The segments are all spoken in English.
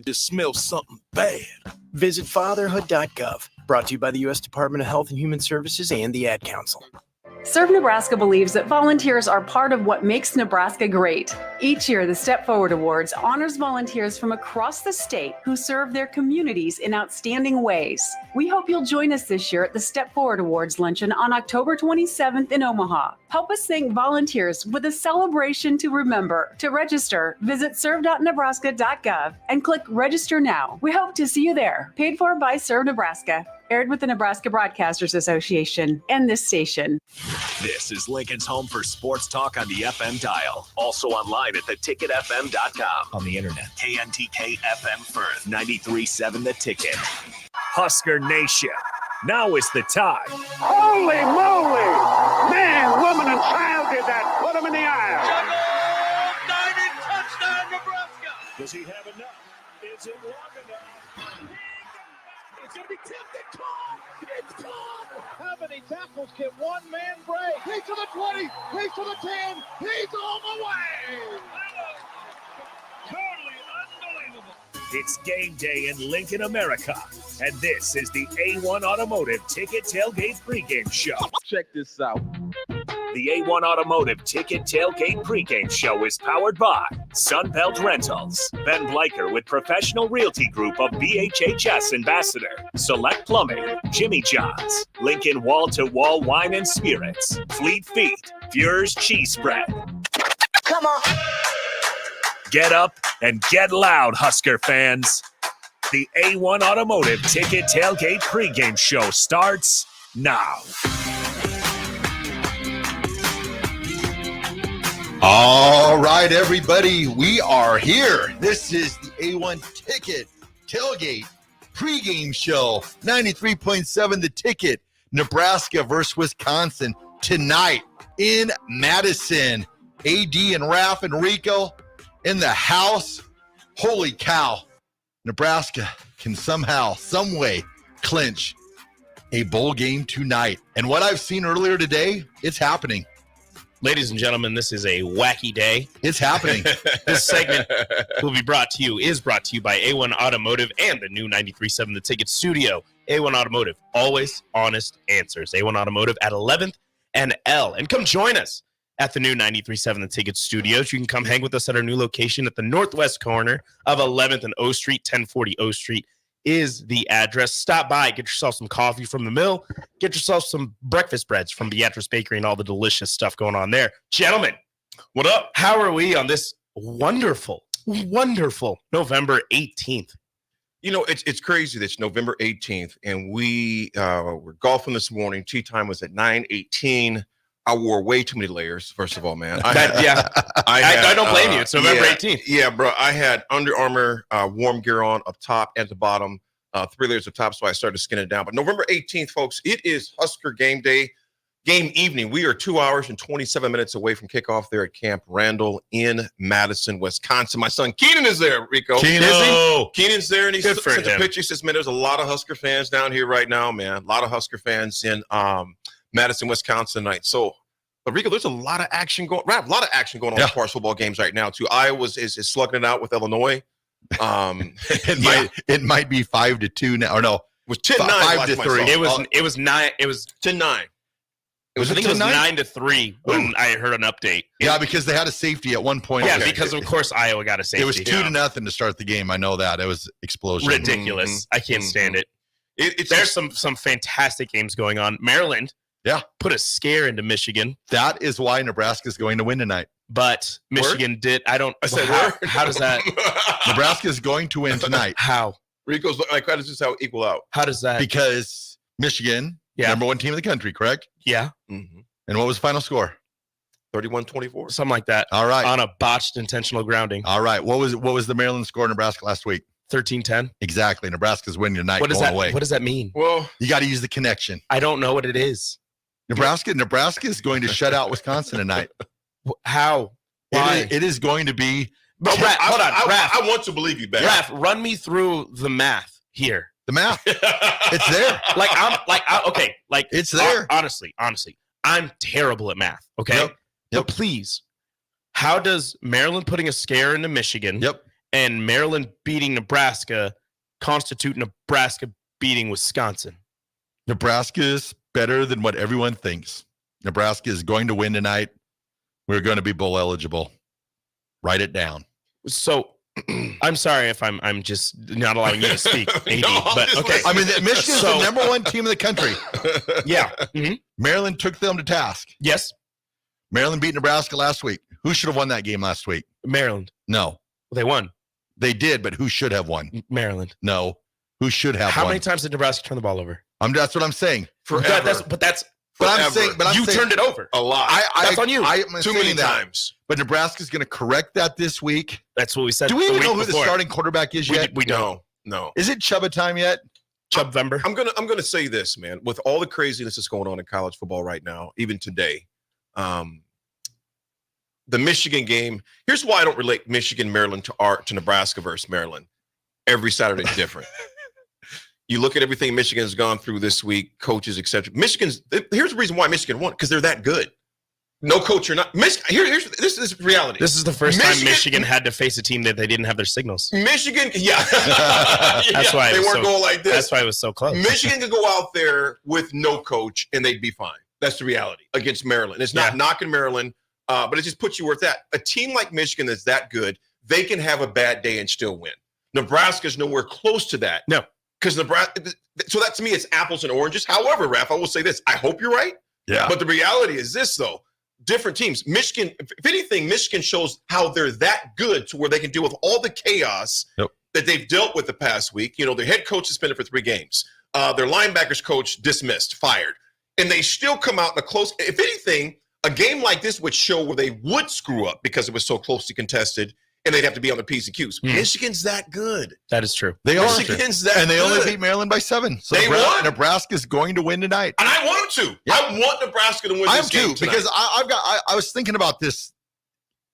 to smell something bad. Visit fatherhood.gov. Brought to you by the U.S. Department of Health and Human Services and the Ad Council. Serve Nebraska believes that volunteers are part of what makes Nebraska great. Each year, the Step Forward Awards honors volunteers from across the state who serve their communities in outstanding ways. We hope you'll join us this year at the Step Forward Awards luncheon on October 27th in Omaha. Help us thank volunteers with a celebration to remember. To register, visit serve.nebraska.gov and click Register Now. We hope to see you there. Paid for by Serve Nebraska. Aired with the Nebraska Broadcasters Association and this station. This is Lincoln's home for sports talk on the FM dial. Also online at theticketfm.com. On the internet. KNTK FM Firth, 93.7 The Ticket. Husker Nation. Now is the time. Holy moly! Man, woman, and child did that. Put them in the aisle. Touchdown, Nebraska. Does he have enough? Is it long enough? It's going to be tipped. Caught. It's caught. How many tackles can one man break? He's to the 20. He's to the 10. He's on the way. Totally unbelievable. It's game day in Lincoln, America. And this is the A1 Automotive Ticket Tailgate Pregame Show. Check this out. The A1 Automotive Ticket Tailgate Pregame Show is powered by Sunbelt Rentals, Ben Bleicher with Professional Realty Group of BHHS Ambassador, Select Plumbing, Jimmy John's, Lincoln Wall-to-Wall Wine and Spirits, Fleet Feet, Fuhrer's Cheese Spread. Come on. Get up and get loud, Husker fans. The A1 Automotive Ticket Tailgate Pregame Show starts now. All right, everybody, we are here. This is the A1 Ticket Tailgate Pregame Show, 93.7 The Ticket, Nebraska versus Wisconsin tonight in Madison. AD and Raph and Rico in the house. Holy cow. Nebraska can somehow, some way, clinch a bowl game tonight. And what I've seen earlier today, it's happening. Ladies and gentlemen, this is a wacky day. It's happening. This segment is brought to you by A1 Automotive and the new 93.7 The Ticket Studio. A1 Automotive, always honest answers. A1 Automotive at 11th and L. And come join us at the new 93.7 The Ticket Studios. You can come hang with us at our new location at the northwest corner of 11th and O Street. 1040 O Street is the address. Stop by, get yourself some coffee from the mill, get yourself some breakfast breads from Beatrice Bakery and all the delicious stuff going on there. Gentlemen, what up? How are we on this wonderful November 18th? You know, it's crazy that it's November 18th, and we were golfing this morning. Tee time was at 9:18. I wore way too many layers, first of all, man. I don't blame you. It's November 18th. Yeah, bro. I had Under Armour warm gear on up top and the bottom, 3 layers up top, so I started skinning it down. But November 18th, folks, it is Husker game day, game evening. We are 2 hours and 27 minutes away from kickoff there at Camp Randall in Madison, Wisconsin. My son Keenan is there, Rico. Keenan's there, and he sent a picture. He says, man, there's a lot of Husker fans down here right now, man. A lot of Husker fans in Madison, Wisconsin tonight. So, but Rico, there's a lot of action going. A lot of action going on in college football games right now too. Iowa is slugging it out with Illinois. It might be 5-2 now, or no, it was 10-9. 5-3. It was 9. It was 10-9. I think it was 9-3 when I heard an update. Yeah, because they had a safety at one point. Yeah, because of course Iowa got a safety. It was 2-0 to start the game. I know that. It was explosion. Ridiculous. Mm-hmm. I can't stand it. There's some fantastic games going on. Maryland. Yeah. Put a scare into Michigan. That is why Nebraska is going to win tonight. But Michigan did. How does that? Nebraska is going to win tonight. How? Rico's like, how does this equal out? How does that? Because Michigan, number one team in the country, correct? Yeah. Mm-hmm. And what was the final score? 31-24. Something like that. All right. On a botched intentional grounding. All right. What was the Maryland score in Nebraska last week? 13-10. Exactly. Nebraska's winning tonight. What does that mean? Well, you got to use the connection. I don't know what it is. Nebraska is going to shut out Wisconsin tonight. How? Why? It is going to be. But Raph, hold on, Raph. I want to believe you, Ben. Raph, run me through the math here. The math. It's there. It's there. Honestly, I'm terrible at math. Okay. Yep. But please, how does Maryland putting a scare into Michigan? Yep. and Maryland beating Nebraska constitute Nebraska beating Wisconsin? Nebraska is better than what everyone thinks. Nebraska is going to win tonight. We're going to be bowl eligible. Write it down. So I'm sorry if I'm just not allowing you to speak, AD, but okay. I mean, Michigan's the number one team in the country. Yeah. Mm-hmm. Maryland took them to task. Yes. Maryland beat Nebraska last week. Who should have won that game last week? Maryland. No. They won. They did, but who should have won? Maryland. No. Who should have How won? many times did Nebraska turn the ball over? That's what I'm saying. Forever. I'm saying you turned it over. A lot. That's on you. Too many times. But Nebraska's going to correct that this week. That's what we said. Do we even know who before. the starting quarterback is yet? We don't. No. Is it Chuba time yet? Chubvember. I'm gonna say this, man. With all the craziness that's going on in college football right now, even today, the Michigan game. Here's why I don't relate Michigan, Maryland to Nebraska versus Maryland. Every Saturday is different. You look at everything Michigan's gone through this week, coaches, etc. Here's the reason why Michigan won, because they're that good. No coach or not. This is reality. This is the first time Michigan had to face a team that they didn't have their signals. Michigan, yeah. That's why they weren't going like this. That's why it was so close. Michigan could go out there with no coach and they'd be fine. That's the reality against Maryland. It's not knocking Maryland, but it just puts you where it's at. A team like Michigan that's that good, they can have a bad day and still win. Nebraska's nowhere close to that. No. Because Nebraska, so that to me, it's apples and oranges. However, Raph, I will say this. I hope you're right. Yeah. But the reality is this, though. Different teams. Michigan, if anything, Michigan shows how they're that good to where they can deal with all the chaos that they've dealt with the past week. You know, their head coach suspended for 3 games. Their linebackers coach dismissed, fired. And they still come out in a close, if anything, a game like this would show where they would screw up because it was so closely contested and they'd have to be on their P's and Q's. Michigan's that good. That is true. They are. Michigan's that and they good. only beat Maryland by 7. So They won. Nebraska's going to win tonight. And I want them to. Yeah. I want Nebraska to win I am this game too, tonight. because I was thinking about this.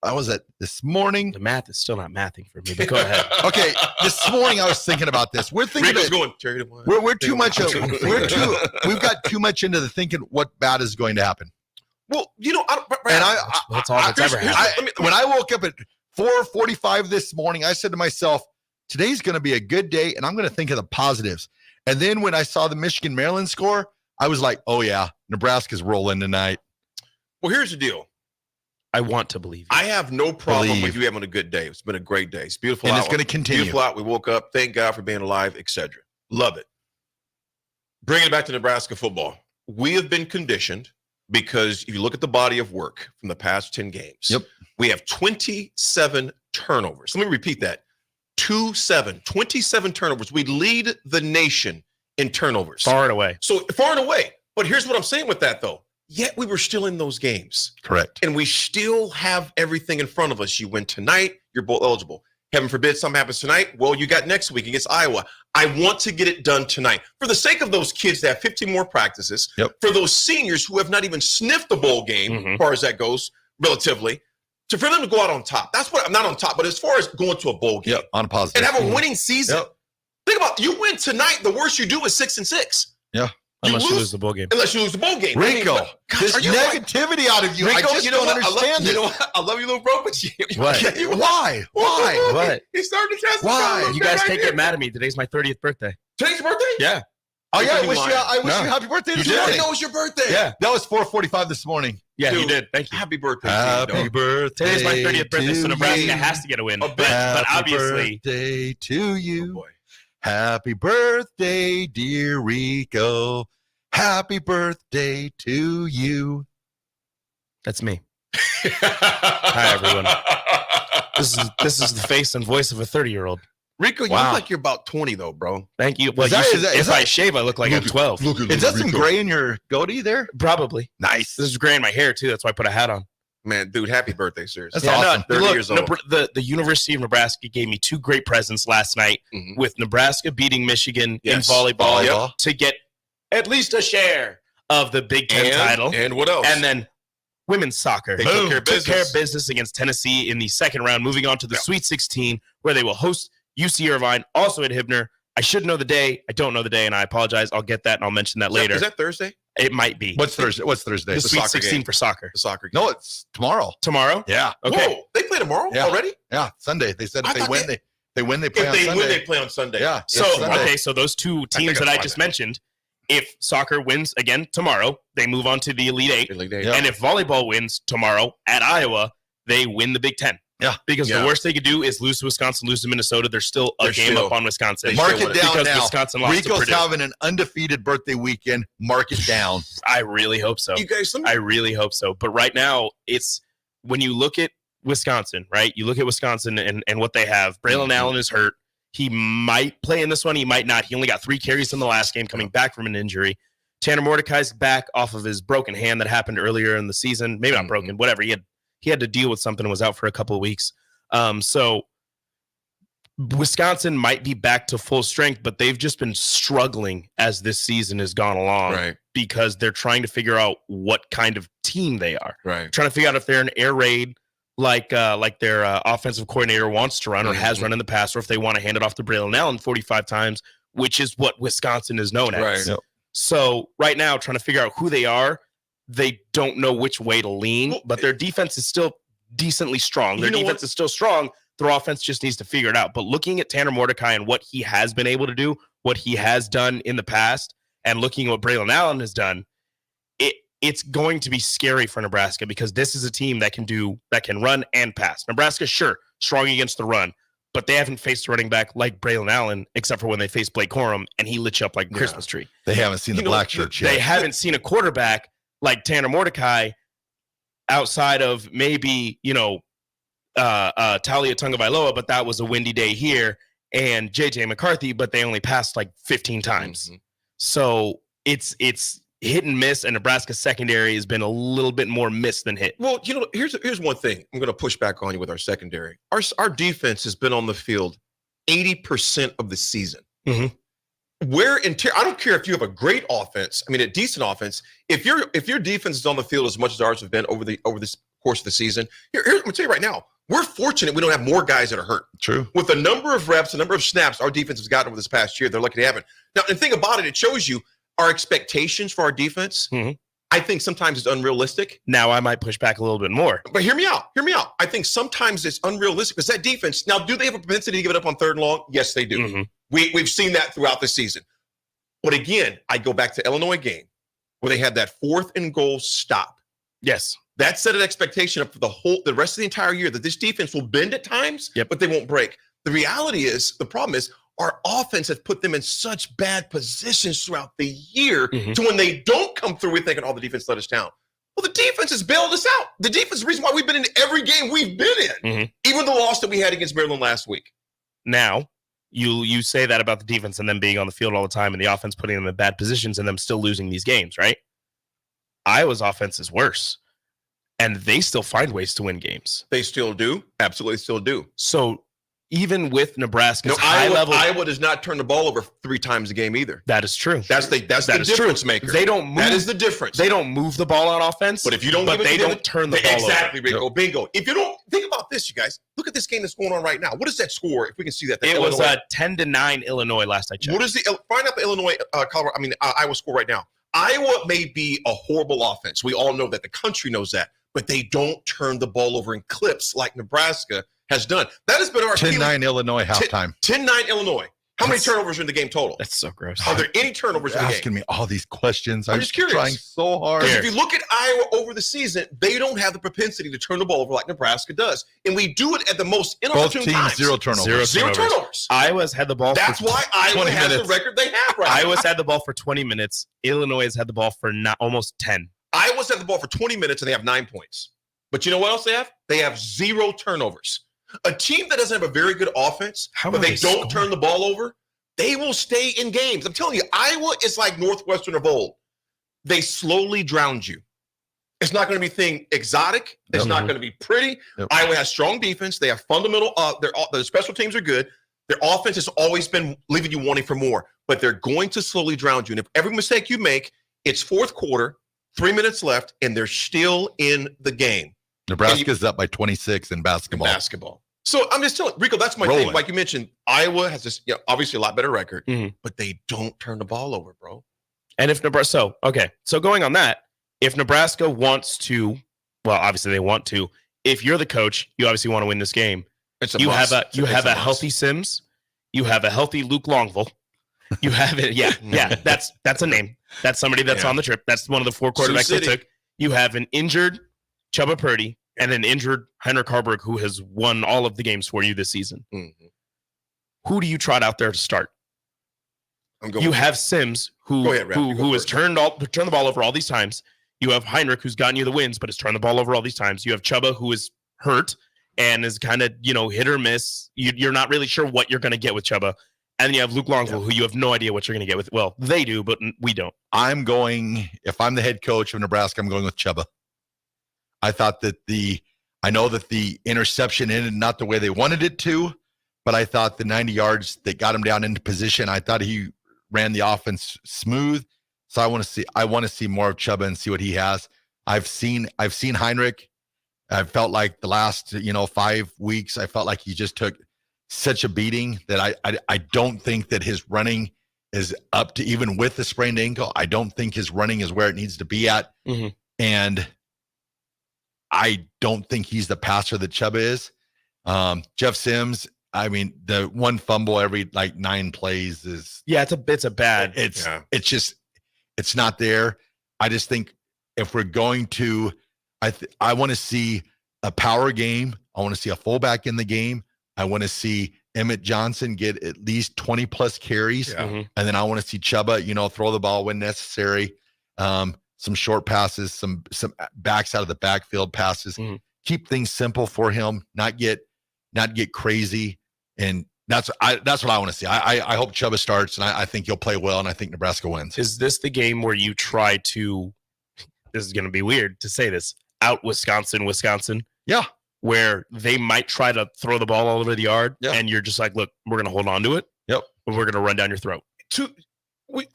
I was at this morning. The math is still not mathing for me, but go ahead. Okay, this morning I was thinking about this. We're thinking Rico's that going, Terry, to one. we're too much. We've got too much into the thinking what bad is going to happen. Well, you know, That's all that's ever happened. When I woke up at 4:45 this morning, I said to myself, today's going to be a good day, and I'm going to think of the positives. And then when I saw the Michigan-Maryland score, I was like, oh, yeah, Nebraska's rolling tonight. Well, here's the deal. I want to believe you. I have no problem with you having a good day. It's been a great day. It's beautiful And out. it's going to continue. Beautiful out. We woke up. Thank God for being alive, etc. Love it. Bringing it back to Nebraska football. We have been conditioned because if you look at the body of work from the past 10 games, we have 27 turnovers. Let me repeat that. 27 turnovers. We lead the nation in turnovers. Far and away. So far and away. But here's what I'm saying with that, though. Yet we were still in those games. Correct. And we still have everything in front of us. You win tonight, you're bowl eligible. Heaven forbid something happens tonight. Well, you got next week against Iowa. I want to get it done tonight. For the sake of those kids that have 15 more practices, for those seniors who have not even sniffed the bowl game, as far as that goes, relatively, for them to go out on top. That's what I'm not on top, but as far as going to a bowl game on a positive and have a winning season. Think about it. You win tonight, the worst you do is 6-6. Yeah. Unless you lose the bowl game. Unless you lose the bowl game. Rico, Gosh, this negativity out of you, I just don't understand it. You know what? I love you, little bro, but Why? What? He's starting to test. Why? You guys can't get mad at me. Today's my 30th birthday. Today's your birthday? Yeah. Oh, yeah, I wish you happy birthday this morning. It was your birthday. Yeah. That was 4:45 this morning. Yeah, Dude, you did. Thank you. Happy birthday. Happy birthday. Today's my 30th birthday, so Nebraska has to get a win. But obviously. Happy birthday to you. Oh, boy. Happy birthday, dear Rico. Happy birthday to you. That's me. Hi, everyone. This is the face and voice of a 30-year-old. Rico, you look like you're about 20, though, bro. Thank you. Well, if I shave, I look like I'm 12. Is that some gray in your goatee there? Probably. Nice. This is gray in my hair, too. That's why I put a hat on. Man, dude, happy birthday, seriously. That's awesome. 30 years old. The University of Nebraska gave me 2 great presents last night with Nebraska beating Michigan in volleyball to get at least a share of the Big Ten title. And what else? And then women's soccer. They took care of business against Tennessee in the second round, moving on to the Sweet 16, where they will host UC Irvine, also at Hibner. I should know the day. I don't know the day, and I apologize. I'll get that, and I'll mention that later. Is that Thursday? It might be. What's Thursday? The Sweet 16 for soccer. The soccer game. No, it's tomorrow. Tomorrow? Yeah. Okay. Whoa, they play tomorrow Yeah. already? Yeah, Sunday. They said if they win, They win, they play If on they Sunday. win, they play on Sunday. Yeah. So, Sunday. okay, so those two teams that I just mentioned, if soccer wins again tomorrow, they move on to the Elite Eight. Yeah. And if volleyball wins tomorrow at Iowa, they win the Big Ten. Yeah. Because the worst they could do is lose to Wisconsin, lose to Minnesota. They're still a game up on Wisconsin. Mark it down because now. Wisconsin lost to Rico's Purdue. having an undefeated birthday weekend. Mark it down. I really hope so. You guys, I really hope so. But right now, it's when you look at Wisconsin, right? You look at Wisconsin and what they have. Braylon Allen is hurt. He might play in this one. He might not. He only got 3 carries in the last game coming back from an injury. Tanner Mordecai's back off of his broken hand that happened earlier in the season. Maybe not broken, whatever. He had to deal with something and was out for a couple of weeks. So Wisconsin might be back to full strength, but they've just been struggling as this season has gone along because they're trying to figure out what kind of team they are. Right. Trying to figure out if they're an air raid like their offensive coordinator wants to run or has run in the past, or if they want to hand it off to Braylon Allen 45 times, which is what Wisconsin is known as. Right. Yep. So right now, trying to figure out who they are, they don't know which way to lean, but their defense is still decently strong. Their defense is still strong. Their offense just needs to figure it out. But looking at Tanner Mordecai and what he has been able to do, what he has done in the past, and looking at what Braylon Allen has done, it's going to be scary for Nebraska because this is a team that can run and pass. Nebraska, sure, strong against the run, but they haven't faced a running back like Braylon Allen, except for when they faced Blake Corum, and he lit you up like a Christmas tree. They haven't seen the black shirt yet. They haven't seen a quarterback like Tanner Mordecai outside of maybe, Talia Tungavailoa, but that was a windy day here, and JJ McCarthy, but they only passed like 15 times. So it's hit and miss, and Nebraska's secondary has been a little bit more miss than hit. Well, here's one thing I'm going to push back on you with our secondary. Our defense has been on the field 80% of the season. Mm-hmm. I don't care if you have a great offense. I mean, a decent offense. If your defense is on the field as much as ours have been over this course of the season, I'm going to tell you right now, we're fortunate we don't have more guys that are hurt. True. With the number of reps, the number of snaps our defense has gotten over this past year, they're lucky to have it. Now, the thing about it shows you our expectations for our defense. Mm-hmm. I think sometimes it's unrealistic. Now I might push back a little bit more. But hear me out. I think sometimes it's unrealistic because that defense, now, do they have a propensity to give it up on 3rd and long? Yes, they do. Mm-hmm. We've seen that throughout the season. But again, I go back to Illinois game where they had that 4th and goal stop. Yes. That set an expectation up for the rest of the entire year that this defense will bend at times, but they won't break. The problem is our offense has put them in such bad positions throughout the year to when they don't come through, we're thinking, the defense let us down. Well, the defense has bailed us out. The defense is the reason why we've been in every game we've been in, even the loss that we had against Maryland last week. Now, you say that about the defense and them being on the field all the time and the offense putting them in bad positions and them still losing these games, right? Iowa's offense is worse, and they still find ways to win games. They still do. Absolutely still do. So even with Nebraska's high level, Iowa does not turn the ball over 3 times a game either. That is true. That's the difference maker. They don't move. That is the difference. They don't move the ball on offense. But if you don't, they don't turn the ball over. Exactly, Rico. Bingo. If you don't think about this, you guys, look at this game that's going on right now. What is that score? If we can see that, it was 10-9 Illinois last I checked. What is find out the Illinois, Iowa score right now? Iowa may be a horrible offense. We all know that. The country knows that. But they don't turn the ball over in clips like Nebraska has done. That has been our 10-9 Illinois halftime. 10-9 Illinois. How many turnovers are in the game total? That's so gross. Are there any turnovers in the game? Asking me all these questions. I'm just curious. Trying so hard. If you look at Iowa over the season, they don't have the propensity to turn the ball over like Nebraska does. And we do it at the most inopportune times. Both teams, 0 turnovers. Zero turnovers. Iowa's had the ball That's for why Iowa 20 has minutes. the record they have right now. Iowa's had the ball for 20 minutes. Illinois has had the ball for almost 10. Iowa's had the ball for 20 minutes, and they have 9 points. But you know what else they have? They have 0 turnovers. A team that doesn't have a very good offense, but they don't turn the ball over, they will stay in games. I'm telling you, Iowa is like Northwestern of old. They slowly drown you. It's not going to be anything exotic. It's not going to be pretty. Iowa has strong defense. They have fundamental. Their special teams are good. Their offense has always been leaving you wanting for more. But they're going to slowly drown you. And if every mistake you make, it's 4th quarter, 3 minutes left, and they're still in the game. Nebraska's up by 26 in basketball. So I'm just telling Rico, that's my thing. Like you mentioned, Iowa has this obviously a lot better record, but they don't turn the ball over, bro. And if Nebraska, so going on that, if Nebraska wants to, well, obviously they want to. If you're the coach, you obviously want to win this game. It's a You must. have a healthy Sims. You have a healthy Luke Longville. You have it. Yeah. That's a name. That's somebody that's on the trip. That's one of the 4 quarterbacks they took. You have an injured Chubba Purdy and an injured Heinrich Harburg, who has won all of the games for you this season. Mm-hmm. Who do you trot out there to start? You have Sims, who has turned the ball over all these times. You have Heinrich, who's gotten you the wins, but has turned the ball over all these times. You have Chubba, who is hurt and is kind of, hit or miss. You're not really sure what you're going to get with Chubba. And then you have Luke Longville, who you have no idea what you're going to get with. Well, they do, but we don't. If I'm the head coach of Nebraska, I'm going with Chubba. I thought that I know that the interception ended not the way they wanted it to, but I thought the 90 yards that got him down into position, I thought he ran the offense smooth. So I want to see more of Chubba and see what he has. I've seen Heinrich. I felt like the last 5 weeks, I felt like he just took such a beating that I don't think that his running is up to, even with the sprained ankle. I don't think his running is where it needs to be at. Mm-hmm. And I don't think he's the passer that Chubba is. Jeff Sims, I mean, the one fumble every 9 plays is it's not there. I just think if we're going to, I want to see a power game. I want to see a fullback in the game. I want to see Emmett Johnson get at least 20 plus carries. Yeah. And then I want to see Chubba, throw the ball when necessary. Some short passes, some backs out of the backfield passes. Mm-hmm. Keep things simple for him, not get crazy. And that's what I want to see. I hope Chubba starts, and I think he'll play well, and I think Nebraska wins. Is this the game where you try to, this is going to be weird to say this, out Wisconsin? Yeah. Where they might try to throw the ball all over the yard, and you're just like, look, we're going to hold on to it. Yep. And we're going to run down your throat.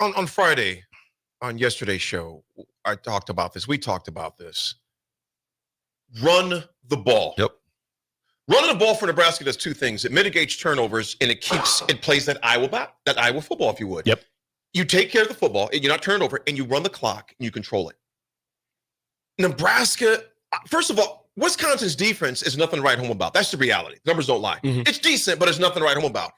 On Friday, on yesterday's show, I talked about this. We talked about this. Run the ball. Yep. Running the ball for Nebraska does 2 things. It mitigates turnovers, and it plays that Iowa football, if you would. Yep. You take care of the football, and you're not turned over, and you run the clock, and you control it. Nebraska, first of all, Wisconsin's defense is nothing to write home about. That's the reality. Numbers don't lie. Mm-hmm. It's decent, but it's nothing to write home about.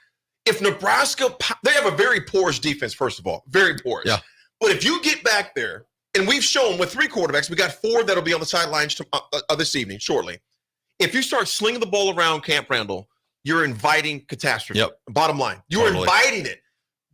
If Nebraska, they have a very porous defense, first of all. Very porous. Yeah. But if you get back there, and we've shown with 3 quarterbacks, we got 4 that'll be on the sidelines this evening, shortly. If you start slinging the ball around Camp Randall, you're inviting catastrophe. Yep. Bottom line, you're inviting it.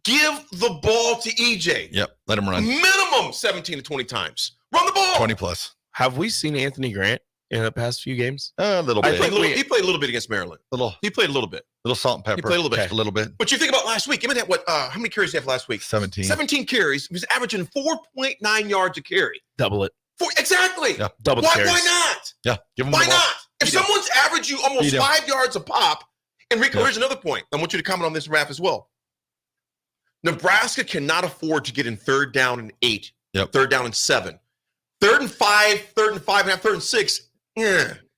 Give the ball to EJ. Yep. Let him run. Minimum 17 to 20 times. Run the ball. 20 plus. Have we seen Anthony Grant in the past few games? A little bit. He played a little bit against Maryland. He played a little bit. Little salt and pepper. He played a little bit. A little bit. But you think about last week. How many carries did he have last week? 17. 17 carries. He was averaging 4.9 yards a carry. Double it. Exactly. Yeah. Double Why carries. not? Yeah. Give him Why the ball. not? If someone's average you almost 5 yards a pop, and Rico, here's another point. I want you to comment on this, Raph, as well. Nebraska cannot afford to get in 3rd down and 8, 3rd down and 7. 3rd and 5, 3rd and 5 and a half, 3rd and 6.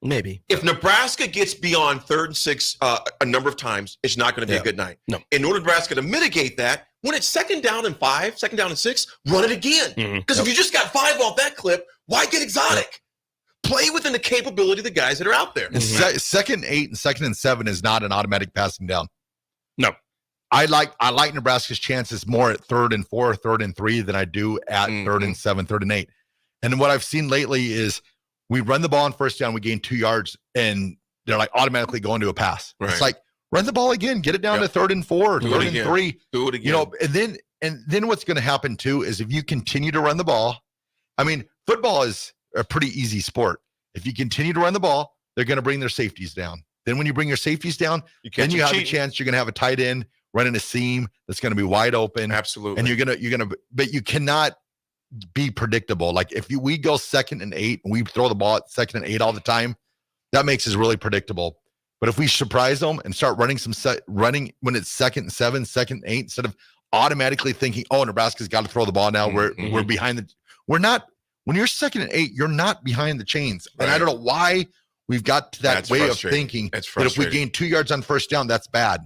Maybe. If Nebraska gets beyond 3rd and 6 a number of times, it's not going to be a good night. No. In order for Nebraska to mitigate that, when it's 2nd down and 5, 2nd down and 6, run it again. Because if you just got 5 off that clip, why get exotic? Play within the capability of the guys that are out there. 2nd and 8 and 2nd and 7 is not an automatic passing down. No. I like Nebraska's chances more at 3rd and 4, 3rd and 3 than I do at 3rd and 7, 3rd and 8. And what I've seen lately is we run the ball on 1st down, we gain 2 yards, and they're like automatically going to a pass. Right. It's like, run the ball again, get it down to 3rd and 4, 3rd and 3. Do it again. And then what's going to happen too is if you continue to run the ball, I mean, football is a pretty easy sport. If you continue to run the ball, they're going to bring their safeties down. Then when you bring your safeties down, then you have a chance. You're going to have a tight end running a seam that's going to be wide open. Absolutely. And you're going to, but you cannot be predictable. Like if we go 2nd and 8 and we throw the ball at 2nd and 8 all the time, that makes us really predictable. But if we surprise them and start running running when it's 2nd and 7, 2nd and 8, instead of automatically thinking, oh, Nebraska's got to throw the ball now. We're behind we're not. When you're 2nd and 8, you're not behind the chains. Right. And I don't know why we've got to that way of thinking that if we gain 2 yards on 1st down, that's bad.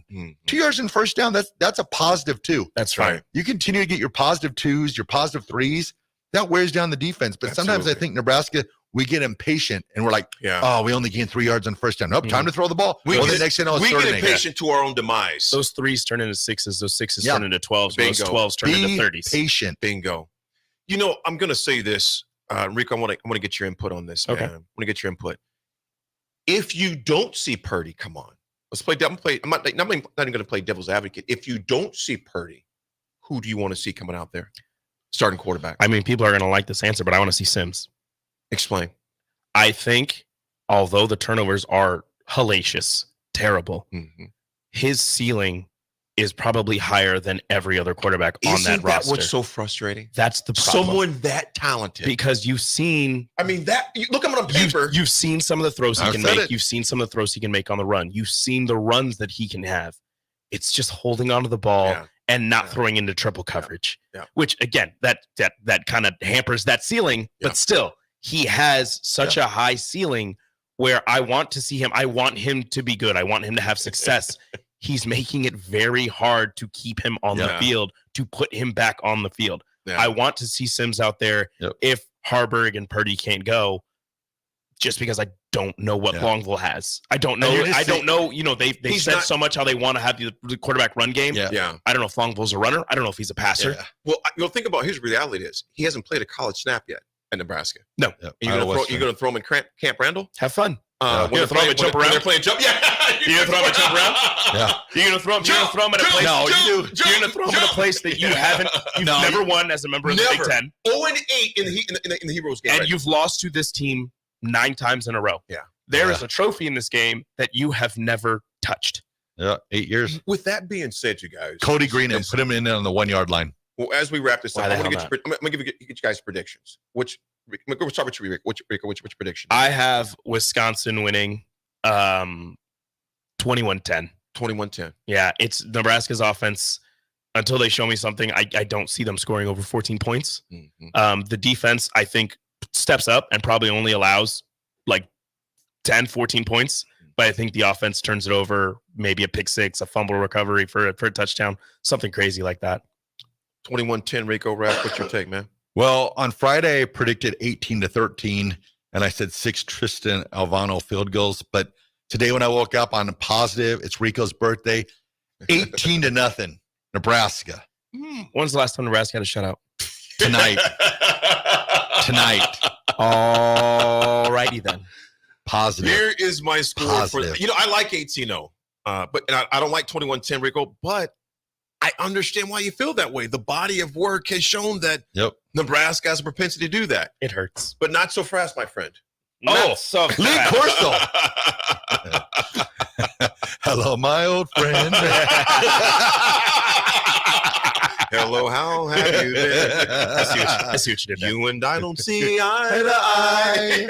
2 yards on 1st down, that's a positive 2. That's right. You continue to get your positive 2s, your positive 3s. That wears down the defense. But sometimes I think Nebraska, we get impatient and we're like, Yeah. oh, we only gained 3 yards on first down. Nope, time to throw the ball. We the get- next thing I was We third get and 8. impatient to our own demise. Those 3s turn into 6s. Those 6s Yeah. turn into 12s. Those Bingo. 12s turn Be into 30s. patient. Bingo. You know, I'm going to say this, Rico. I want to get your input on this, man. Okay. I want to get your input. If you don't see Purdy, come on, let's play. I'm not even going to play devil's advocate. If you don't see Purdy, who do you want to see coming out there, starting quarterback? I mean, people are going to like this answer, but I want to see Sims. Explain. I think, although the turnovers are hellacious, terrible, his ceiling is probably higher than every other quarterback on Isn't that roster. What's so frustrating? That's the problem. Someone that talented. Because you've seen, I mean, look at him on paper. you've seen some of the throws he I've can said make. it. You've seen some of the throws he can make on the run. You've seen the runs that he can have. It's just holding onto the ball Yeah. and not throwing into triple coverage. Yeah. Which again, that kind of hampers that ceiling. Yeah. But still, he has such a high ceiling where I want to see him. I want him to be good. I want him to have success. He's making it very hard to keep him on the field, to put him back on the field. Yeah. I want to see Sims out there if Harburg and Purdy can't go, just because I don't know what Longville has. I don't know. I don't know. You know, they said so much how they want to have the quarterback run game. Yeah. I don't know if Longville's a runner. I don't know if he's a passer. Yeah. Well, think about his reality is he hasn't played a college snap yet in Nebraska. No. Yeah. You're going to throw him in Camp Randall? Have fun. When You're gonna throw him and jump around. They're playing jump. Yeah. You're gonna throw him and jump around. Yeah. You're gonna throw him. You're gonna throw him at a place. No, you do. You're gonna throw him in a place that you haven't. You've never won as a member of the Big Ten. 0-8 in the Heroes game. And you've lost to this team 9 times in a row. Yeah. There is a trophy in this game that you have never touched. Yeah, 8 years. With that being said, you guys, Cody Green and put him in on the 1 yard line. well, as we wrap this up, Why I'm the going hell to give you guys predictions. We'll start with you, Rick. Which prediction? I have Wisconsin winning 21-10. 21-10. Yeah, it's Nebraska's offense. Until they show me something, I don't see them scoring over 14 points. Mm-hmm. The defense, I think, steps up and probably only allows like 10, 14 points. But I think the offense turns it over, maybe a pick six, a fumble recovery for a touchdown, something crazy like that. 21-10, Rico. Raph, what's your take, man? Well, on Friday, I predicted 18-13, and I said 6 Tristan Alvano field goals. But today when I woke up on a positive, it's Rico's birthday, 18-0, Nebraska. When's the last time Nebraska had a shutout? Tonight. All righty then. Positive. Here is my score Positive. for I like 18-0, but I don't like 21-10, Rico. But I understand why you feel that way. The body of work has shown that Nebraska has a propensity to do that. It hurts, but not so fast, my friend. Not so fast. Lee Corso. Hello, my old friend. Hello, how have you been? I see what you did there. You and I don't see eye to eye.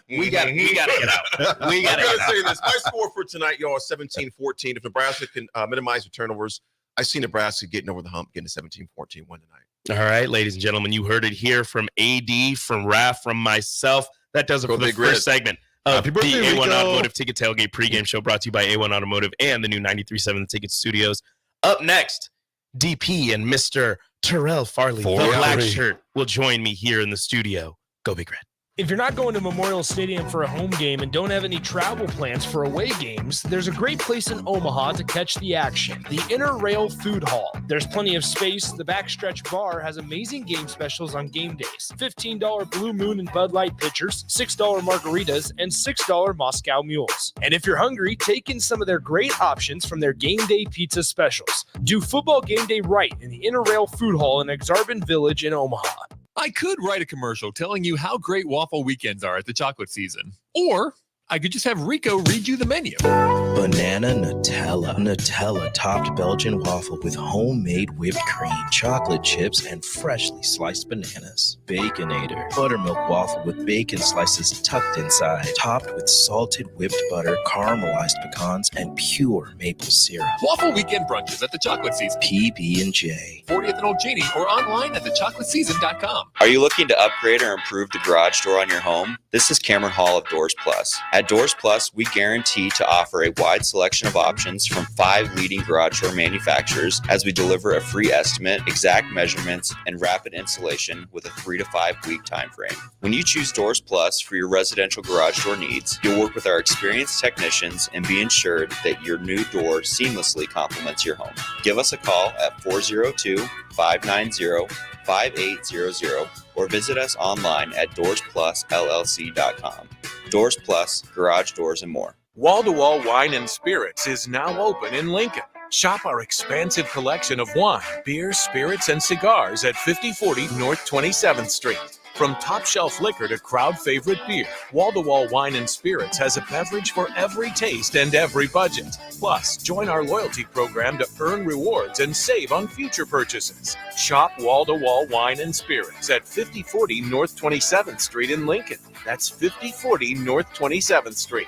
We gotta get out. We gotta I'm get gonna out. say this. My score for tonight, y'all, is 17-14. If Nebraska can minimize the turnovers, I see Nebraska getting over the hump, getting a 17-14 win tonight. All right, ladies and gentlemen, you heard it here from AD, from Raph, from myself. That does it for the first segment of Happy the birthday, A1 Rico. Automotive Ticket Tailgate Pregame Show, brought to you by A1 Automotive and the new 93.7 The Ticket Studios. Up next, DP and Mr. Terrell Farley, the black shirt, will join me here in the studio. Go Big Red. If you're not going to Memorial Stadium for a home game and don't have any travel plans for away games, there's a great place in Omaha to catch the action, the Inner Rail Food Hall. There's plenty of space. The Backstretch Bar has amazing game specials on game days. $15 Blue Moon and Bud Light pitchers, $6 margaritas, and $6 Moscow Mules. And if you're hungry, take in some of their great options from their game day pizza specials. Do football game day right in the Inner Rail Food Hall in Exarban Village in Omaha. I could write a commercial telling you how great waffle weekends are at the chocolate season. Or I could just have Rico read you the menu. Banana Nutella. Nutella topped Belgian waffle with homemade whipped cream, chocolate chips, and freshly sliced bananas. Baconator. Buttermilk waffle with bacon slices tucked inside, topped with salted whipped butter, caramelized pecans, and pure maple syrup. Waffle weekend brunches at the chocolate season. PB&J. 40th and Old Cheney or online at thechocolateseason.com. Are you looking to upgrade or improve the garage door on your home? This is Cameron Hall of Doors Plus. As At Doors Plus, we guarantee to offer a wide selection of options from 5 leading garage door manufacturers as we deliver a free estimate, exact measurements, and rapid installation with a 3 to 5 week time frame. When you choose Doors Plus for your residential garage door needs, you'll work with our experienced technicians and be ensured that your new door seamlessly complements your home. Give us a call at 402-590-5800 or visit us online at doorsplusllc.com. Doors Plus, garage doors, and more. Wall-to-Wall Wine and Spirits is now open in Lincoln. Shop our expansive collection of wine, beer, spirits, and cigars at 5040 North 27th Street. From top-shelf liquor to crowd-favorite beer, Wall-to-Wall Wine and Spirits has a beverage for every taste and every budget. Plus, join our loyalty program to earn rewards and save on future purchases. Shop Wall-to-Wall Wine and Spirits at 5040 North 27th Street in Lincoln. That's 5040 North 27th Street.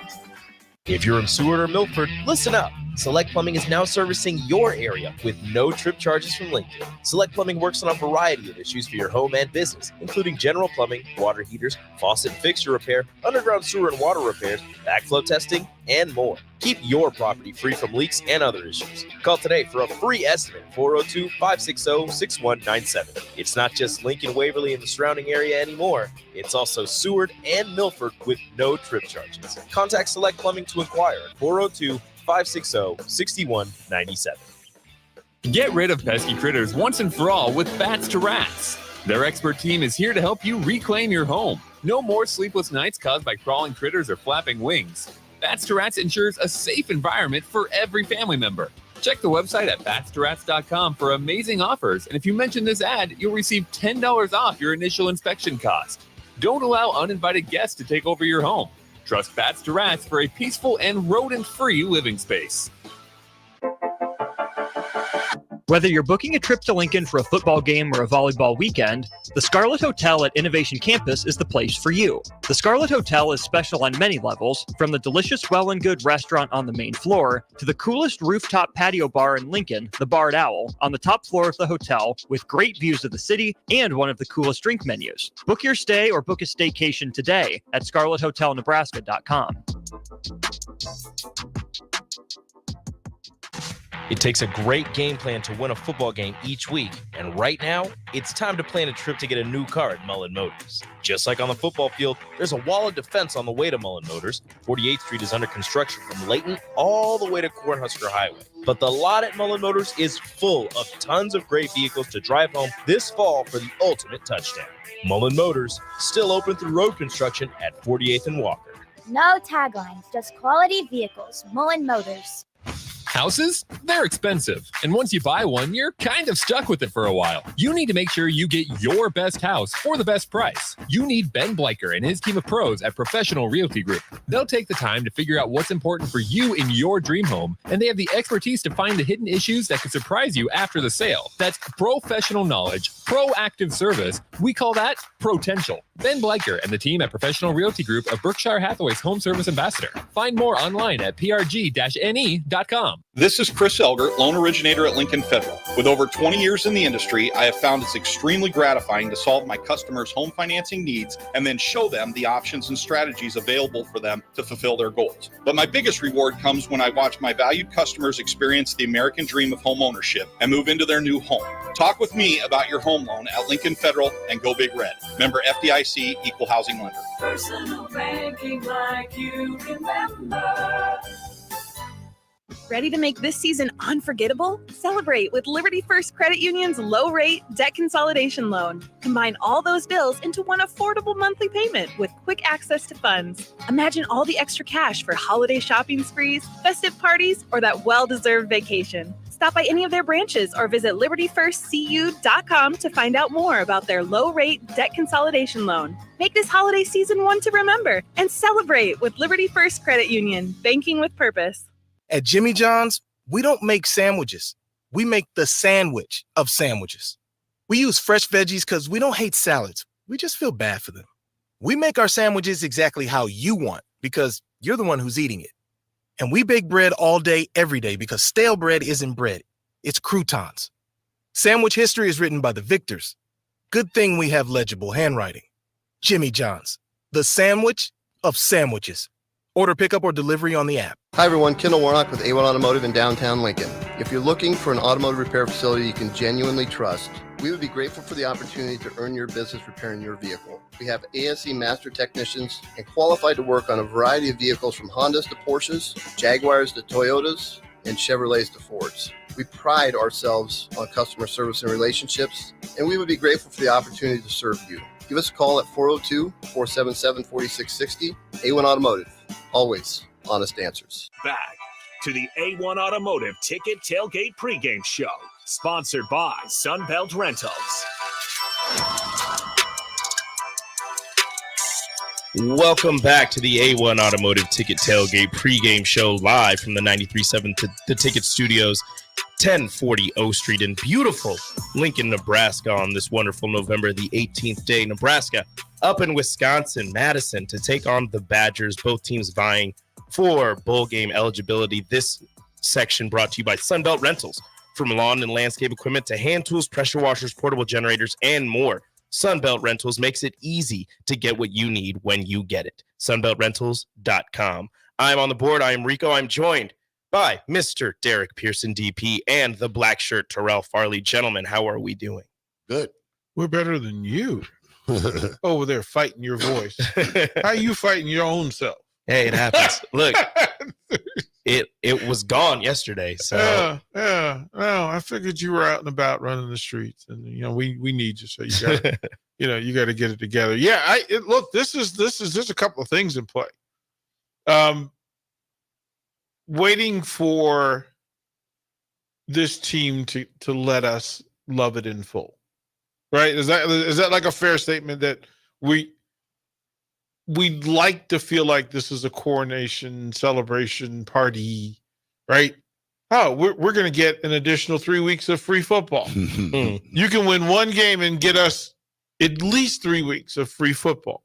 If you're in Seward or Milford, listen up. Select Plumbing is now servicing your area with no trip charges from Lincoln. Select Plumbing works on a variety of issues for your home and business, including general plumbing, water heaters, faucet and fixture repair, underground sewer and water repairs, backflow testing, and more. Keep your property free from leaks and other issues. Call today for a free estimate, 402-560-6197. It's not just Lincoln, Waverly, and the surrounding area anymore. It's also Seward and Milford with no trip charges. Contact Select Plumbing to inquire at 402-560-6197. Get rid of pesky critters once and for all with Bats to Rats. Their expert team is here to help you reclaim your home. No more sleepless nights caused by crawling critters or flapping wings. Bats to Rats ensures a safe environment for every family member. Check the website at batstorats.com for amazing offers, and if you mention this ad, you'll receive $10 off your initial inspection cost. Don't allow uninvited guests to take over your home. Trust Bats to Rats for a peaceful and rodent-free living space. Whether you're booking a trip to Lincoln for a football game or a volleyball weekend, the Scarlet Hotel at Innovation Campus is the place for you. The Scarlet Hotel is special on many levels, from the delicious Well and Good restaurant on the main floor to the coolest rooftop patio bar in Lincoln, the Barred Owl, on the top floor of the hotel with great views of the city and one of the coolest drink menus. Book your stay or book a staycation today at scarlethotelnebraska.com. It takes a great game plan to win a football game each week, and right now, it's time to plan a trip to get a new car at Mullen Motors. Just like on the football field, there's a wall of defense on the way to Mullen Motors. 48th Street is under construction from Layton all the way to Cornhusker Highway. But the lot at Mullen Motors is full of tons of great vehicles to drive home this fall for the ultimate touchdown. Mullen Motors, still open through road construction at 48th and Walker. No taglines, just quality vehicles. Mullen Motors. Houses? They're expensive. And once you buy one, you're kind of stuck with it for a while. You need to make sure you get your best house for the best price. You need Ben Bleicher and his team of pros at Professional Realty Group. They'll take the time to figure out what's important for you in your dream home, and they have the expertise to find the hidden issues that could surprise you after the sale. That's professional knowledge, proactive service. We call that potential. Ben Bleicher and the team at Professional Realty Group of Berkshire Hathaway's Home Service Ambassador. Find more online at prg-ne.com. This is Chris Elger, loan originator at Lincoln Federal. With over 20 years in the industry, I have found it's extremely gratifying to solve my customers' home financing needs and then show them the options and strategies available for them to fulfill their goals. But my biggest reward comes when I watch my valued customers experience the American dream of home ownership and move into their new home. Talk with me about your home loan at Lincoln Federal and Go Big Red. Member FDIC, Equal Housing Lender. Personal banking like you remember. Ready to make this season unforgettable? Celebrate with Liberty First Credit Union's low-rate debt consolidation loan. Combine all those bills into one affordable monthly payment with quick access to funds. Imagine all the extra cash for holiday shopping sprees, festive parties, or that well-deserved vacation. Stop by any of their branches or visit libertyfirstcu.com to find out more about their low-rate debt consolidation loan. Make this holiday season one to remember and celebrate with Liberty First Credit Union, banking with purpose. At Jimmy John's, we don't make sandwiches. We make the sandwich of sandwiches. We use fresh veggies because we don't hate salads. We just feel bad for them. We make our sandwiches exactly how you want because you're the one who's eating it. And we bake bread all day, every day because stale bread isn't bread. It's croutons. Sandwich history is written by the victors. Good thing we have legible handwriting. Jimmy John's, the sandwich of sandwiches. Order pickup or delivery on the app. Hi everyone, Kendall Warnock with A1 Automotive in downtown Lincoln. If you're looking for an automotive repair facility you can genuinely trust, we would be grateful for the opportunity to earn your business repairing your vehicle. We have ASE master technicians and qualified to work on a variety of vehicles from Hondas to Porsches, Jaguars to Toyotas, and Chevrolets to Fords. We pride ourselves on customer service and relationships, and we would be grateful for the opportunity to serve you. Give us a call at 402-477-4660. A1 Automotive, always honest answers. Back to the A1 Automotive Ticket Tailgate Pregame Show, sponsored by Sunbelt Rentals. Welcome back to the A1 Automotive Ticket Tailgate Pregame Show, live from the 93.7 The Ticket Studios, 1040 O Street in beautiful Lincoln, Nebraska on this wonderful November the 18th day. Nebraska up in Wisconsin, Madison, to take on the Badgers, both teams vying for bowl game eligibility. This section brought to you by Sunbelt Rentals. From lawn and landscape equipment to hand tools, pressure washers, portable generators, and more, Sunbelt Rentals makes it easy to get what you need when you get it. SunbeltRentals.com. I'm on the board. I am Rico. I'm joined by Mr. Derek Pearson, DP, and the black shirt, Terrell Farley. Gentlemen, how are we doing? Good. We're better than you. Over there fighting your voice. How are you fighting your own self? Hey, it happens. Look, it was gone yesterday. So yeah. No, I figured you were out and about running the streets, and we need you. So you got you got to get it together. Yeah, look. This is just a couple of things in play. Waiting for this team to let us love it in full, right? Is that like a fair statement that we'd like to feel like this is a coronation celebration party, right? Oh, we're going to get an additional 3 weeks of free football. You can win one game and get us at least 3 weeks of free football.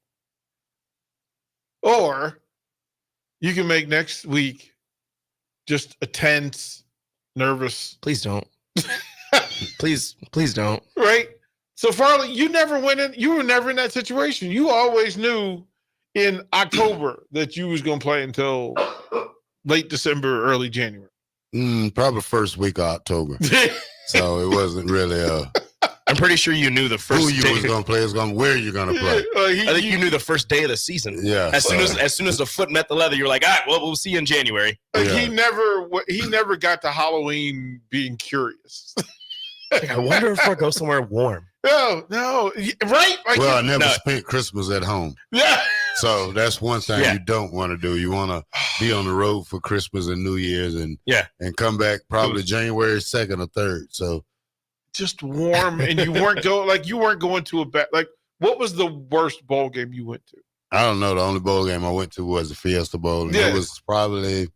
Or you can make next week just a tense, nervous. Please don't. Please don't. Right? So Farley, you were never in that situation. You always knew in October that you was going to play until late December, early January. Probably first week of October. So it wasn't really I'm pretty sure you knew the first who you day. was going to play, where you're going to play. I think you knew the first day of the season. Yeah. As soon as the foot met the leather, you were like, all right, well, we'll see you in January. He never got to Halloween being curious. I wonder if I'll go somewhere warm. No, right? Well, I never spent Christmas at home. Yeah. So that's one thing you don't want to do. You want to be on the road for Christmas and New Year's and come back probably January 2nd or 3rd. So just warm, and you weren't going to a bet. Like, what was the worst bowl game you went to? I don't know. The only bowl game I went to was the Fiesta Bowl, and it was probably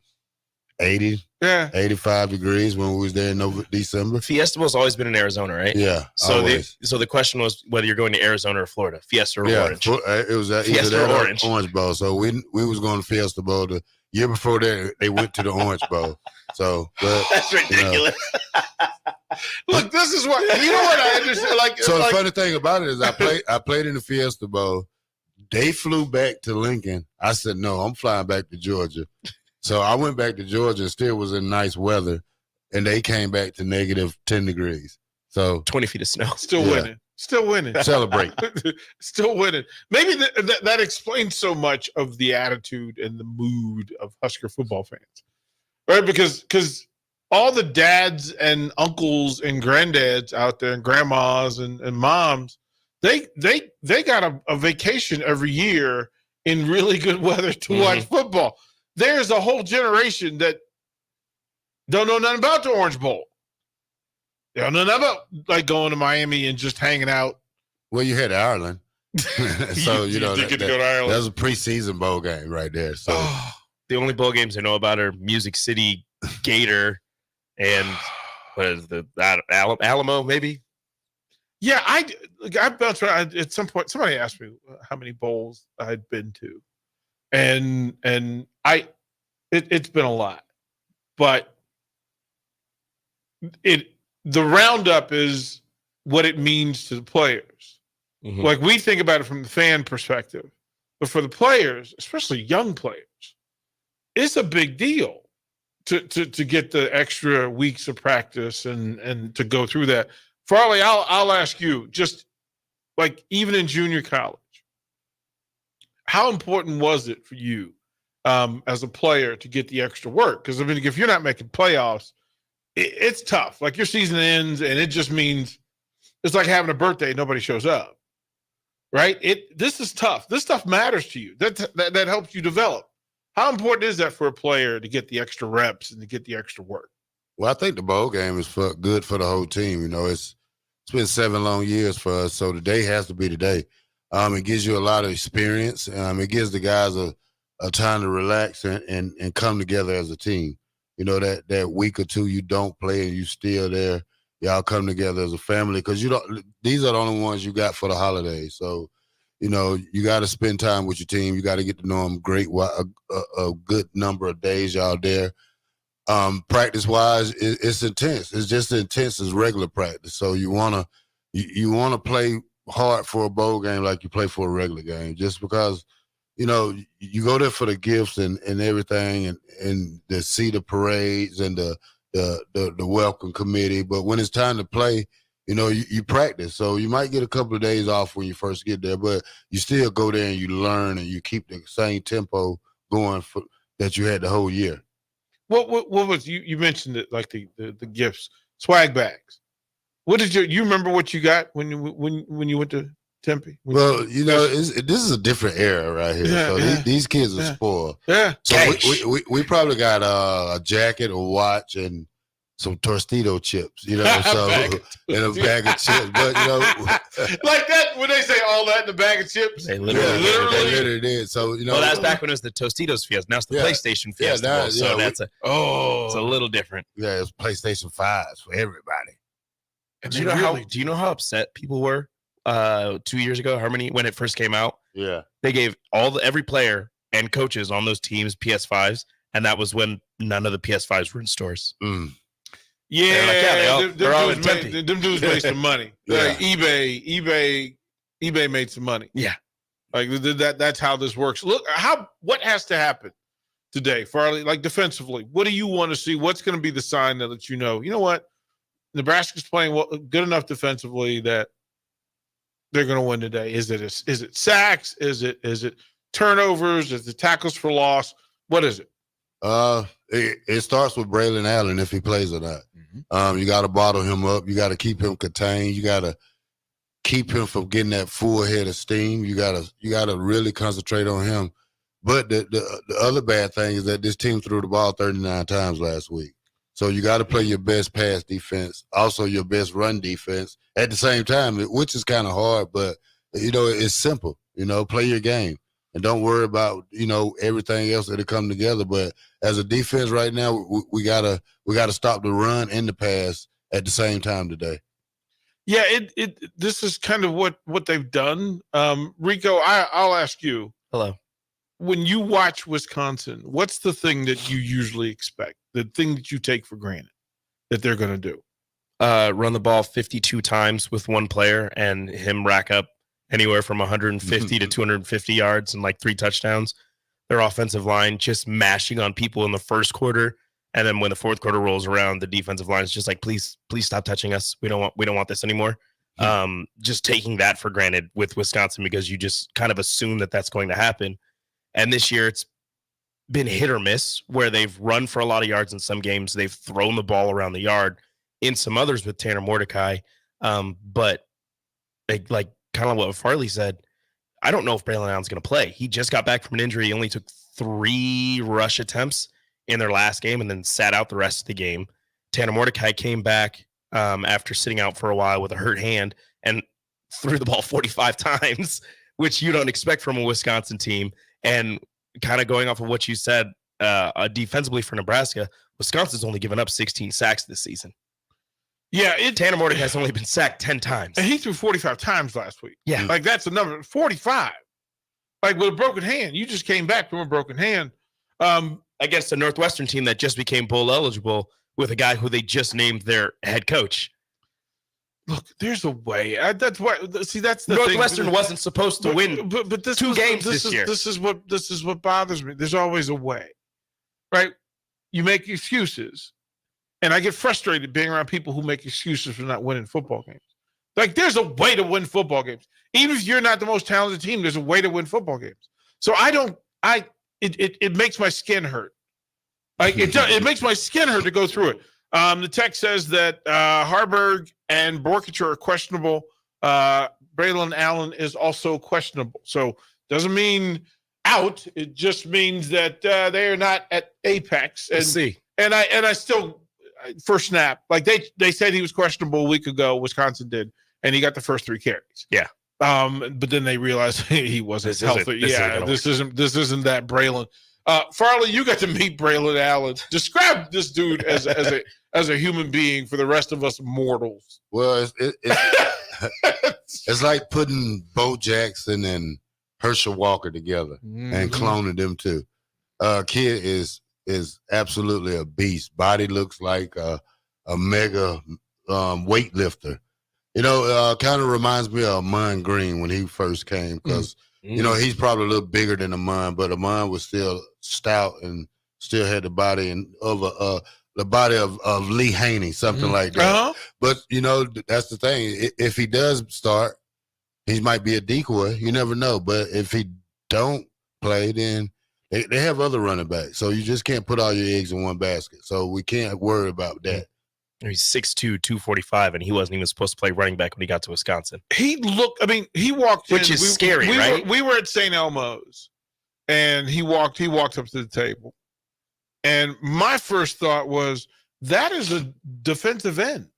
85 degrees when we was there in December. Fiesta Bowl's always been in Arizona, right? Yeah. So the question was whether you're going to Arizona or Florida, Fiesta or Orange. It was Fiesta or Orange. Orange Bowl. So we was going to Fiesta Bowl. The year before that, they went to the Orange Bowl. So that's ridiculous. Look, this is what I understand. The funny thing about it is I played in the Fiesta Bowl. They flew back to Lincoln. I said, no, I'm flying back to Georgia. So I went back to Georgia and still was in nice weather, and they came back to negative 10 degrees. So 20 feet of snow. Still winning. Celebrate. Still winning. Maybe that explains so much of the attitude and the mood of Husker football fans, right? Because all the dads and uncles and granddads out there and grandmas and moms, they got a vacation every year in really good weather to watch football. There's a whole generation that don't know nothing about the Orange Bowl. They don't know nothing about going to Miami and just hanging out. Well, you had Ireland. So, that was a preseason bowl game right there. So the only bowl games I know about are Music City, Gator, and what is the Alamo, maybe? Yeah, I bounced around. At some point, somebody asked me how many bowls I'd been to. And it's been a lot, but the roundup is what it means to the players. Mm-hmm. Like, we think about it from the fan perspective, but for the players, especially young players, it's a big deal to get the extra weeks of practice and to go through that. Farley, I'll ask you, just like even in junior college, how important was it for you as a player to get the extra work? Because I mean, if you're not making playoffs, it's tough. Like your season ends, and it just means it's like having a birthday, nobody shows up, right? This is tough. This stuff matters to you. That helps you develop. How important is that for a player to get the extra reps and to get the extra work? Well, I think the bowl game is good for the whole team. You know, it's been 7 long years for us, so today has to be the day. It gives you a lot of experience. It gives the guys a time to relax and come together as a team. You know, that week or two you don't play and you still there. Y'all come together as a family because these are the only ones you got for the holidays. So, you know, you got to spend time with your team. You got to get to know them a good number of days y'all there. Practice-wise, it's intense. It's just as intense as regular practice. So you wanna play hard for a bowl game like you play for a regular game, just because, you know, you go there for the gifts and everything and to see the parades and the welcome committee. But when it's time to play, you know, you practice. So you might get a couple of days off when you first get there, but you still go there and you learn and you keep the same tempo going that you had the whole year. What was you mentioned it, like the gifts, swag bags. What did you remember what you got when you went to Tempe? Well, you know, this is a different era right here. Yeah, so these kids are spoiled. Yeah. So we probably got a jacket, a watch, and some Tostito chips. You know, so and a bag of chips. But you know, like that when they say all that in the bag of chips, They they literally did. So you know, well, that's back when it was the Tostitos Fiesta. Now it's the PlayStation Fiesta. So that's it's a little different. Yeah, it's PlayStation 5s for everybody. Do you know how upset people were 2 years ago? When it first came out? Yeah, they gave every player and coaches on those teams PS5s, and that was when none of the PS5s were in stores. Yeah, they're all in Tempe. Them dudes made some money. Yeah. Like eBay made some money. Yeah, like that's how this works. Look, what has to happen today, Farley? Like defensively, what do you want to see? What's going to be the sign that lets you know what? Nebraska's playing good enough defensively that they're going to win today. Is it sacks? Is it turnovers? Is it tackles for loss? What is it? It starts with Braylon Allen if he plays or not. Mm-hmm. You got to bottle him up. You got to keep him contained. You got to keep him from getting that full head of steam. You got to really concentrate on him. But the other bad thing is that this team threw the ball 39 times last week. So you got to play your best pass defense, also your best run defense at the same time, which is kind of hard, but, you know, it's simple. You know, play your game and don't worry about, you know, everything else that'll come together. But as a defense right now, we gotta stop the run and the pass at the same time today. Yeah, this is kind of what they've done. Rico, I'll ask you. Hello. When you watch Wisconsin, what's the thing that you usually expect? The thing that you take for granted that they're going to do? Run the ball 52 times with one player and him rack up anywhere from 150 to 250 yards and like 3 touchdowns. Their offensive line just mashing on people in the first quarter, and then when the fourth quarter rolls around, the defensive line is just like, please stop touching us. We don't want this anymore. Just taking that for granted with Wisconsin because you just kind of assume that that's going to happen. And this year it's been hit or miss where they've run for a lot of yards in some games. They've thrown the ball around the yard in some others with Tanner Mordecai. But like kind of what Farley said, I don't know if Braylon Allen's going to play. He just got back from an injury. He only took 3 rush attempts in their last game and then sat out the rest of the game. Tanner Mordecai came back after sitting out for a while with a hurt hand and threw the ball 45 times, which you don't expect from a Wisconsin team. And kind of going off of what you said, defensively for Nebraska, Wisconsin's only given up 16 sacks this season. Yeah, Tanner Mordecai has only been sacked 10 times. And he threw 45 times last week. Yeah. Like, that's a number, 45. Like, with a broken hand. You just came back from a broken hand. Against a Northwestern team that just became bowl eligible with a guy who they just named their head coach. Look, there's a way. That's why. See, that's the Northwestern thing. wasn't supposed to win but this 2 games this year. This is what bothers me. There's always a way. right? You make excuses. And I get frustrated being around people who make excuses for not winning football games. Like, there's a way to win football games. Even if you're not the most talented team, there's a way to win football games. So it makes my skin hurt. Like, it makes my skin hurt to go through it. The text says that Harburg and Borkacher are questionable. Braylon Allen is also questionable. So doesn't mean out. It just means that they are not at apex. And, Let's see. And I still, first snap, like they said he was questionable a week ago. Wisconsin did, and he got the first 3 carries. Yeah. But then they realized he wasn't healthy. This isn't that Braylon. Farley, you got to meet Braylon Allen. Describe this dude as a human being for the rest of us mortals. Well, it's like putting Bo Jackson and Herschel Walker together and cloning them too. Kid is absolutely a beast. Body looks like a mega weightlifter. Kind of reminds me of Amon Green when he first came because, he's probably a little bigger than Amon, but Amon was still stout and still had the body of Lee Haney, something like that. Uh-huh. But, that's the thing. If he does start, he might be a decoy. You never know. But if he don't play, then they have other running backs. So you just can't put all your eggs in one basket. So we can't worry about that. He's 6'2", 245, and he wasn't even supposed to play running back when he got to Wisconsin. He walked in. Which is scary, right? We were at St. Elmo's, and he walked up to the table. And my first thought was, that is a defensive end.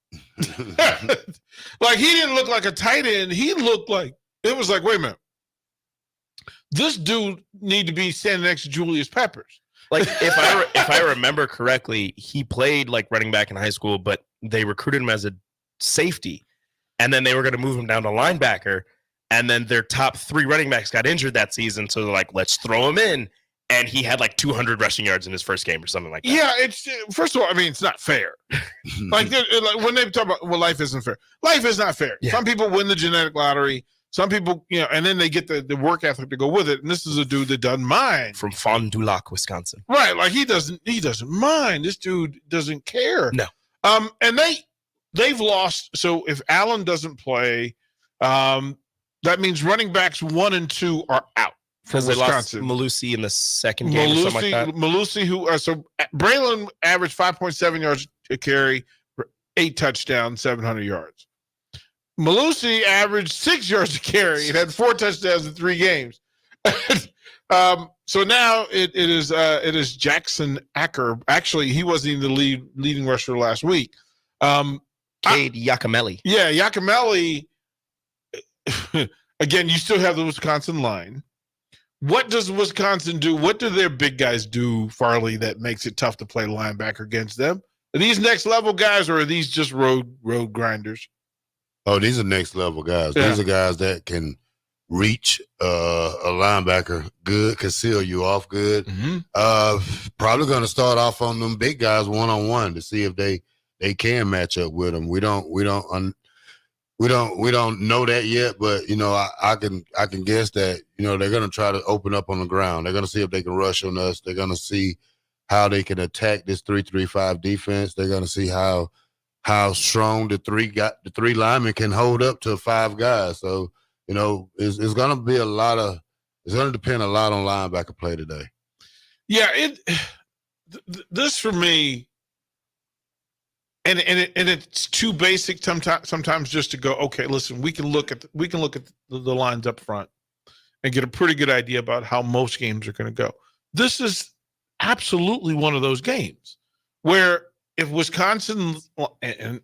Like, he didn't look like a tight end. He looked like, it was like, wait a minute. This dude need to be standing next to Julius Peppers. Like, if I remember correctly, he played like running back in high school, but they recruited him as a safety, and then they were going to move him down to linebacker, and then their top 3 running backs got injured that season, so they're like, let's throw him in, and he had like 200 rushing yards in his first game or something like that. Yeah, it's first of all, I mean, it's not fair. like when they talk about, well, life isn't fair. Life is not fair. Yeah. Some people win the genetic lottery. Some people, and then they get the work ethic to go with it. And this is a dude that doesn't mind. From Fond du Lac, Wisconsin. Right. Like, he doesn't mind. This dude doesn't care. No. And they've lost. So if Allen doesn't play, that means running backs 1 and 2 are out. Because they lost Malusi in the second game or something like that. Malusi, so Braylon averaged 5.7 yards a carry, 8 touchdowns, 700 yards. Malusi averaged 6 yards a carry and had 4 touchdowns in 3 games. So now it is Jackson Acker. Actually, he wasn't even the leading rusher last week. Cade Yakimelli. Yeah, Yakimelli. Again, you still have the Wisconsin line. What does Wisconsin do? What do their big guys do, Farley, that makes it tough to play linebacker against them? Are these next level guys, or are these just road grinders? Oh, these are next level guys. Yeah. These are guys that can reach a linebacker good, can seal you off good. Mm-hmm. Probably going to start off on them big guys 1-on-1 to see if they can match up with them. We don't know that yet, but I can guess that they're going to try to open up on the ground. They're going to see if they can rush on us. They're going to see how they can attack this 3-3-5 defense. They're going to see how strong the three linemen can hold up to 5 guys. So it's going to be it's going to depend a lot on linebacker play today. Yeah, this for me. And it's too basic sometimes just to go, okay, listen, we can look at the lines up front and get a pretty good idea about how most games are going to go. This is absolutely one of those games where if Wisconsin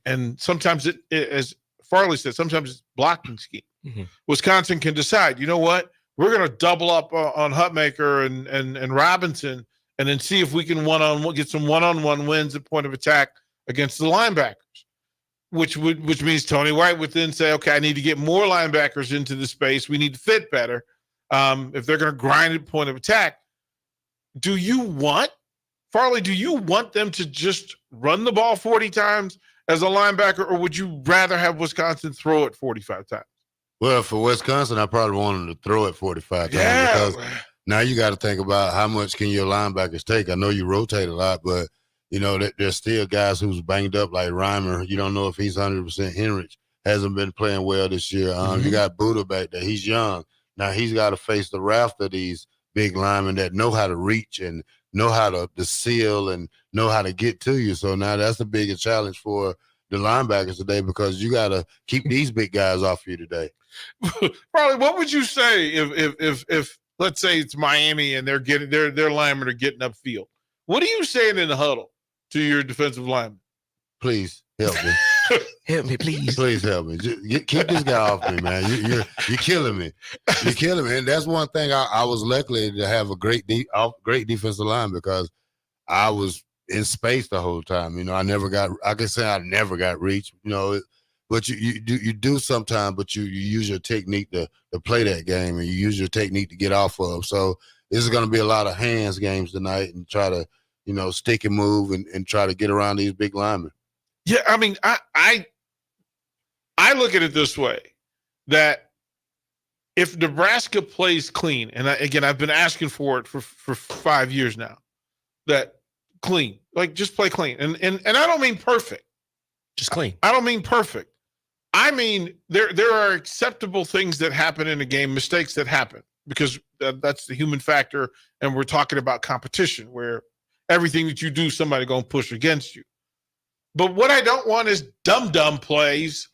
and sometimes it, as Farley said, sometimes it's blocking scheme. Mm-hmm. Wisconsin can decide, you know what, we're going to double up on Hutmaker and Robinson, and then see if we can get some one-on-one wins at point of attack against the linebackers, which means Tony White would then say, okay, I need to get more linebackers into the space. We need to fit better. If they're going to grind at point of attack, do you want them to just run the ball 40 times as a linebacker, or would you rather have Wisconsin throw it 45 times? Well, for Wisconsin, I probably want them to throw it 45 times because Now you got to think about how much can your linebackers take. I know you rotate a lot, but, there's still guys who's banged up like Reimer. You don't know if he's 100%. Henrich hasn't been playing well this year. You got Buddha back there. He's young. Now he's got to face the raft of these big linemen that know how to reach and know how to seal and know how to get to you. So now that's the biggest challenge for the linebackers today because you got to keep these big guys off you today. Probably, what would you say if let's say it's Miami and their linemen are getting upfield? What are you saying in the huddle to your defensive lineman? Please help me. Help me, please. Please help me. Keep this guy off me, man. You're killing me. You're killing me. And that's one thing I was lucky to have a great defensive line because I was in space the whole time. I never got reached, but you do sometimes, but you use your technique to play that game and you use your technique to get off of. So this is going to be a lot of hands games tonight and try to, stick and move and try to get around these big linemen. Yeah, I mean, I look at it this way, that if Nebraska plays clean, and I've been asking for it for 5 years now, that clean, like just play clean. And I don't mean perfect. Just clean. I don't mean perfect. I mean, there are acceptable things that happen in a game, mistakes that happen, because that's the human factor, and we're talking about competition where everything that you do, somebody going to push against you. But what I don't want is dumb plays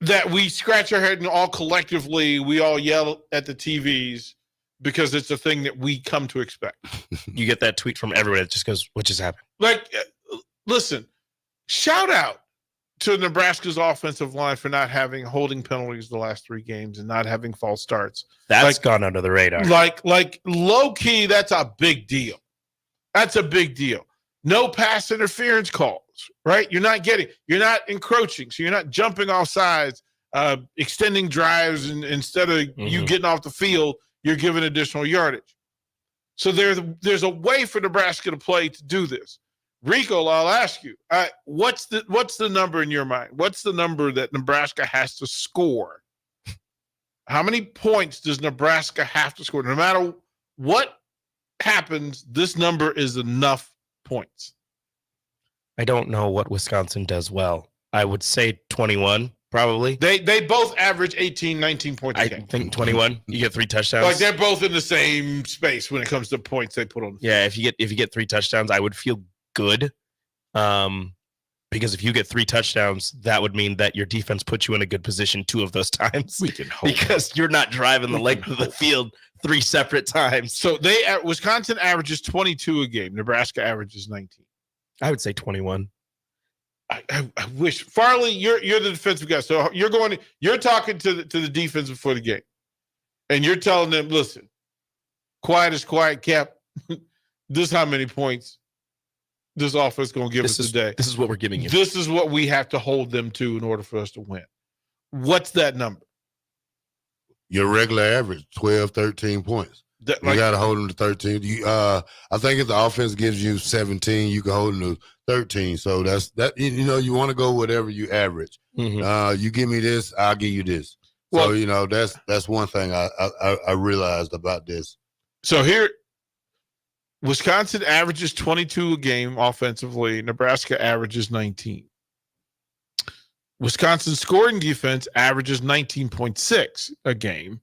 that we scratch our head and all collectively we all yell at the TVs because it's a thing that we come to expect. You get that tweet from everyone that just goes, what just happened? Like, listen, shout out to Nebraska's offensive line for not having holding penalties the last 3 games and not having false starts. That's gone under the radar. Like low key, that's a big deal. That's a big deal. No pass interference calls, right? You're not encroaching. So you're not jumping off sides, extending drives, and instead of you getting off the field, you're giving additional yardage. So there's a way for Nebraska to play to do this. Rico, I'll ask you, what's the number in your mind? What's the number that Nebraska has to score? How many points does Nebraska have to score? No matter what happens, this number is enough points. I don't know what Wisconsin does well. I would say 21, probably. They both average 18, 19 points a game. I think 21. You get 3 touchdowns. Like they're both in the same space when it comes to points they put on. Yeah, if you get 3 touchdowns, I would feel good. Because if you get 3 touchdowns, that would mean that your defense puts you in a good position 2 of those times. We can hope. Because you're not driving the length of the field 3 separate times. So Wisconsin averages 22 a game. Nebraska averages 19. I would say 21. I wish Farley, you're the defensive guy. So you're talking to the defense before the game, and you're telling them, listen, quiet as quiet kept. This is how many points this offense going to give us today. This is what we're giving you. This is what we have to hold them to in order for us to win. What's that number? Your regular average, 12, 13 points. You got to hold them to 13. I think if the offense gives you 17, you can hold them to 13. So that's that. You want to go whatever you average. You give me this, I'll give you this. Well, so that's one thing I realized about this. So here, Wisconsin averages 22 a game offensively. Nebraska averages 19. Wisconsin's scoring defense averages 19.6 a game.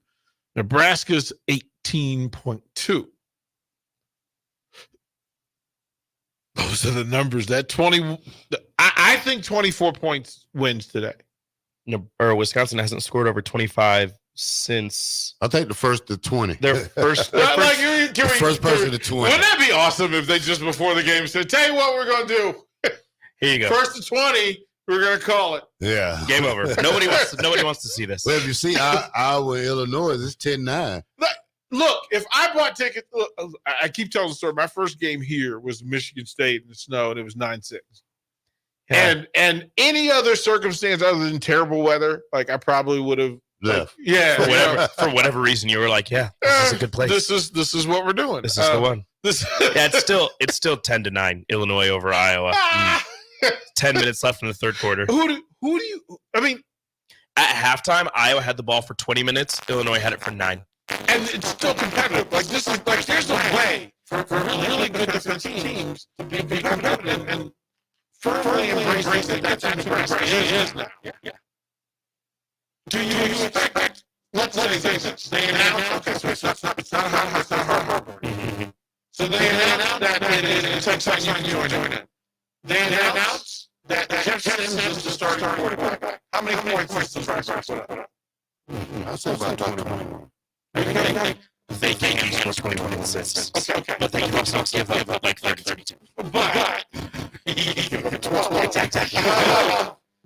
Nebraska's 18.2. Those are the numbers. That 20. I think 24 points wins today. Wisconsin hasn't scored over 25 since. I'll take the first to 20. Their first first person to 20. Wouldn't that be awesome if they just before the game said, "Tell you what, we're going to do. Here you go. First to 20, we're going to call it." Yeah. Game over. Nobody wants to see this. Well, if you see Iowa, Illinois, it's 10-9. Look, if I bought tickets, I keep telling the story. My first game here was Michigan State in the snow, and it was 9-6. Yeah. And any other circumstance other than terrible weather, like I probably would have left. For whatever reason, you were like, yeah, this is a good place. This is what we're doing. This is the one. It's still 10-9. Illinois over Iowa. 10 minutes left in the third quarter. Who do you? I mean, at halftime, Iowa had the ball for 20 minutes. Illinois had it for 9. and it's still competitive. Like this is like there's a way for really good defensive teams to be competitive and firmly embrace it. That's Nebraska is now. Do you expect? Let's say this. They announce. Okay, so it's not hard. So they announce that it takes time to join it. They announce that Jeff Sims is the starting quarterback. How many points does Nebraska put up? I'll say about 21. Okay. They can't score 21 assists. Okay. But they can also give up like 32.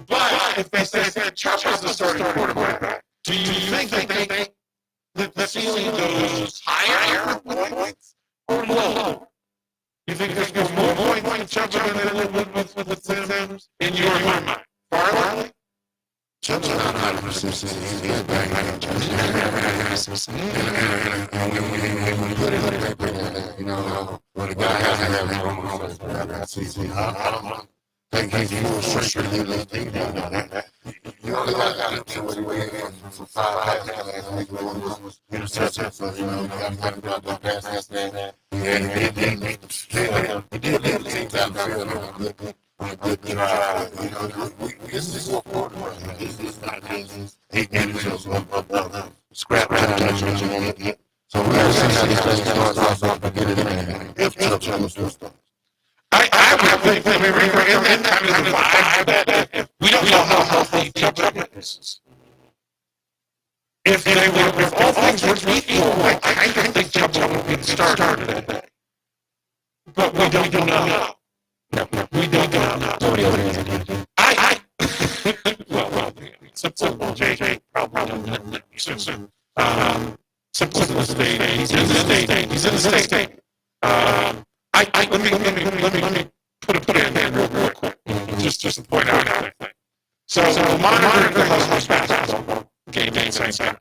But if they say Chuck is the starting quarterback, do you think that the ceiling goes higher for points or low? You think there's more points with Chuck than with Sims in your mind? Farley? Chuck's not 100%. He's bang. And when we put it on paper, you know, when the guy has to have his own offense, I don't think he's more straight than they think that. You only got to do what he was for 5 passes last week. Was interception, so you know, you got to go pass that. And he did make the team time to feel good drive. You know, this is so important. It's not just 8 minutes of scrap time. So we're going to see how this thing starts off and get it in. If Chuck's on the system. I would think that we're in kind of the vibe that we don't know how healthy Chuck is. If all things were equal, I think Chuck would be the starter today. But we don't know. No, we don't know. Well, simple JJ probably soon. Simple in the state. He's in the state. Let me put it in real quick. Just to point out everything. So monitor the Huskers basketball game same time.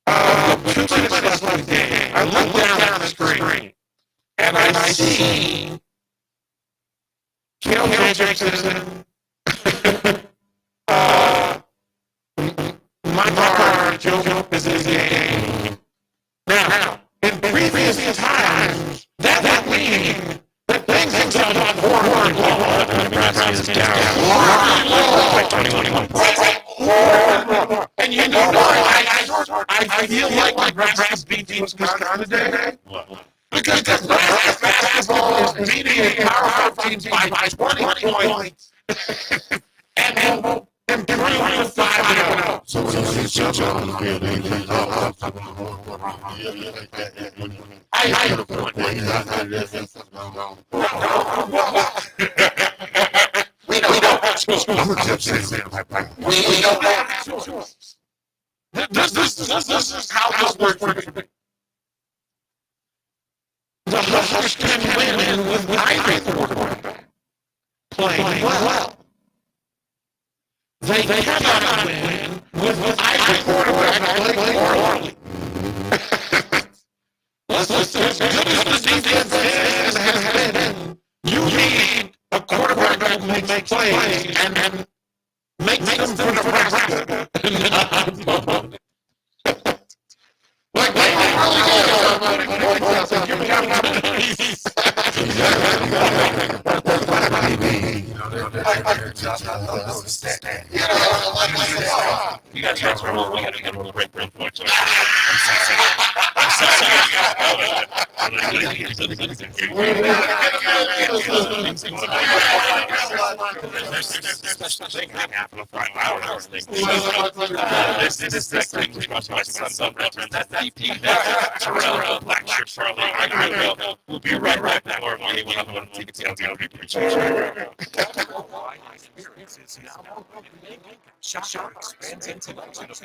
2 minutes left in the game. I look down the screen and I see Kale Jackson, my car, Joe is in the game. Now, in previous times, that means that things have gone horribly well. Nebraska is down by 21 points. And you know why I feel like Nebraska's beat teams kind of today? Because Nebraska's basketball is beating Power 5 teams by 20 points. and improving 5-0. So when you see Chuck on the field, I get a point. We don't have choices. I'm going to keep saying We don't have choices. This is how this works for me. The Huskers can win with either quarterback playing well. They cannot win with either quarterback playing poorly. Listen, as good as the defense is and has been, you need a quarterback that makes plays and makes them for Nebraska. Like they really do. Points out, give me opportunities. You got to transfer over. We got to roll break points. I'm We'll be right back. Shop expands into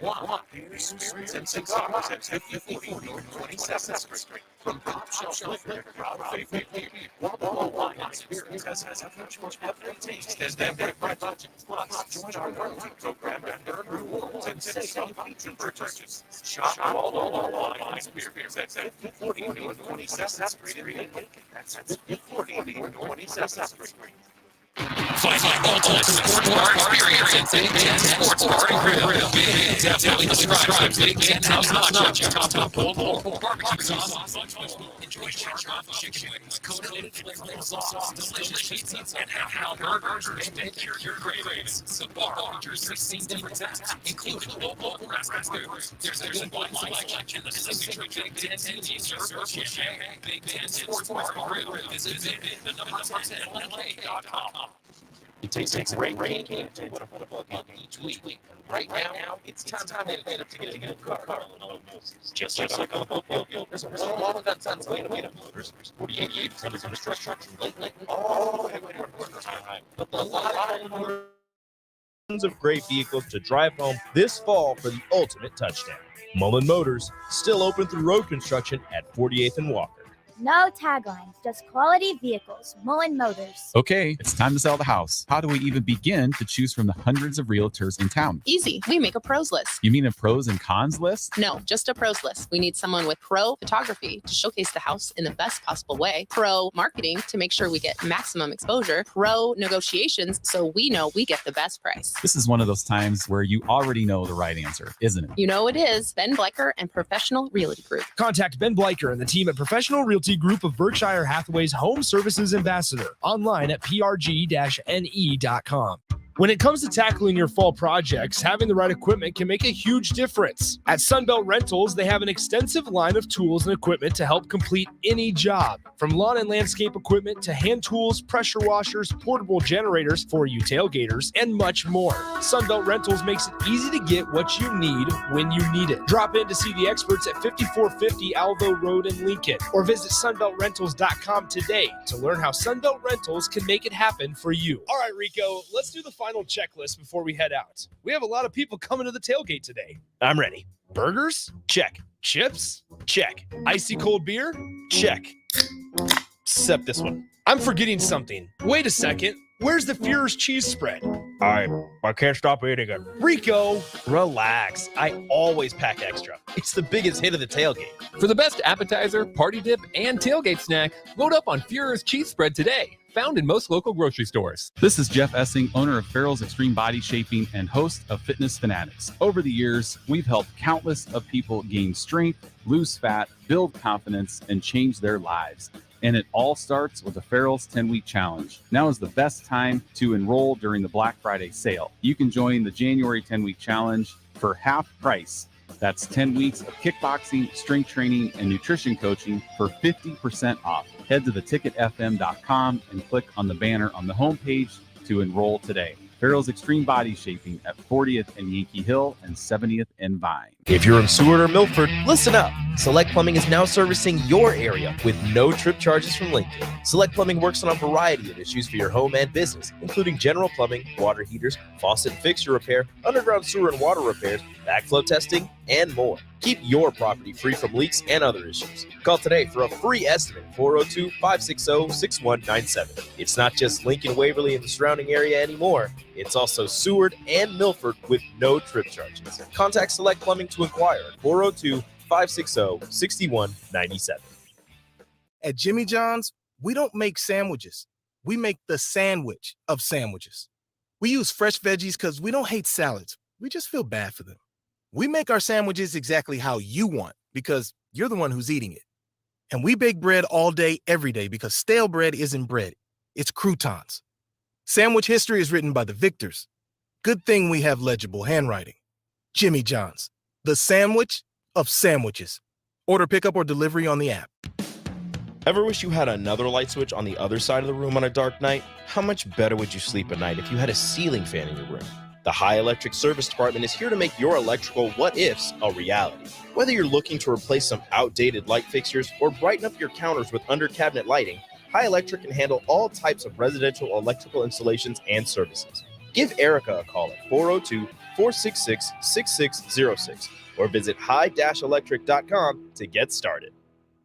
wine, beers, spirits, and cigars at 5040 North 27th Street. From top shelf liquor, proud favorite beer, Walla Wine and Spirits has much more every taste as their breakfast budget. Plus, join our loyalty program and earn rewards and save on future purchases. Shop Walla Wine and Spirits at 5040 North 27th Street in Lincoln. That's 5040 North 27th Street. Find the ultimate sports bar experience at Big Ten Sports Bar and Grill. Definitely describe Big Ten top-notch pulled barbecue sauce. Enjoy sharp chicken wings, coated flavorful sauce, delicious pizzas, and hamburgers. Make your cravings. The bar features 16 different taps, including local restaurants. There's a good wine selection and the signature Big Ten TV service. Big Ten Sports Bar and Grill. Visit the number 10LA.com. It takes a great rain game to win a football game each week. Right now, it's time to get a good car. Just like on the football field, there's a lot of that tons of motors. 48 is under structure lately. All the way to work time. But the lot of great vehicles to drive home this fall for the ultimate touchdown. Mullen Motors, still open through road construction at 48th and Walker. No taglines, just quality vehicles. Mullen Motors. Okay, it's time to sell the house. How do we even begin to choose from the hundreds of realtors in town? Easy. We make a pros list. You mean a pros and cons list? No, just a pros list. We need someone with pro photography to showcase the house in the best possible way, pro marketing to make sure we get maximum exposure, pro negotiations so we know we get the best price. This is one of those times where you already know the right answer, isn't it? You know it is. Ben Bleicher and Professional Realty Group. Contact Ben Bleicher and the team at Professional Realty Group of Berkshire Hathaway's Home Services Ambassador, online at prg-ne.com. When it comes to tackling your fall projects, having the right equipment can make a huge difference. At Sunbelt Rentals, they have an extensive line of tools and equipment to help complete any job. From lawn and landscape equipment to hand tools, pressure washers, portable generators for you tailgaters, and much more. Sunbelt Rentals makes it easy to get what you need when you need it. Drop in to see the experts at 5450 Alvo Road in Lincoln, or visit sunbeltrentals.com today to learn how Sunbelt Rentals can make it happen for you. All right, Rico, let's do the final checklist before we head out. We have a lot of people coming to the tailgate today. I'm ready. Burgers? Check. Chips? Check. Icy cold beer? Check. Except this one. I'm forgetting something. Wait a second. Where's the Führer's cheese spread? I can't stop eating it. Rico, relax. I always pack extra. It's the biggest hit of the tailgate. For the best appetizer, party dip, and tailgate snack, load up on Führer's cheese spread today. Found in most local grocery stores. This is Jeff Essing, owner of Farrell's Extreme Body Shaping and host of Fitness Fanatics. Over the years, we've helped countless of people gain strength, lose fat, build confidence, and change their lives. And it all starts with the Farrell's 10-week challenge. Now is the best time to enroll during the Black Friday sale. You can join the January 10-week challenge for half price. That's 10 weeks of kickboxing, strength training, and nutrition coaching for 50% off. Head to theticketfm.com and click on the banner on the homepage to enroll today. Farrell's Extreme Body Shaping at 40th and Yankee Hill and 70th and Vine. If you're in Seward or Milford, listen up. Select Plumbing is now servicing your area with no trip charges from Lincoln. Select Plumbing works on a variety of issues for your home and business, including general plumbing, water heaters, faucet and fixture repair, underground sewer and water repairs, backflow testing, and more. Keep your property free from leaks and other issues. Call today for a free estimate, 402-560-6197. It's not just Lincoln, Waverly, and the surrounding area anymore. It's also Seward and Milford with no trip charges. Contact Select Plumbing to inquire at 402-560-6197. At Jimmy John's, we don't make sandwiches. We make the sandwich of sandwiches. We use fresh veggies because we don't hate salads. We just feel bad for them. We make our sandwiches exactly how you want because you're the one who's eating it. And we bake bread all day, every day because stale bread isn't bread. It's croutons. Sandwich history is written by the victors. Good thing we have legible handwriting. Jimmy John's, the sandwich of sandwiches. Order pickup or delivery on the app. Ever wish you had another light switch on the other side of the room on a dark night? How much better would you sleep at night if you had a ceiling fan in your room? The High Electric Service Department is here to make your electrical what-ifs a reality. Whether you're looking to replace some outdated light fixtures or brighten up your counters with under-cabinet lighting, High Electric can handle all types of residential electrical installations and services. Give Erica a call at 402-466-6606 or visit high-electric.com to get started.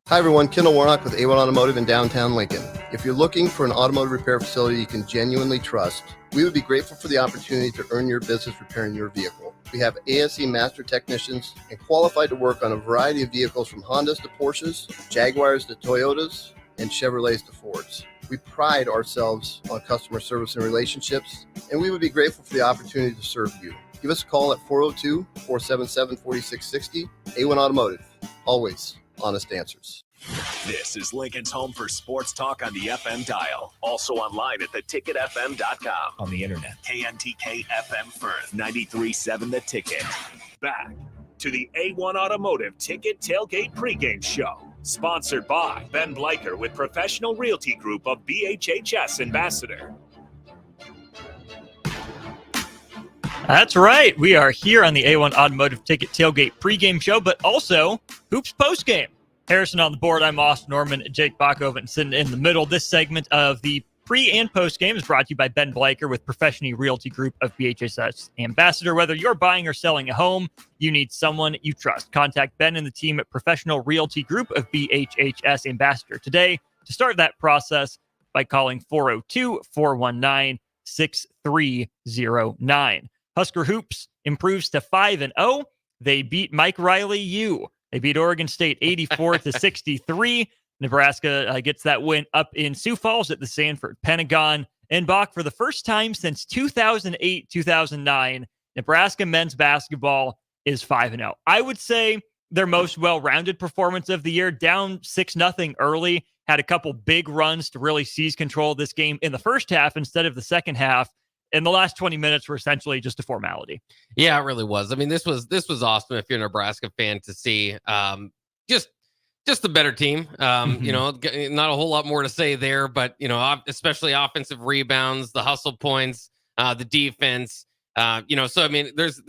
Hi everyone, Kendall Warnock with A1 Automotive in downtown Lincoln. If you're looking for an automotive repair facility you can genuinely trust, we would be grateful for the opportunity to earn your business repairing your vehicle. We have ASE master technicians and qualified to work on a variety of vehicles from Hondas to Porsches, Jaguars to Toyotas, and Chevrolets to Fords. We pride ourselves on customer service and relationships, and we would be grateful for the opportunity to serve you. Give us a call at 402-477-4660. A1 Automotive, always honest answers. This is Lincoln's home for sports talk on the FM dial. Also online at theticketfm.com. On the internet. KNTK FM Firth, 93.7 The Ticket. Back to the A1 Automotive Ticket Tailgate Pregame Show. Sponsored by Ben Bleicher with Professional Realty Group of BHHS Ambassador. That's right. We are here on the A1 Automotive Ticket Tailgate Pregame Show, but also Hoops Postgame. Harrison on the board. I'm Austin Norman, Jake Bachhoven sitting in the middle. This segment of the pre- and post-game is brought to you by Ben Bleicher with Professional Realty Group of BHSS Ambassador. Whether you're buying or selling a home, you need someone you trust. Contact Ben and the team at Professional Realty Group of BHHS Ambassador today to start that process by calling 402-419-6309. Husker Hoops improves to 5-0. They beat Mike Riley U. They beat Oregon State 84-63. Nebraska gets that win up in Sioux Falls at the Sanford Pentagon. And Bach, for the first time since 2008-2009, Nebraska men's basketball is 5-0. I would say their most well-rounded performance of the year, down 6-0 early, had a couple big runs to really seize control of this game in the first half instead of the second half. And the last 20 minutes were essentially just a formality. Yeah, it really was. I mean, this was awesome if you're a Nebraska fan to see. Just the better team. You know, not a whole lot more to say there, but you know, especially offensive rebounds, the hustle points, the defense. You know, so I mean, there's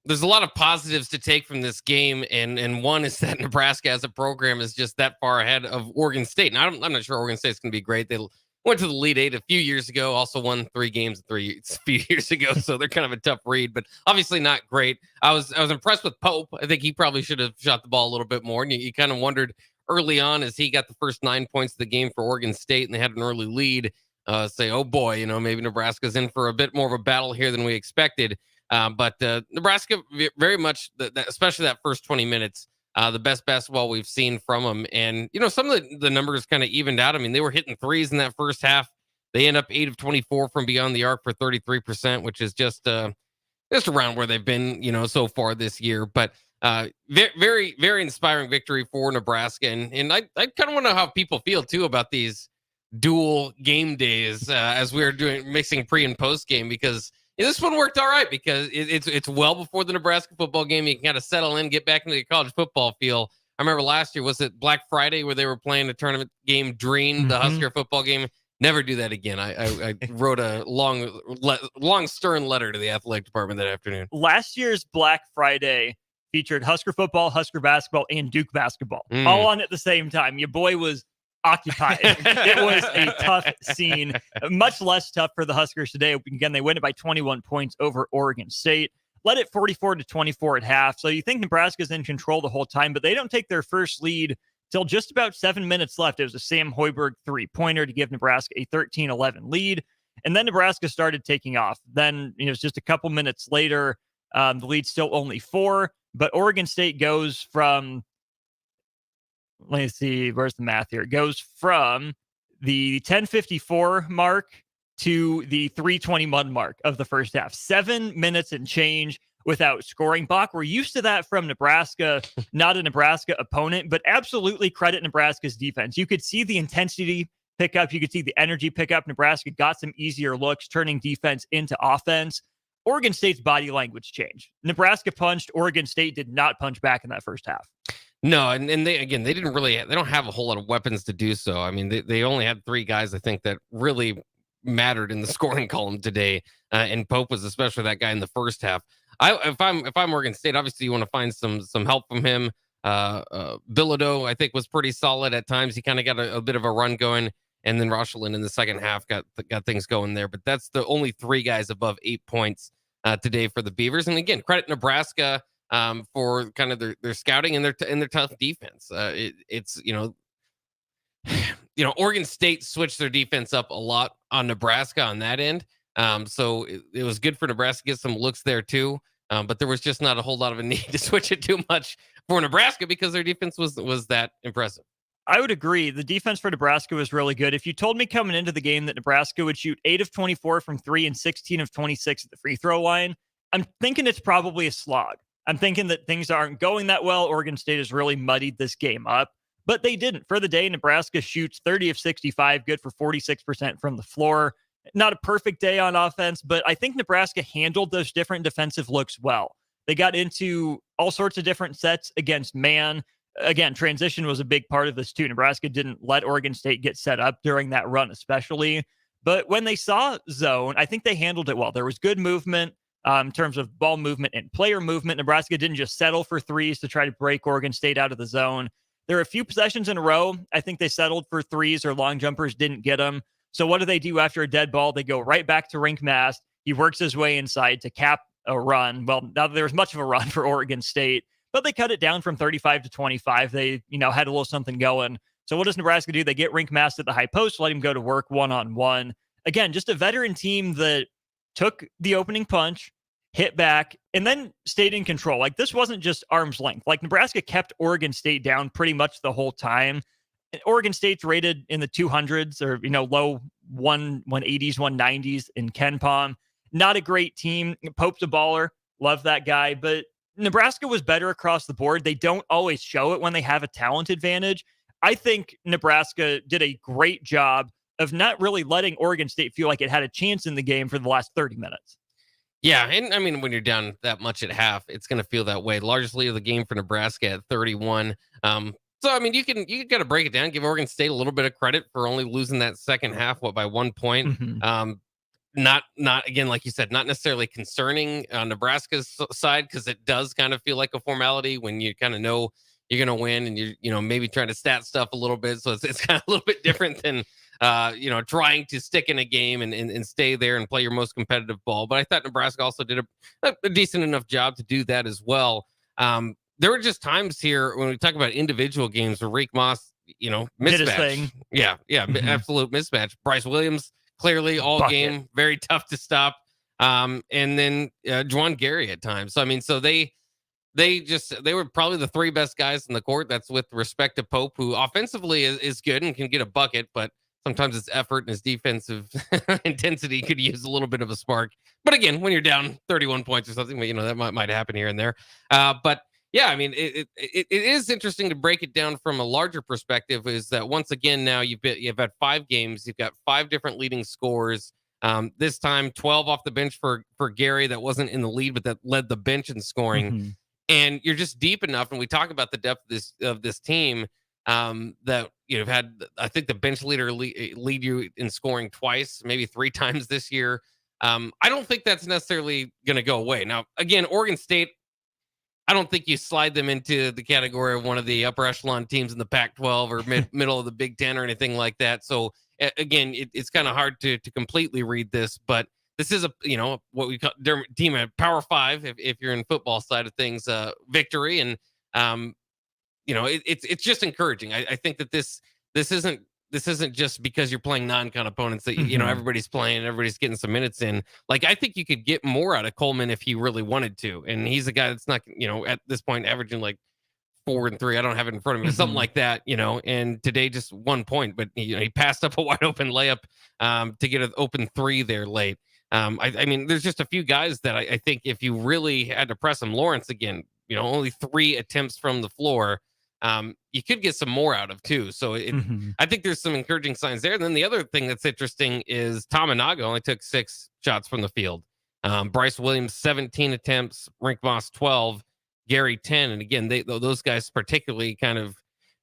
a lot of positives to take from this game, and one is that Nebraska as a program is just that far ahead of Oregon State. And I'm not sure Oregon State's going to be great. They went to the Elite Eight a few years ago, also won 3 games a few years ago, so they're kind of a tough read, but obviously not great. I was impressed with Pope. I think he probably should have shot the ball a little bit more, and you kind of wondered early on as he got the first 9 points of the game for Oregon State, and they had an early lead, say, oh boy, you know, maybe Nebraska's in for a bit more of a battle here than we expected. But Nebraska very much, especially that first 20 minutes, the best basketball we've seen from them. And, you know, some of the numbers kind of evened out. I mean, they were hitting threes in that first half. They end up 8 of 24 from beyond the arc for 33%, which is just around where they've been, you know, so far this year. But very, very inspiring victory for Nebraska. And I kind of want to know how people feel, too, about these dual game days as we're mixing pre and post game, because this one worked all right because it's well before the Nebraska football game. You can kind of settle in, get back into the college football feel. I remember last year, was it Black Friday where they were playing a tournament game, Dream, the Husker football game? Never do that again. I wrote a long, stern letter to the athletic department that afternoon. Last year's Black Friday featured Husker football, Husker basketball, and Duke basketball all on at the same time. Your boy was occupied. It was a tough scene, much less tough for the Huskers today. Again, they win it by 21 points over Oregon State, led it 44-24 at half. So you think Nebraska's in control the whole time, but they don't take their first lead till just about 7 minutes left. It was a Sam Hoiberg 3-pointer to give Nebraska a 13-11 lead. And then Nebraska started taking off. Then, you know, it's just a couple minutes later, the lead's still only 4, but Oregon State goes from, let's see, where's the math here? It goes from the 10:54 mark to the 3:21 mark of the first half. 7 minutes and change without scoring. Bach, we're used to that from Nebraska, not a Nebraska opponent, but absolutely credit Nebraska's defense. You could see the intensity pick up. You could see the energy pick up. Nebraska got some easier looks, turning defense into offense. Oregon State's body language changed. Nebraska punched. Oregon State did not punch back in that first half. No, and they don't have a whole lot of weapons to do so. I mean, they only had 3 guys, I think, that really mattered in the scoring column today. And Pope was especially that guy in the first half. If I'm Oregon State, obviously you want to find some help from him. Bilodeau, I think, was pretty solid at times. He kind of got a bit of a run going, and then Rochelin in the second half got things going there. But that's the only 3 guys above 8 points today for the Beavers. And again, credit Nebraska for kind of their scouting and their tough defense. It's Oregon State switched their defense up a lot on Nebraska on that end. So it was good for Nebraska to get some looks there too. But there was just not a whole lot of a need to switch it too much for Nebraska because their defense was that impressive. I would agree. The defense for Nebraska was really good. If you told me coming into the game that Nebraska would shoot 8 of 24 from 3 and 16 of 26 at the free throw line, I'm thinking it's probably a slog. I'm thinking that things aren't going that well. Oregon State has really muddied this game up, but they didn't. For the day, Nebraska shoots 30 of 65, good for 46% from the floor. Not a perfect day on offense, but I think Nebraska handled those different defensive looks well. They got into all sorts of different sets against man. Again, transition was a big part of this too. Nebraska didn't let Oregon State get set up during that run, especially. But when they saw zone, I think they handled it well. There was good movement in terms of ball movement and player movement. Nebraska didn't just settle for threes to try to break Oregon State out of the zone. There are a few possessions in a row. I think they settled for threes or long jumpers, didn't get them. So what do after a dead ball? They go right back to Rink Mast. He works his way inside to cap a run. Well, now there was much of a run for Oregon State, but they cut it down from 35 to 25. They, had a little something going. So what does Nebraska do? They get Rink Mast at the high post, let him go to work one-on-one. Again, just a veteran team that took the opening punch, hit back, and then stayed in control. Like, this wasn't just arm's length. Like, Nebraska kept Oregon State down pretty much the whole time. Oregon State's rated in the 200s or, low 180s, 190s in KenPom. Not a great team. Pope's a baller. Love that guy. But Nebraska was better across the board. They don't always show it when they have a talent advantage. I think Nebraska did a great job of not really letting Oregon State feel like it had a chance in the game for the last 30 minutes. Yeah, and I mean, when you're down that much at half, it's going to feel that way. Largest lead of the game for Nebraska at 31. So, I mean, you got to break it down, give Oregon State a little bit of credit for only losing that second half, by 1 point. Mm-hmm. Not again, like you said, not necessarily concerning on Nebraska's side, because it does kind of feel like a formality when you kind of know you're going to win and you're, maybe trying to stat stuff a little bit. So it's kind of a little bit different than, trying to stick in a game and stay there and play your most competitive ball. But I thought Nebraska also did a decent enough job to do that as well. There were just times here when we talk about individual games where Rick Moss, mismatch. Yeah, Mm-hmm. Absolute mismatch. Bryce Williams, clearly all Bucket. game, very tough to stop. And then Juwan Gary at times. So, I mean, so they were probably the three best guys in the court. That's with respect to Pope, who offensively is good and can get a bucket, but sometimes his effort and his defensive intensity could use a little bit of a spark. But again, when you're down 31 points or something, that might happen here and there. But yeah, I mean, it is interesting to break it down from a larger perspective. Is that once again now you've had 5 games, you've got 5 different leading scorers. This time 12 off the bench for Gary, that wasn't in the lead, but that led the bench in scoring. Mm-hmm. And you're just deep enough, and we talk about the depth of this team, that you've had. I think the bench leader lead you in scoring twice, maybe 3 times this year. I don't think that's necessarily going to go away. Now, again, Oregon State, I don't think you slide them into the category of one of the upper echelon teams in the Pac-12 or middle of the Big Ten or anything like that. So again, it's kind of hard to completely read this, but this is what we call team at Power 5 if you're in football side of things, victory, and it's just encouraging. I think that this isn't just because you're playing non-con opponents that everybody's playing, everybody's getting some minutes in. Like, I think you could get more out of Coleman if he really wanted to, and he's a guy that's not at this point averaging like 4 and 3. I don't have it in front of me, something like that. And today just 1 point, but he passed up a wide open layup to get an open 3 there late. I mean, there's just a few guys that I think if you really had to press him, Lawrence again, only 3 attempts from the floor. You could get some more out of too. So I think there's some encouraging signs there. And then the other thing that's interesting is Tamanaga only took 6 shots from the field. Bryce Williams, 17 attempts, Rink Moss, 12, Gary, 10. And again, those guys particularly kind of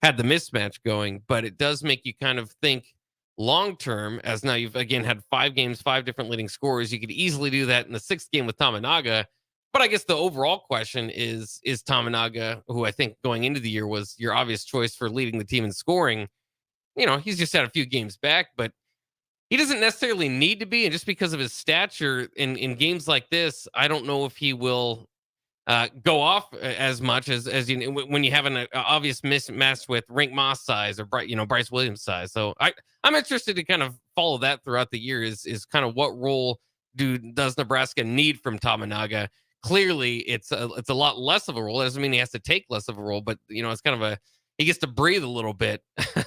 had the mismatch going, but it does make you kind of think long-term, as now you've again had 5 games, 5 different leading scorers. You could easily do that in the 6th game with Tamanaga. But I guess the overall question is Tamanaga, who I think going into the year was your obvious choice for leading the team in scoring. He's just had a few games back, but he doesn't necessarily need to be. And just because of his stature in games like this, I don't know if he will go off as much as when you have an obvious mismatch with Rink Moss size or Bryce Williams size. So I'm interested to kind of follow that throughout the year. Is kind of what role does Nebraska need from Tamanaga? Clearly, it's a lot less of a role. It doesn't mean he has to take less of a role, but it's kind of he gets to breathe a little bit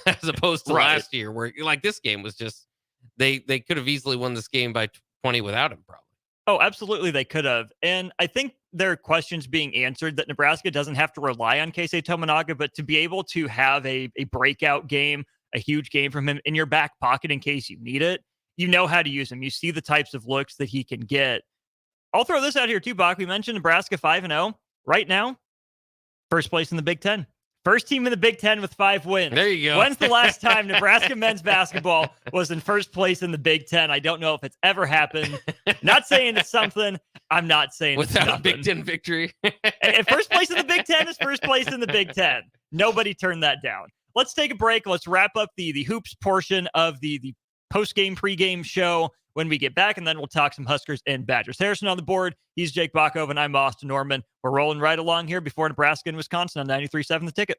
as opposed to last year, where like this game was just they could have easily won this game by 20 without him, probably. Oh, absolutely, they could have. And I think there are questions being answered that Nebraska doesn't have to rely on Keisei Tominaga, but to be able to have a breakout game, a huge game from him in your back pocket in case you need it, you know how to use him. You see the types of looks that he can get. I'll throw this out here too, Bach. We mentioned Nebraska 5-0. Right now, first place in the Big Ten. First team in the Big Ten with 5 wins. There you go. When's the last time Nebraska men's basketball was in first place in the Big Ten? I don't know if it's ever happened. Not saying it's something. I'm not saying without it's a Big Ten victory. And first place in the Big Ten is first place in the Big Ten. Nobody turned that down. Let's take a break. Let's wrap up the hoops portion of the post-game, pre-game show when we get back, and then we'll talk some Huskers and Badgers. Harrison on the board. He's Jake Bachov, and I'm Austin Norman. We're rolling right along here before Nebraska and Wisconsin on 93.7 The Ticket.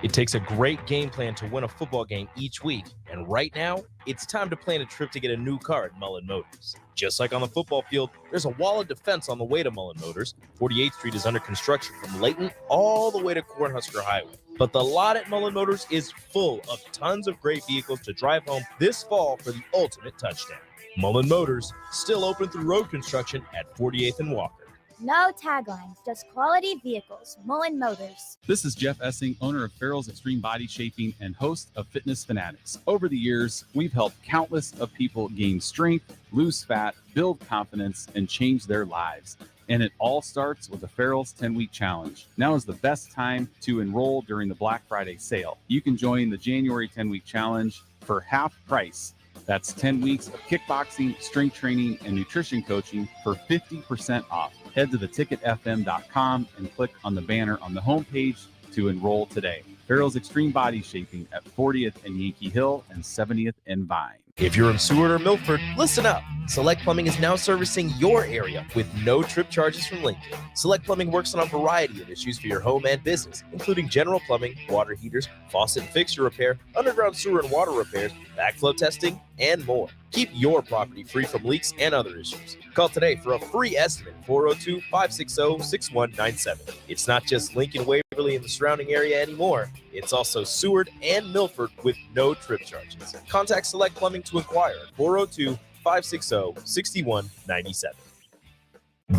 It takes a great game plan to win a football game each week, and right now, it's time to plan a trip to get a new car at Mullen Motors. Just like on the football field, there's a wall of defense on the way to Mullen Motors. 48th Street is under construction from Layton all the way to Cornhusker Highway. But the lot at Mullen Motors is full of tons of great vehicles to drive home this fall for the ultimate touchdown. Mullen Motors, still open through road construction at 48th and Walker. No taglines, just quality vehicles. Mullen Motors. This is Jeff Essing, owner of Farrell's Extreme Body Shaping and host of Fitness Fanatics. Over the years, we've helped countless of people gain strength, lose fat, build confidence, and change their lives. And it all starts with the Farrell's 10-week challenge. Now is the best time to enroll during the Black Friday sale. You can join the January 10-week challenge for half price. That's 10 weeks of kickboxing, strength training, and nutrition coaching for 50% off. Head to theticketfm.com and click on the banner on the homepage to enroll today. Farrell's Extreme Body Shaping at 40th and Yankee Hill and 70th and Vine. If you're in Seward or Milford, listen up. Select Plumbing is now servicing your area with no trip charges from Lincoln. Select Plumbing works on a variety of issues for your home and business, including general plumbing, water heaters, faucet and fixture repair, underground sewer and water repairs, backflow testing, and more. Keep your property free from leaks and other issues. Call today for a free estimate, 402-560-6197. It's not just Lincoln, Waverly, and the surrounding area anymore. It's also Seward and Milford with no trip charges. Contact Select Plumbing to inquire at 402-560-6197.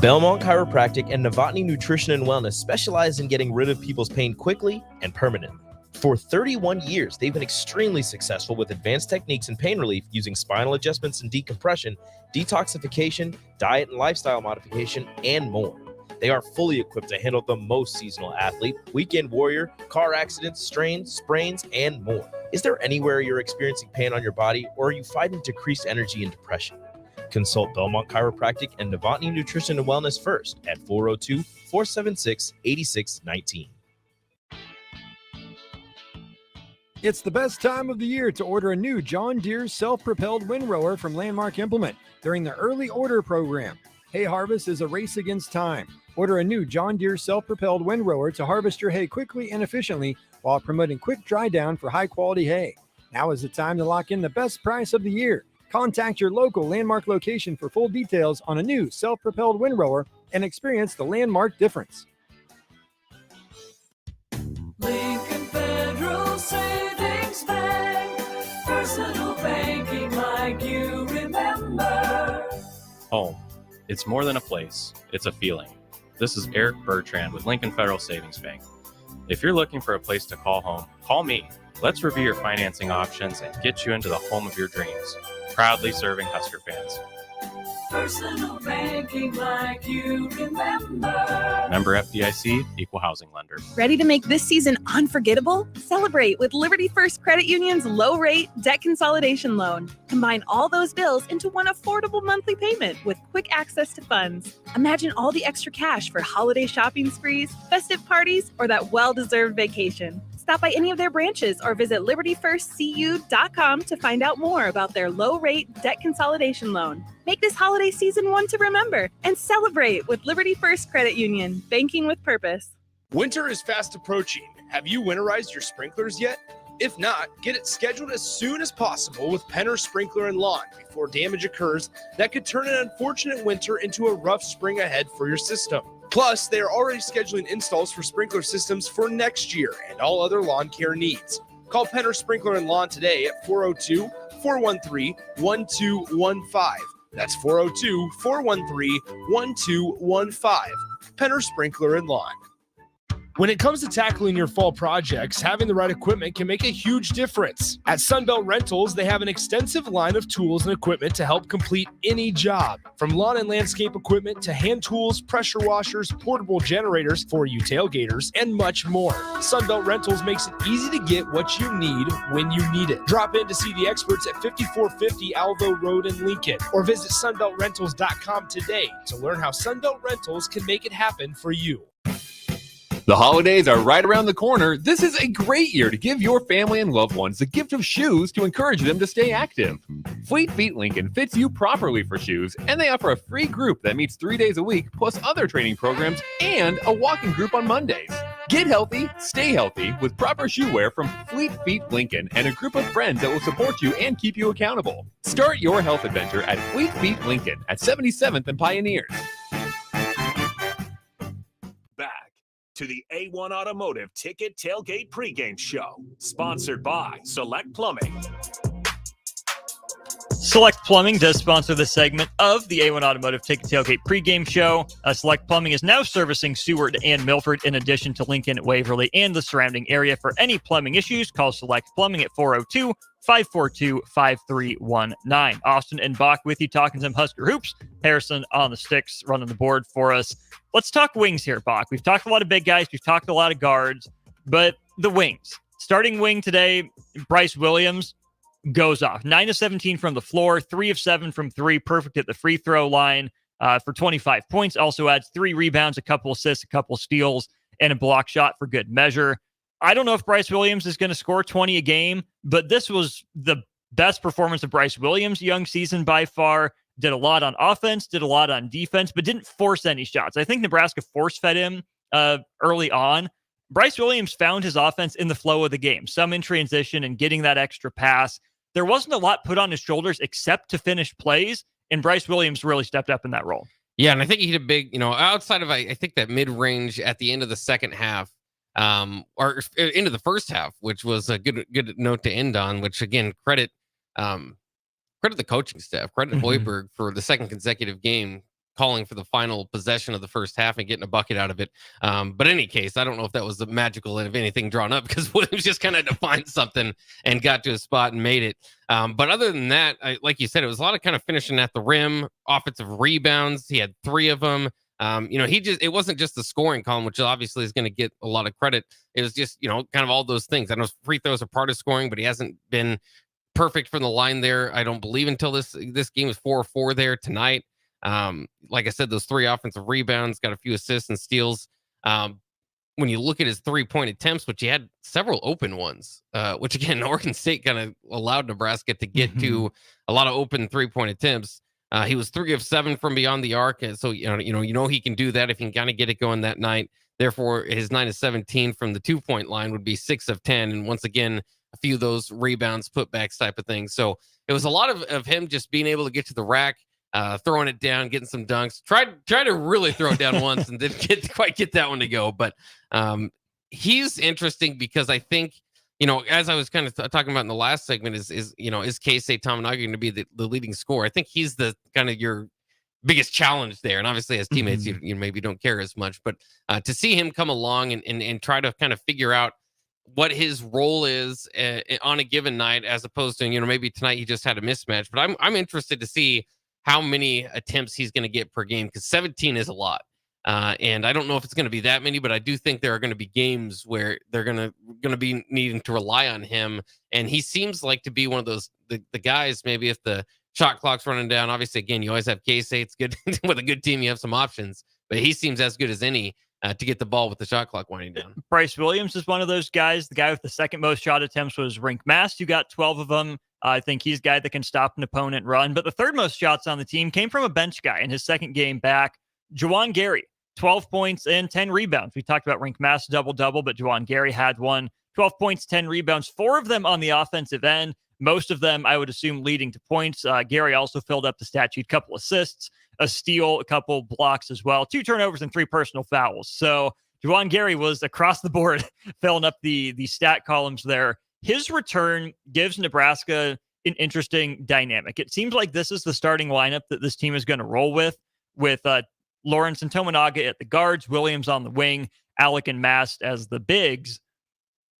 Belmont Chiropractic and Novotny Nutrition and Wellness specialize in getting rid of people's pain quickly and permanently. For 31 years, they've been extremely successful with advanced techniques in pain relief using spinal adjustments and decompression, detoxification, diet and lifestyle modification, and more. They are fully equipped to handle the most seasonal athlete, weekend warrior, car accidents, strains, sprains, and more. Is there anywhere you're experiencing pain on your body, or are you fighting decreased energy and depression? Consult Belmont Chiropractic and Novotny Nutrition and Wellness first at 402-476-8619. It's the best time of the year to order a new John Deere self-propelled windrower from Landmark Implement during the early order program. Hay harvest is a race against time. Order a new John Deere self-propelled windrower to harvest your hay quickly and efficiently while promoting quick dry down for high-quality hay. Now is the time to lock in the best price of the year. Contact your local Landmark location for full details on a new self-propelled windrower and experience the Landmark difference. Lincoln Federal Savings Bank, personal banking like you remember. Home. It's more than a place, it's a feeling. This is Eric Bertrand with Lincoln Federal Savings Bank. If you're looking for a place to call home, call me. Let's review your financing options and get you into the home of your dreams. Proudly serving Husker fans. Personal banking like you remember. Member FDIC, Equal Housing Lender. Ready to make this season unforgettable? Celebrate with Liberty First Credit Union's low-rate debt consolidation loan. Combine all those bills into one affordable monthly payment with quick access to funds. Imagine all the extra cash for holiday shopping sprees, festive parties, or that well-deserved vacation. Stop by any of their branches or visit libertyfirstcu.com to find out more about their low-rate debt consolidation loan. Make this holiday season one to remember and celebrate with Liberty First Credit Union, banking with purpose. Winter is fast approaching. Have you winterized your sprinklers yet? If not, get it scheduled as soon as possible with Penner Sprinkler and Lawn before damage occurs that could turn an unfortunate winter into a rough spring ahead for your system. Plus, they are already scheduling installs for sprinkler systems for next year and all other lawn care needs. Call Penner Sprinkler and Lawn today at 402-413-1215. That's 402-413-1215. Penner Sprinkler and Lawn. When it comes to tackling your fall projects, having the right equipment can make a huge difference. At Sunbelt Rentals, they have an extensive line of tools and equipment to help complete any job. From lawn and landscape equipment to hand tools, pressure washers, portable generators for you tailgaters, and much more. Sunbelt Rentals makes it easy to get what you need when you need it. Drop in to see the experts at 5450 Alvo Road in Lincoln, or visit sunbeltrentals.com today to learn how Sunbelt Rentals can make it happen for you. The holidays are right around the corner. This is a great year to give your family and loved ones the gift of shoes to encourage them to stay active. Fleet Feet Lincoln fits you properly for shoes, and they offer a free group that meets 3 days a week, plus other training programs and a walking group on Mondays. Get healthy, stay healthy with proper shoe wear from Fleet Feet Lincoln and a group of friends that will support you and keep you accountable. Start your health adventure at Fleet Feet Lincoln at 77th and Pioneers. Back to the A1 Automotive Ticket Tailgate Pregame Show, sponsored by Select Plumbing. Select Plumbing does sponsor this segment of the A1 Automotive Ticket Tailgate Pregame Show. Select Plumbing is now servicing Seward and Milford in addition to Lincoln, Waverly, and the surrounding area. For any plumbing issues, call Select Plumbing at 402-542-5319. Austin and Bach with you, talking some Husker hoops. Harrison on the sticks, running the board for us. Let's talk wings here, Bach. We've talked a lot of big guys. We've talked a lot of guards. But the wings. Starting wing today, Bryce Williams goes off. 9 of 17 from the floor, 3 of 7 from three, perfect at the free throw line for 25 points. Also adds 3 rebounds, a couple assists, a couple steals, and a block shot for good measure. I don't know if Bryce Williams is going to score 20 a game, but this was the best performance of Bryce Williams' young season by far. Did a lot on offense, did a lot on defense, but didn't force any shots. I think Nebraska force-fed him early on. Bryce Williams found his offense in the flow of the game, some in transition and getting that extra pass. There wasn't a lot put on his shoulders except to finish plays, and Bryce Williams really stepped up in that role. Yeah, and I think he did a big, outside of, I think that mid-range at the end of the second half, or into the first half, which was a good note to end on, which, again, credit the coaching staff, credit Hoiberg for the second consecutive game calling for the final possession of the first half and getting a bucket out of it. But in any case, I don't know if that was the magical of anything drawn up, because Williams just kind of had to find something and got to a spot and made it. But other than that, like you said, it was a lot of kind of finishing at the rim, offensive rebounds. He had 3 of them. It wasn't just the scoring column, which obviously is going to get a lot of credit. It was just, kind of all those things. I know free throws are part of scoring, but he hasn't been perfect from the line there, I don't believe, until this game is 4-4 there tonight. Like I said, those 3 offensive rebounds, got a few assists and steals. When you look at his 3-point attempts, which he had several open ones, which again, Oregon State kind of allowed Nebraska to get to a lot of open 3-point attempts. He was 3 of 7 from beyond the arc, and so he can do that if he can kind of get it going that night. Therefore, his 9 of 17 from the 2-point line would be 6 of 10, and once again, a few of those rebounds, putbacks type of things. So it was a lot of him just being able to get to the rack, throwing it down, getting some dunks. Tried to really throw it down once and didn't quite get that one to go. But he's interesting because I think, as I was kind of talking about in the last segment, is Keisei Tominaga going to be the leading scorer? I think he's the kind of your biggest challenge there. And obviously as teammates, you maybe don't care as much, but to see him come along and try to kind of figure out what his role is on a given night, as opposed to, maybe tonight he just had a mismatch, but I'm interested to see how many attempts he's going to get per game, because 17 is a lot. And I don't know if it's going to be that many, but I do think there are going to be games where they're going to be needing to rely on him. And he seems like to be one of those, the guys, maybe if the shot clock's running down, obviously, again, you always have Keisei. It's good with a good team. You have some options, but he seems as good as any to get the ball with the shot clock winding down. Bryce Williams is one of those guys. The guy with the second most shot attempts was Rink Mast, who got 12 of them. I think he's a guy that can stop an opponent run. But the third most shots on the team came from a bench guy in his second game back, Juwan Gary, 12 points and 10 rebounds. We talked about Rink Mast double-double, but Juwan Gary had one, 12 points, 10 rebounds, 4 of them on the offensive end. Most of them, I would assume, leading to points. Gary also filled up the stat sheet, couple assists. a steal, a couple blocks as well, 2 turnovers and 3 personal fouls. So Juwan Gary was across the board filling up the stat columns there. His return gives Nebraska an interesting dynamic. It seems like this is the starting lineup that this team is going to roll with Lawrence and Tominaga at the guards, Williams on the wing, Alec and Mast as the bigs.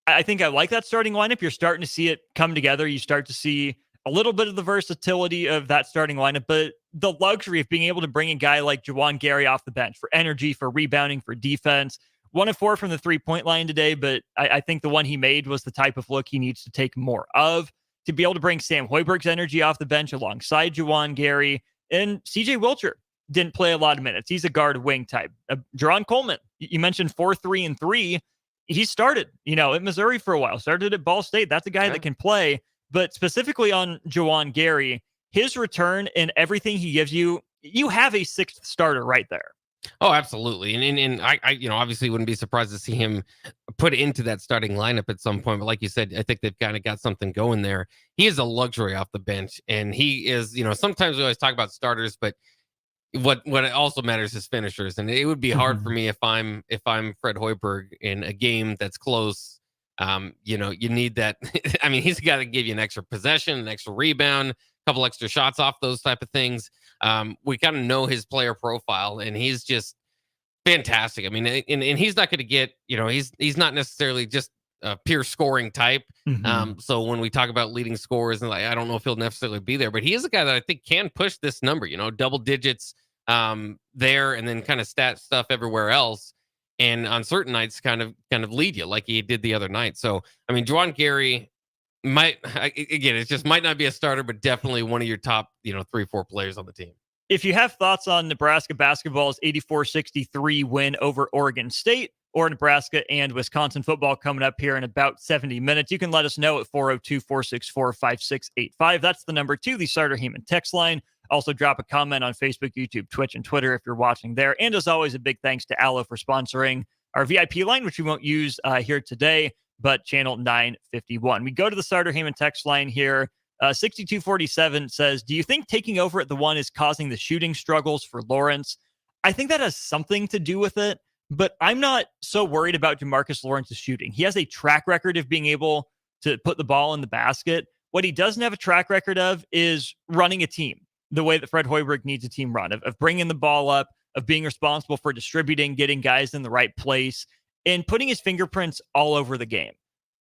I think I like that starting lineup. You're starting to see it come together. You start to see a little bit of the versatility of that starting lineup, but the luxury of being able to bring a guy like Juwan Gary off the bench for energy, for rebounding, for defense. 1 of 4 from the 3-point line today, but I think the one he made was the type of look he needs to take more of. To be able to bring Sam Hoiberg's energy off the bench alongside Juwan Gary, and CJ Wilcher didn't play a lot of minutes. He's a guard wing type. Jerron Coleman, you mentioned 4-3-3. He started, at Missouri for a while, started at Ball State. That's a guy that can play. But specifically on Juwan Gary, his return and everything he gives you, you have a 6th starter right there. Oh, absolutely. And I obviously wouldn't be surprised to see him put into that starting lineup at some point. But like you said, I think they've kind of got something going there. He is a luxury off the bench. And he is, sometimes we always talk about starters, but what also matters is finishers. And it would be hard for me if I'm Fred Hoiberg in a game that's close. You need that. I mean, he's got to give you an extra possession, an extra rebound, a couple extra shots off, those type of things. We kind of know his player profile, and he's just fantastic. I mean, and he's not going to get, he's not necessarily just a pure scoring type. So when we talk about leading scorers, and I don't know if he'll necessarily be there, but he is a guy that I think can push this number, double digits there, and then kind of stat stuff everywhere else. And on certain nights kind of lead you like he did the other night. So, I mean, Juwan Gary it just might not be a starter, but definitely one of your top, 3-4 players on the team. If you have thoughts on Nebraska basketball's 84-63 win over Oregon State, or Nebraska and Wisconsin football coming up here in about 70 minutes, you can let us know at 402-464-5685. That's the number to the Sartor Heyman text line. Also drop a comment on Facebook, YouTube, Twitch, and Twitter if you're watching there. And as always, a big thanks to Allo for sponsoring our VIP line, which we won't use here today, but channel 951. We go to the Sartor Heyman text line here. 6247 says, do you think taking over at the 1 is causing the shooting struggles for Lawrence? I think that has something to do with it, but I'm not so worried about Jamarcus Lawrence's shooting. He has a track record of being able to put the ball in the basket. What he doesn't have a track record of is running a team the way that Fred Hoiberg needs a team run, of bringing the ball up, of being responsible for distributing, getting guys in the right place, and putting his fingerprints all over the game.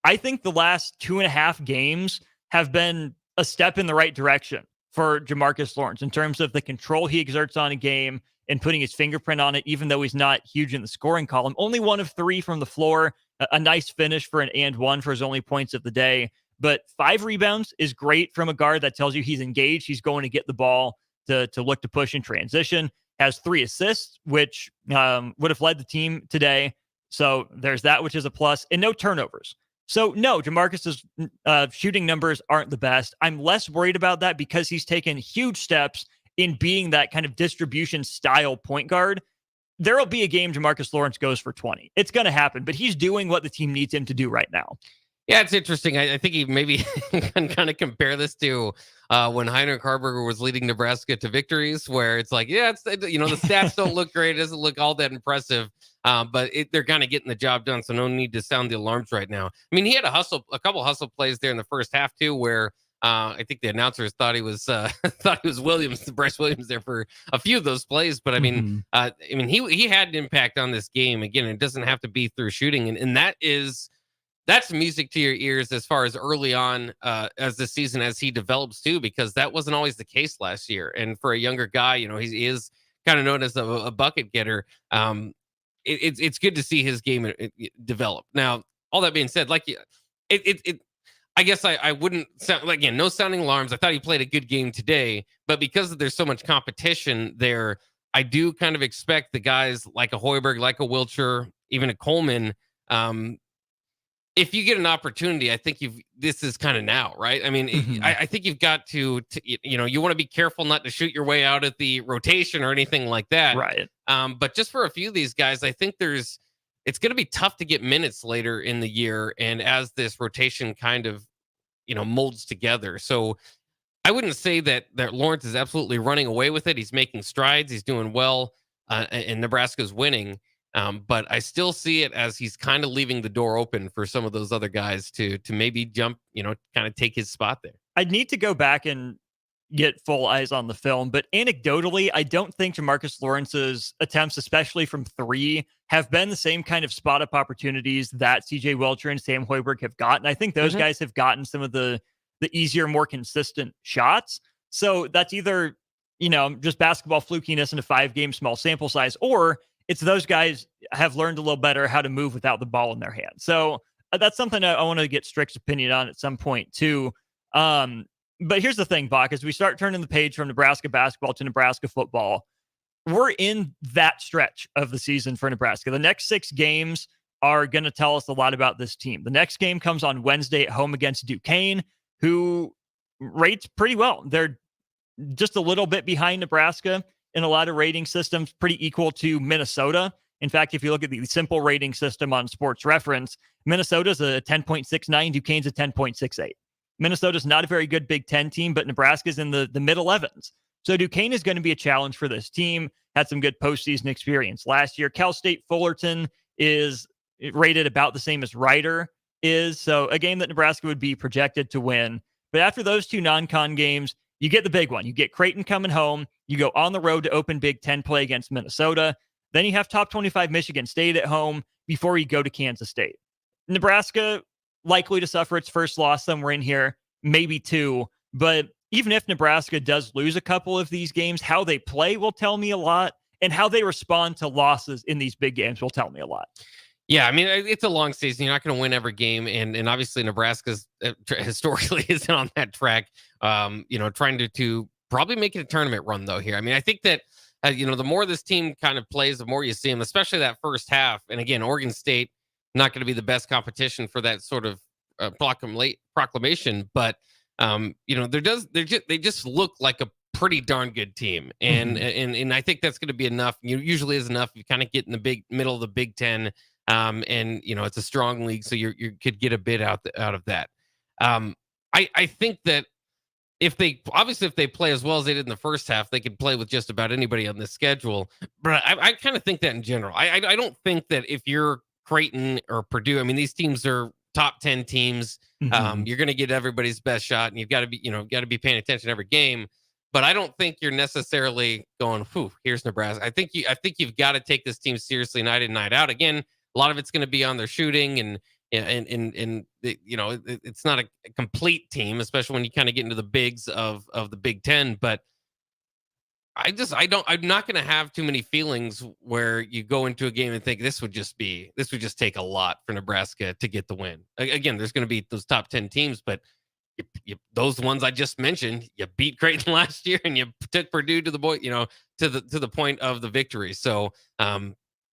I think the last 2.5 games have been a step in the right direction for Jamarcus Lawrence in terms of the control he exerts on a game and putting his fingerprint on it, even though he's not huge in the scoring column. Only 1 of 3 from the floor, a nice finish for an and 1 for his only points of the day. But 5 rebounds is great from a guard. That tells you he's engaged. He's going to get the ball to look to push in transition. Has 3 assists, which would have led the team today. So there's that, which is a plus, and no turnovers. So no, Jamarcus's shooting numbers aren't the best. I'm less worried about that because he's taken huge steps in being that kind of distribution style point guard. There'll be a game Jamarcus Lawrence goes for 20. It's going to happen, but he's doing what the team needs him to do right now. Yeah, it's interesting. I think he maybe can kind of compare this to when Heinrich Harburger was leading Nebraska to victories, where it's like, yeah, the stats don't look great. It doesn't look all that impressive, but they're kind of getting the job done. So no need to sound the alarms right now. I mean, he had a couple hustle plays there in the first half too, where I think the announcers thought he was Williams, Bryce Williams there for a few of those plays. But I mean, he had an impact on this game. Again, it doesn't have to be through shooting, and that's music to your ears as far as early on as the season as he develops too, because that wasn't always the case last year. And for a younger guy, he is kind of known as a bucket getter. It's good to see his game develop. Now, all that being said, I guess I wouldn't sound again, no sounding alarms. I thought he played a good game today, but because there's so much competition there, I do kind of expect the guys like a Hoiberg, like a Wilcher, even a Coleman. If you get an opportunity, I think this is kind of now, right? I mean, I think you've got to you want to be careful not to shoot your way out at the rotation or anything like that. Right. But just for a few of these guys, I think it's going to be tough to get minutes later in the year. And as this rotation kind of, molds together. So I wouldn't say that Lawrence is absolutely running away with it. He's making strides. He's doing well, and Nebraska's winning. But I still see it as he's kind of leaving the door open for some of those other guys to maybe jump, kind of take his spot there. I'd need to go back and get full eyes on the film, but anecdotally, I don't think Jamarcus Lawrence's attempts, especially from 3, have been the same kind of spot up opportunities that CJ Welcher and Sam Hoiberg have gotten. I think those guys have gotten some of the easier, more consistent shots. So that's either, just basketball flukiness in a 5-game small sample size, or it's those guys have learned a little better how to move without the ball in their hand. So that's something I want to get Strick's opinion on at some point too. But here's the thing, Bach, as we start turning the page from Nebraska basketball to Nebraska football, we're in that stretch of the season for Nebraska. The next 6 games are going to tell us a lot about this team. The next game comes on Wednesday at home against Duquesne, who rates pretty well. They're just a little bit behind Nebraska in a lot of rating systems, pretty equal to Minnesota. In fact, if you look at the simple rating system on Sports Reference, Minnesota's a 10.69, Duquesne's a 10.68. Minnesota's not a very good Big Ten team, but Nebraska's in the mid-11s. So Duquesne is going to be a challenge for this team. Had some good postseason experience last year. Cal State Fullerton is rated about the same as Rider is. So a game that Nebraska would be projected to win. But after those 2 non-con games, you get the big one. You get Creighton coming home. You go on the road to open Big Ten play against Minnesota. Then you have top 25 Michigan State at home before you go to Kansas State. Nebraska likely to suffer its first loss somewhere in here, maybe 2. But even if Nebraska does lose a couple of these games, how they play will tell me a lot, and how they respond to losses in these big games will tell me a lot. Yeah, I mean, it's a long season. You're not going to win every game, and obviously Nebraska's historically isn't on that track. Trying to probably make it a tournament run though here. I mean, I think that the more this team kind of plays, the more you see them, especially that first half. And again, Oregon State not going to be the best competition for that sort of proclamation, but they just look like a pretty darn good team, and I think that's going to be enough. Usually is enough. You kind of get in the middle of the Big Ten. It's a strong league, so you could get a bit out of that. I think that if they play as well as they did in the first half, they could play with just about anybody on this schedule. But I kind of think that in general. I don't think that if you're Creighton or Purdue, I mean, these teams are top 10 teams. You're going to get everybody's best shot, and you've got to be paying attention every game. But I don't think you're necessarily going, here's Nebraska. I think you've got to take this team seriously night in, night out. Again, a lot of it's going to be on their shooting, and it's not a complete team, especially when you kind of get into the bigs of the Big Ten. But I'm not going to have too many feelings where you go into a game and think this would just take a lot for Nebraska to get the win. Again, there's going to be those top 10 teams, but those ones I just mentioned, you beat Creighton last year, and you took Purdue to the point of the victory. So,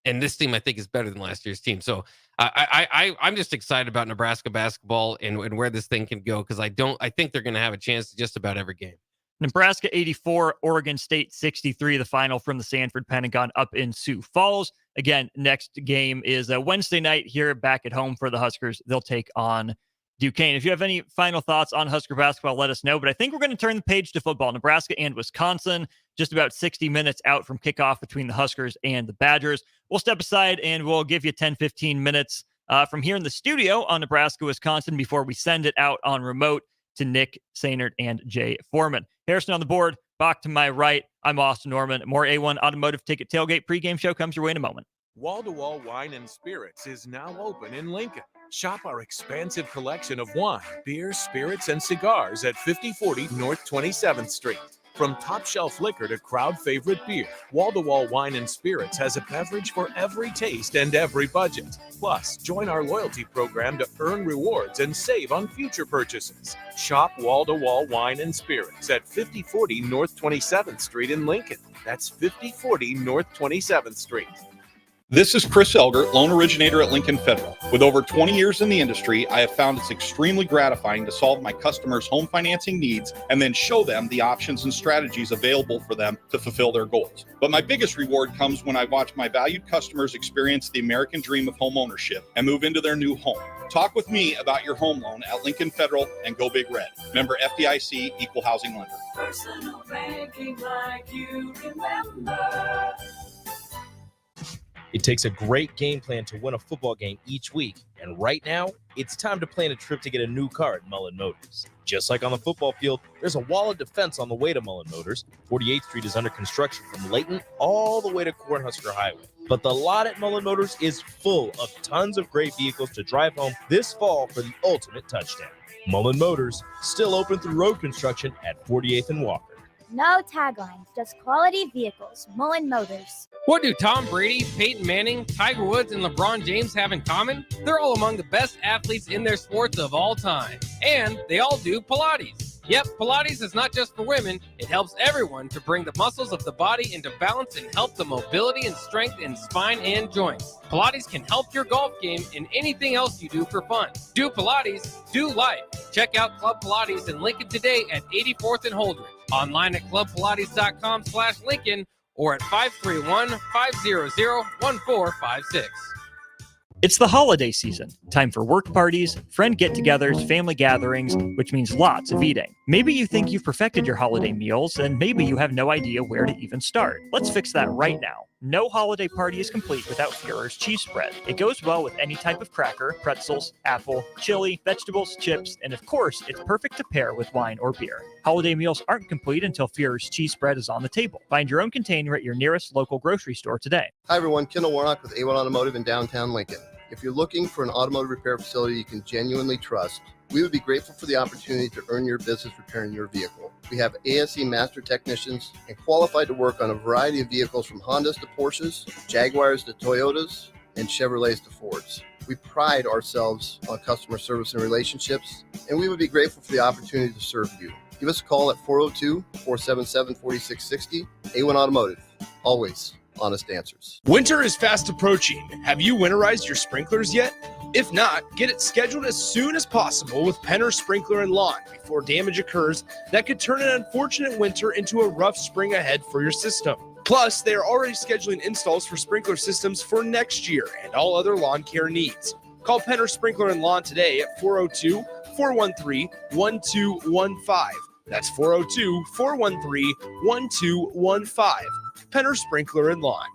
and this team I think is better than last year's team. So I'm just excited about Nebraska basketball and where this thing can go, because I think they're going to have a chance to just about every game. Nebraska 84, Oregon State 63, the final from the Sanford Pentagon up in Sioux Falls. Again, next game is a Wednesday night here back at home for the Huskers. They'll take on Duquesne. If you have any final thoughts on Husker basketball, let us know. But I think we're going to turn the page to football. Nebraska and Wisconsin, just about 60 minutes out from kickoff between the Huskers and the Badgers. We'll step aside and we'll give you 10, 15 minutes from here in the studio on Nebraska, Wisconsin before we send it out on remote to Nick Sainert and Jay Foreman. Harrison on the board, Bach to my right. I'm Austin Norman. More A1 Automotive Ticket Tailgate pregame show comes your way in a moment. Wall-to-Wall Wine and Spirits is now open in Lincoln. Shop our expansive collection of wine, beer, spirits, and cigars at 5040 North 27th Street. From top shelf liquor to crowd favorite beer, Wall-to-Wall Wine and Spirits has a beverage for every taste and every budget. Plus, join our loyalty program to earn rewards and save on future purchases. Shop Wall-to-Wall Wine and Spirits at 5040 North 27th Street in Lincoln. That's 5040 North 27th Street. This is Chris Elgert, loan originator at Lincoln Federal. With over 20 years in the industry, I have found it's extremely gratifying to solve my customers' home financing needs and then show them the options and strategies available for them to fulfill their goals. But my biggest reward comes when I watch my valued customers experience the American dream of home ownership and move into their new home. Talk with me about your home loan at Lincoln Federal and Go Big Red. Member FDIC, Equal Housing Lender. Personal banking like you remember. It takes a great game plan to win a football game each week, and right now, it's time to plan a trip to get a new car at Mullen Motors. Just like on the football field, there's a wall of defense on the way to Mullen Motors. 48th Street is under construction from Layton all the way to Cornhusker Highway. But the lot at Mullen Motors is full of tons of great vehicles to drive home this fall for the ultimate touchdown. Mullen Motors, still open through road construction at 48th and Walker. No taglines, just quality vehicles. Mullen Motors. What do Tom Brady, Peyton Manning, Tiger Woods, and LeBron James have in common? They're all among the best athletes in their sports of all time. And they all do Pilates. Yep, Pilates is not just for women. It helps everyone to bring the muscles of the body into balance and help the mobility and strength in spine and joints. Pilates can help your golf game and anything else you do for fun. Do Pilates, do life. Check out Club Pilates in Lincoln today at 84th and Holdridge. Online at clubpilates.com/Lincoln or at 531-500-1456. It's the holiday season. Time for work parties, friend get-togethers, family gatherings, which means lots of eating. Maybe you think you've perfected your holiday meals, and maybe you have no idea where to even start. Let's fix that right now. No holiday party is complete without Führer's cheese spread. It goes well with any type of cracker, pretzels, apple, chili, vegetables, chips, and of course, it's perfect to pair with wine or beer. Holiday meals aren't complete until Führer's cheese spread is on the table. Find your own container at your nearest local grocery store today. Hi everyone, Kendall Warnock with A1 Automotive in downtown Lincoln. If you're looking for an automotive repair facility you can genuinely trust, we would be grateful for the opportunity to earn your business repairing your vehicle. We have ASE master technicians and qualified to work on a variety of vehicles from Hondas to Porsches, Jaguars to Toyotas, and Chevrolets to Fords. We pride ourselves on customer service and relationships, and we would be grateful for the opportunity to serve you. Give us a call at 402-477-4660. A1 Automotive, always honest answers. Winter is fast approaching. Have you winterized your sprinklers yet? If not, get it scheduled as soon as possible with Penner Sprinkler and Lawn before damage occurs that could turn an unfortunate winter into a rough spring ahead for your system. Plus, they are already scheduling installs for sprinkler systems for next year and all other lawn care needs. Call Penner Sprinkler and Lawn today at 402-413-1215. That's 402-413-1215. Penner Sprinkler and Lawn.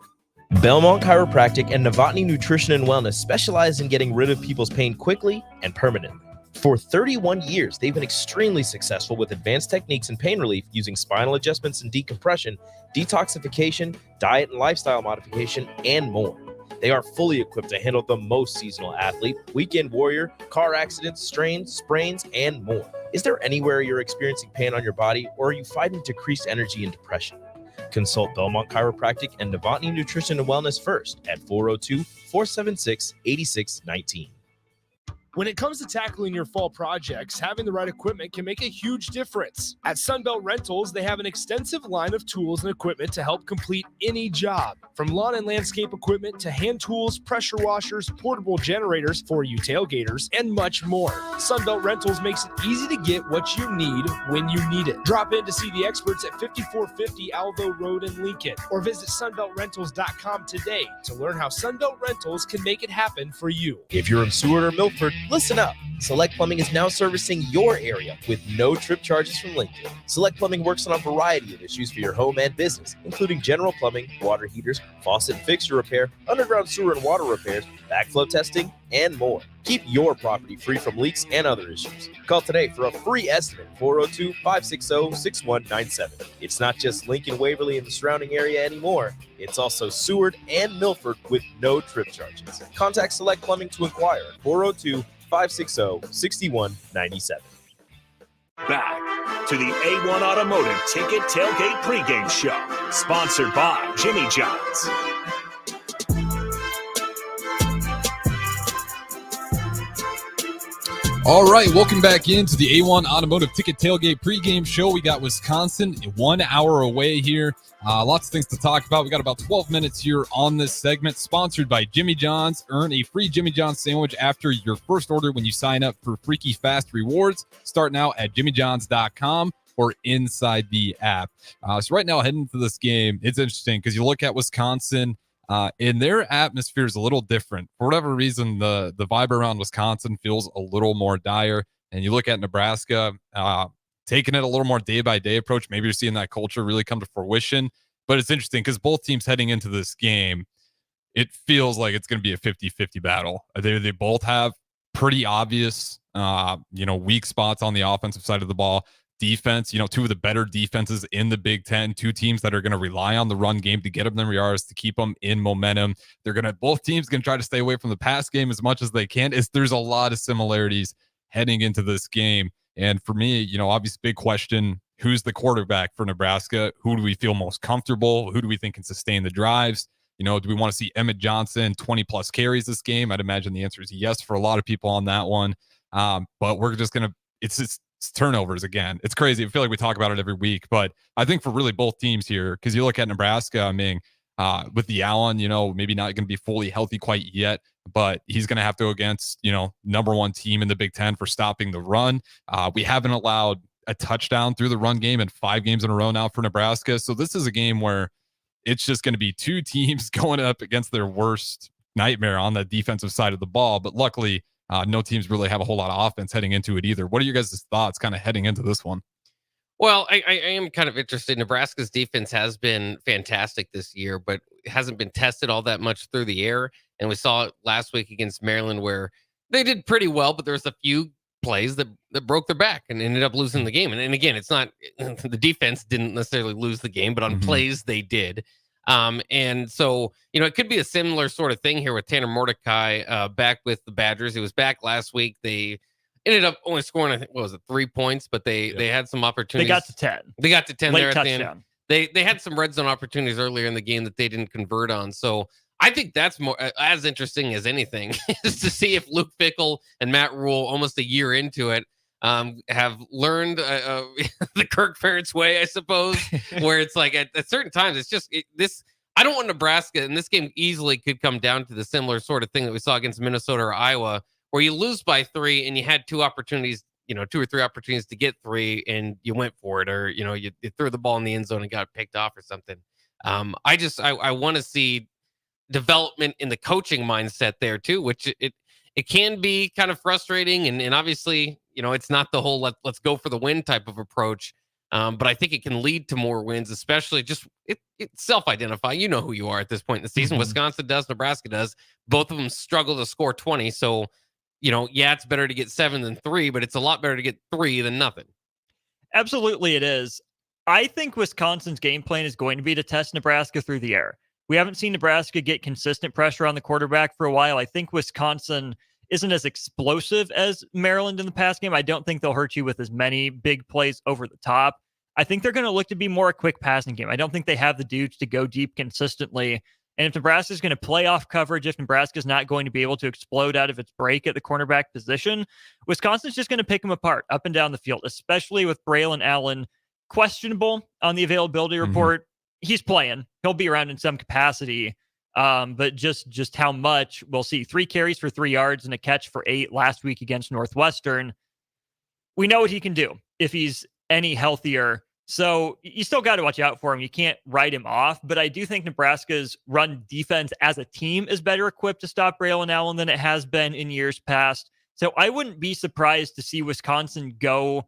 Belmont Chiropractic and Novotny Nutrition and Wellness specialize in getting rid of people's pain quickly and permanently. For 31 years, they've been extremely successful with advanced techniques in pain relief using spinal adjustments and decompression, detoxification, diet and lifestyle modification, and more. They are fully equipped to handle the most seasonal athlete, weekend warrior, car accidents, strains, sprains, and more. Is there anywhere you're experiencing pain on your body, or are you fighting decreased energy and depression? Consult Belmont Chiropractic and Novotny Nutrition and Wellness first at 402-476-8619. When it comes to tackling your fall projects, having the right equipment can make a huge difference. At Sunbelt Rentals, they have an extensive line of tools and equipment to help complete any job. From lawn and landscape equipment to hand tools, pressure washers, portable generators for you tailgaters, and much more. Sunbelt Rentals makes it easy to get what you need when you need it. Drop in to see the experts at 5450 Alvo Road in Lincoln, or visit sunbeltrentals.com today to learn how Sunbelt Rentals can make it happen for you. If you're in Seward or Milford, listen up. Select Plumbing is now servicing your area with no trip charges from Lincoln. Select Plumbing works on a variety of issues for your home and business, including general plumbing, water heaters, faucet and fixture repair, underground sewer and water repairs, backflow testing, and more. Keep your property free from leaks and other issues. Call today for a free estimate, 402-560-6197. It's not just Lincoln, Waverly, and the surrounding area anymore. It's also Seward and Milford with no trip charges. Contact Select Plumbing to inquire at 402-560-6197. Back to the A1 Automotive Ticket Tailgate Pregame Show, sponsored by Jimmy John's. All right, welcome back into the A1 Automotive Ticket Tailgate Pregame Show. We got Wisconsin 1 hour away here. Lots of things to talk about. We got about 12 minutes here on this segment, sponsored by Jimmy John's. Earn a free Jimmy John's sandwich after your first order when you sign up for Freaky Fast Rewards. Start now at jimmyjohns.com or inside the app. So right now, heading into this game, it's interesting because you look at Wisconsin. And their atmosphere is a little different. For whatever reason, the vibe around Wisconsin feels a little more dire. And you look at Nebraska, taking it a little more day by day approach. Maybe you're seeing that culture really come to fruition. But it's interesting because both teams heading into this game, it feels like it's going to be a 50-50 battle. They both have pretty obvious, weak spots on the offensive side of the ball. Defense, two of the better defenses in the Big Ten, two teams that are going to rely on the run game to get them their yards, to keep them in momentum. Both teams going to try to stay away from the pass game as much as they can. There's a lot of similarities heading into this game. And for me, obviously big question, who's the quarterback for Nebraska? Who do we feel most comfortable? Who do we think can sustain the drives? Do we want to see Emmett Johnson 20 plus carries this game? I'd imagine the answer is yes for a lot of people on that one. But we're just going to, it's turnovers again. It's crazy. I feel like we talk about it every week, but I think for really both teams here, because you look at Nebraska, with the Allen, maybe not going to be fully healthy quite yet, but he's going to have to go against, number one team in the Big Ten for stopping the run. We haven't allowed a touchdown through the run game in 5 games in a row now for Nebraska. So this is a game where it's just going to be two teams going up against their worst nightmare on the defensive side of the ball. But luckily, no teams really have a whole lot of offense heading into it either. What are your guys' thoughts kind of heading into this one? Well, I am kind of interested. Nebraska's defense has been fantastic this year, but it hasn't been tested all that much through the air. And we saw it last week against Maryland where they did pretty well, but there's a few plays that broke their back and ended up losing the game. And again, it's not the defense didn't necessarily lose the game, but on plays they did. And so, it could be a similar sort of thing here with Tanner Mordecai back with the Badgers. He was back last week. They ended up only scoring, I think, 3 points, but they had some opportunities. They got to 10. They got to 10 Late there at touchdown. the end. They had some red zone opportunities earlier in the game that they didn't convert on. So I think that's more as interesting as anything is to see if Luke Fickell and Matt Rule, almost a year into it, have learned the Kirk Ferentz way, I suppose, where it's like at certain times, it's just this. I don't want Nebraska, and this game easily could come down to the similar sort of thing that we saw against Minnesota or Iowa, where you lose by 3 and you had 2 opportunities, 2 or 3 opportunities to get 3 and you went for it, or, you threw the ball in the end zone and got picked off or something. I want to see development in the coaching mindset there too, which it can be kind of frustrating. And obviously, it's not the whole let's go for the win type of approach. But I think it can lead to more wins, especially just it self-identify. You know who you are at this point in the season. Wisconsin does, Nebraska does. Both of them struggle to score 20. So, it's better to get 7 than 3, but it's a lot better to get 3 than nothing. Absolutely, it is. I think Wisconsin's game plan is going to be to test Nebraska through the air. We haven't seen Nebraska get consistent pressure on the quarterback for a while. I think Wisconsin isn't as explosive as Maryland in the past game. I don't think they'll hurt you with as many big plays over the top. I think they're going to look to be more a quick passing game. I don't think they have the dudes to go deep consistently. And if Nebraska is going to play off coverage, if Nebraska is not going to be able to explode out of its break at the cornerback position, Wisconsin's just going to pick them apart up and down the field, especially with Braylon Allen questionable on the availability report. He's playing. He'll be around in some capacity. But just how much, we'll see. 3 carries for 3 yards and a catch for 8 last week against Northwestern. We know what he can do if he's any healthier. So you still got to watch out for him. You can't write him off. But I do think Nebraska's run defense as a team is better equipped to stop Braylon Allen than it has been in years past. So I wouldn't be surprised to see Wisconsin go,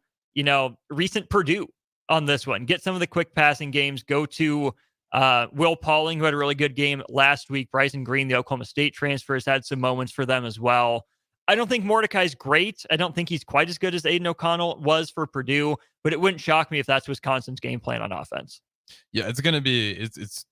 recent Purdue on this one. Get some of the quick passing games. Go to Will Pauling, who had a really good game last week. Bryson Green, the Oklahoma State transfer, has had some moments for them as well. I don't think Mordecai's great. I don't think he's quite as good as Aiden O'Connell was for Purdue, but it wouldn't shock me if that's Wisconsin's game plan on offense. Yeah, it's going to be, it's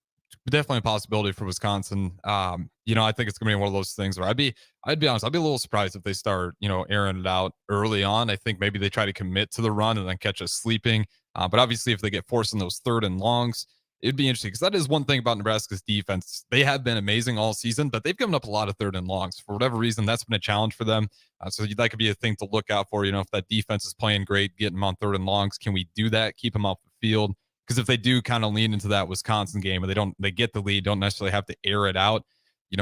definitely a possibility for Wisconsin. I think it's going to be one of those things where I'd be honest, I'd be a little surprised if they start, airing it out early on. I think maybe they try to commit to the run and then catch us sleeping. But obviously if they get forced in those 3rd and longs, it'd be interesting because that is one thing about Nebraska's defense. They have been amazing all season, but they've given up a lot of 3rd and longs. For whatever reason, that's been a challenge for them. So that could be a thing to look out for. If that defense is playing great, getting them on 3rd and longs, can we do that? Keep them off the field? Because if they do kind of lean into that Wisconsin game and they get the lead, don't necessarily have to air it out.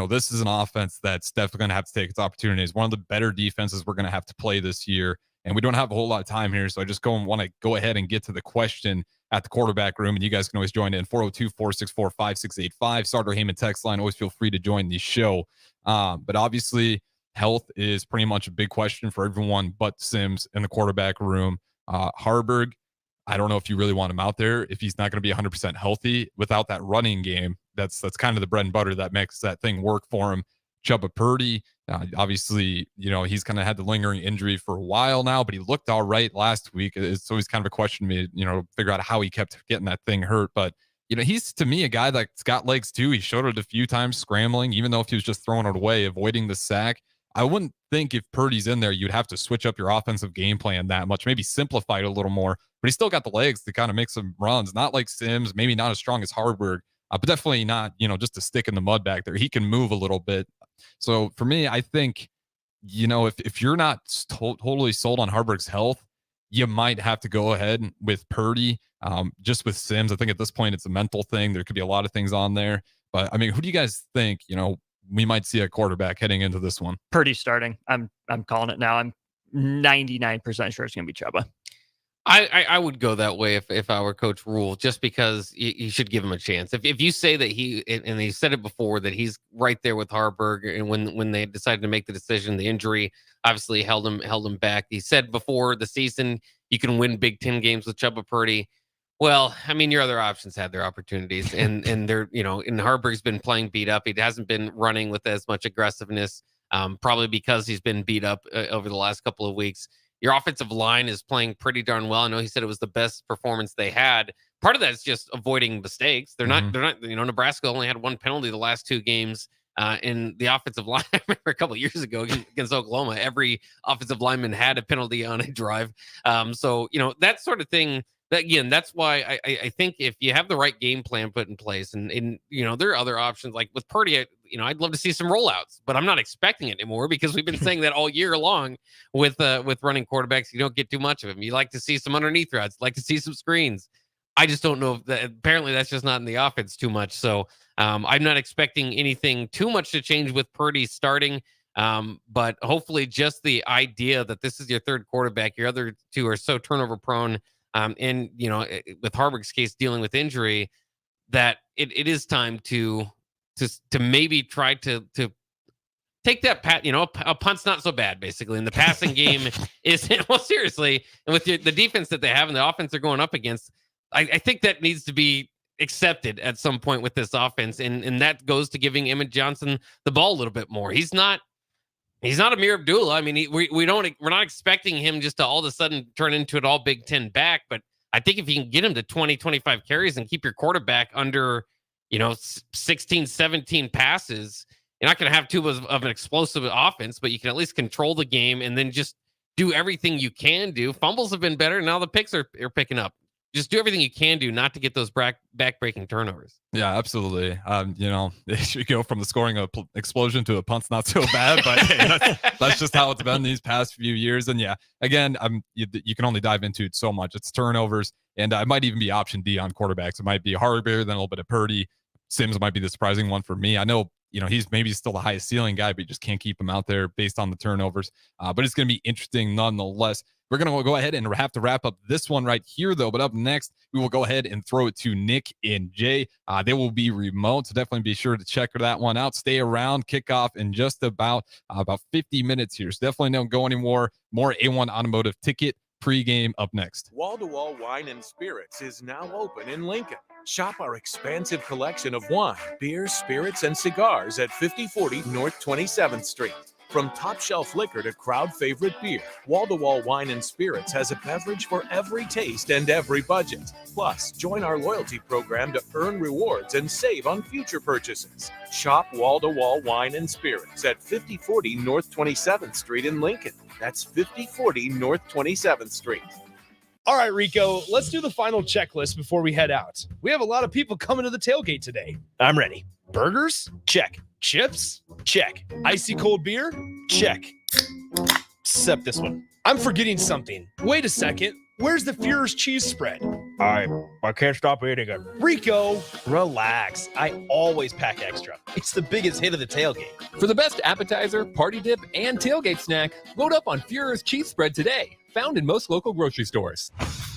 This is an offense that's definitely going to have to take its opportunities. One of the better defenses we're going to have to play this year. And we don't have a whole lot of time here. So I just want to go ahead and get to the question. at the quarterback room. And you guys can always join in 402-464-5685. Starter Heyman text line. Always feel free to join the show. But obviously, health is pretty much a big question for everyone but Sims in the quarterback room. Harburg, I don't know if you really want him out there if he's not going to be 100% healthy without that running game. That's kind of the bread and butter that makes that thing work for him. Chuba Purdy, obviously, he's kind of had the lingering injury for a while now, but he looked all right last week. It's always kind of a question to me, figure out how he kept getting that thing hurt. But, he's to me a guy that's got legs too. He showed it a few times scrambling, even though if he was just throwing it away, avoiding the sack. I wouldn't think if Purdy's in there, you'd have to switch up your offensive game plan that much, maybe simplify it a little more, but he's still got the legs to kind of make some runs, not like Sims, maybe not as strong as Harburg, but definitely not, just a stick in the mud back there. He can move a little bit. So for me, I think, if you're not totally sold on Harburg's health, you might have to go ahead with Purdy. Just with Sims, I think at this point it's a mental thing. There could be a lot of things on there. But I mean, who do you guys think, we might see a quarterback heading into this one? Purdy starting. I'm calling it now. I'm 99% sure it's going to be Chuba. I would go that way if I were Coach Rule, just because you should give him a chance. If you say that and he said it before, that he's right there with Harburg, and when they decided to make the decision, the injury obviously held him back. He said before the season you can win Big Ten games with Chuba Purdy. Well, I mean, your other options had their opportunities, and they're, and Harburg's been playing beat up. He hasn't been running with as much aggressiveness, probably because he's been beat up over the last couple of weeks. Your offensive line is playing pretty darn well. I know he said it was the best performance they had. Part of that is just avoiding mistakes. They're not, Nebraska only had one penalty the last two games. In the offensive line, I remember a couple of years ago against Oklahoma, every offensive lineman had a penalty on a drive. So, that sort of thing. Again, that's why I think if you have the right game plan put in place, and there are other options like with Purdy, I'd love to see some rollouts, but I'm not expecting it anymore because we've been saying that all year long with running quarterbacks. You don't get too much of them. You like to see some underneath routes, like to see some screens. I just don't know if that, apparently that's just not in the offense too much. So I'm not expecting anything too much to change with Purdy starting. But hopefully just the idea that this is your third quarterback, your other two are so turnover prone. And with Harburg's case dealing with injury, that it is time to maybe try to take that a punt's not so bad, basically. And the passing game is, well, seriously, and with the defense that they have and the offense they're going up against, I think that needs to be accepted at some point with this offense, and that goes to giving Emmett Johnson the ball a little bit more. He's not Amir Abdullah. I mean, we're not expecting him just to all of a sudden turn into an all Big Ten back, but I think if you can get him to 20, 25 carries and keep your quarterback under, 16, 17 passes, you're not going to have too much of an explosive offense, but you can at least control the game and then just do everything you can do. Fumbles have been better. Now the picks are picking up. Just do everything you can do not to get those back-breaking turnovers. Yeah, absolutely. They should go from the scoring of explosion to a punt's not so bad, but hey, that's just how it's been these past few years. And yeah, again, you can only dive into it so much. It's turnovers, and it might even be option D on quarterbacks. It might be Harburg, then a little bit of Purdy. Sims might be the surprising one for me. I know, he's maybe still the highest ceiling guy, but you just can't keep him out there based on the turnovers. But it's going to be interesting nonetheless. We're going to go ahead and have to wrap up this one right here, though. But up next, we will go ahead and throw it to Nick and Jay. They will be remote, so definitely be sure to check that one out. Stay around. Kickoff in just about 50 minutes here. So definitely don't go anymore. More A1 Automotive Ticket Pregame up next. Wall-to-Wall Wine and Spirits is now open in Lincoln. Shop our expansive collection of wine, beers, spirits, and cigars at 5040 North 27th Street. From top shelf liquor to crowd favorite beer, Wall-to-Wall Wine and Spirits has a beverage for every taste and every budget. Plus, join our loyalty program to earn rewards and save on future purchases. Shop Wall-to-Wall Wine and Spirits at 5040 North 27th Street in Lincoln. That's 5040 North 27th Street. All right, Rico, let's do the final checklist before we head out. We have a lot of people coming to the tailgate today. I'm ready. Burgers? Check. Chips? Check. Icy cold beer? Check. Except this one. I'm forgetting something. Wait a second. Where's the Führer's cheese spread? I can't stop eating it. Rico, relax. I always pack extra. It's the biggest hit of the tailgate. For the best appetizer, party dip, and tailgate snack, load up on Führer's cheese spread today. Found in most local grocery stores.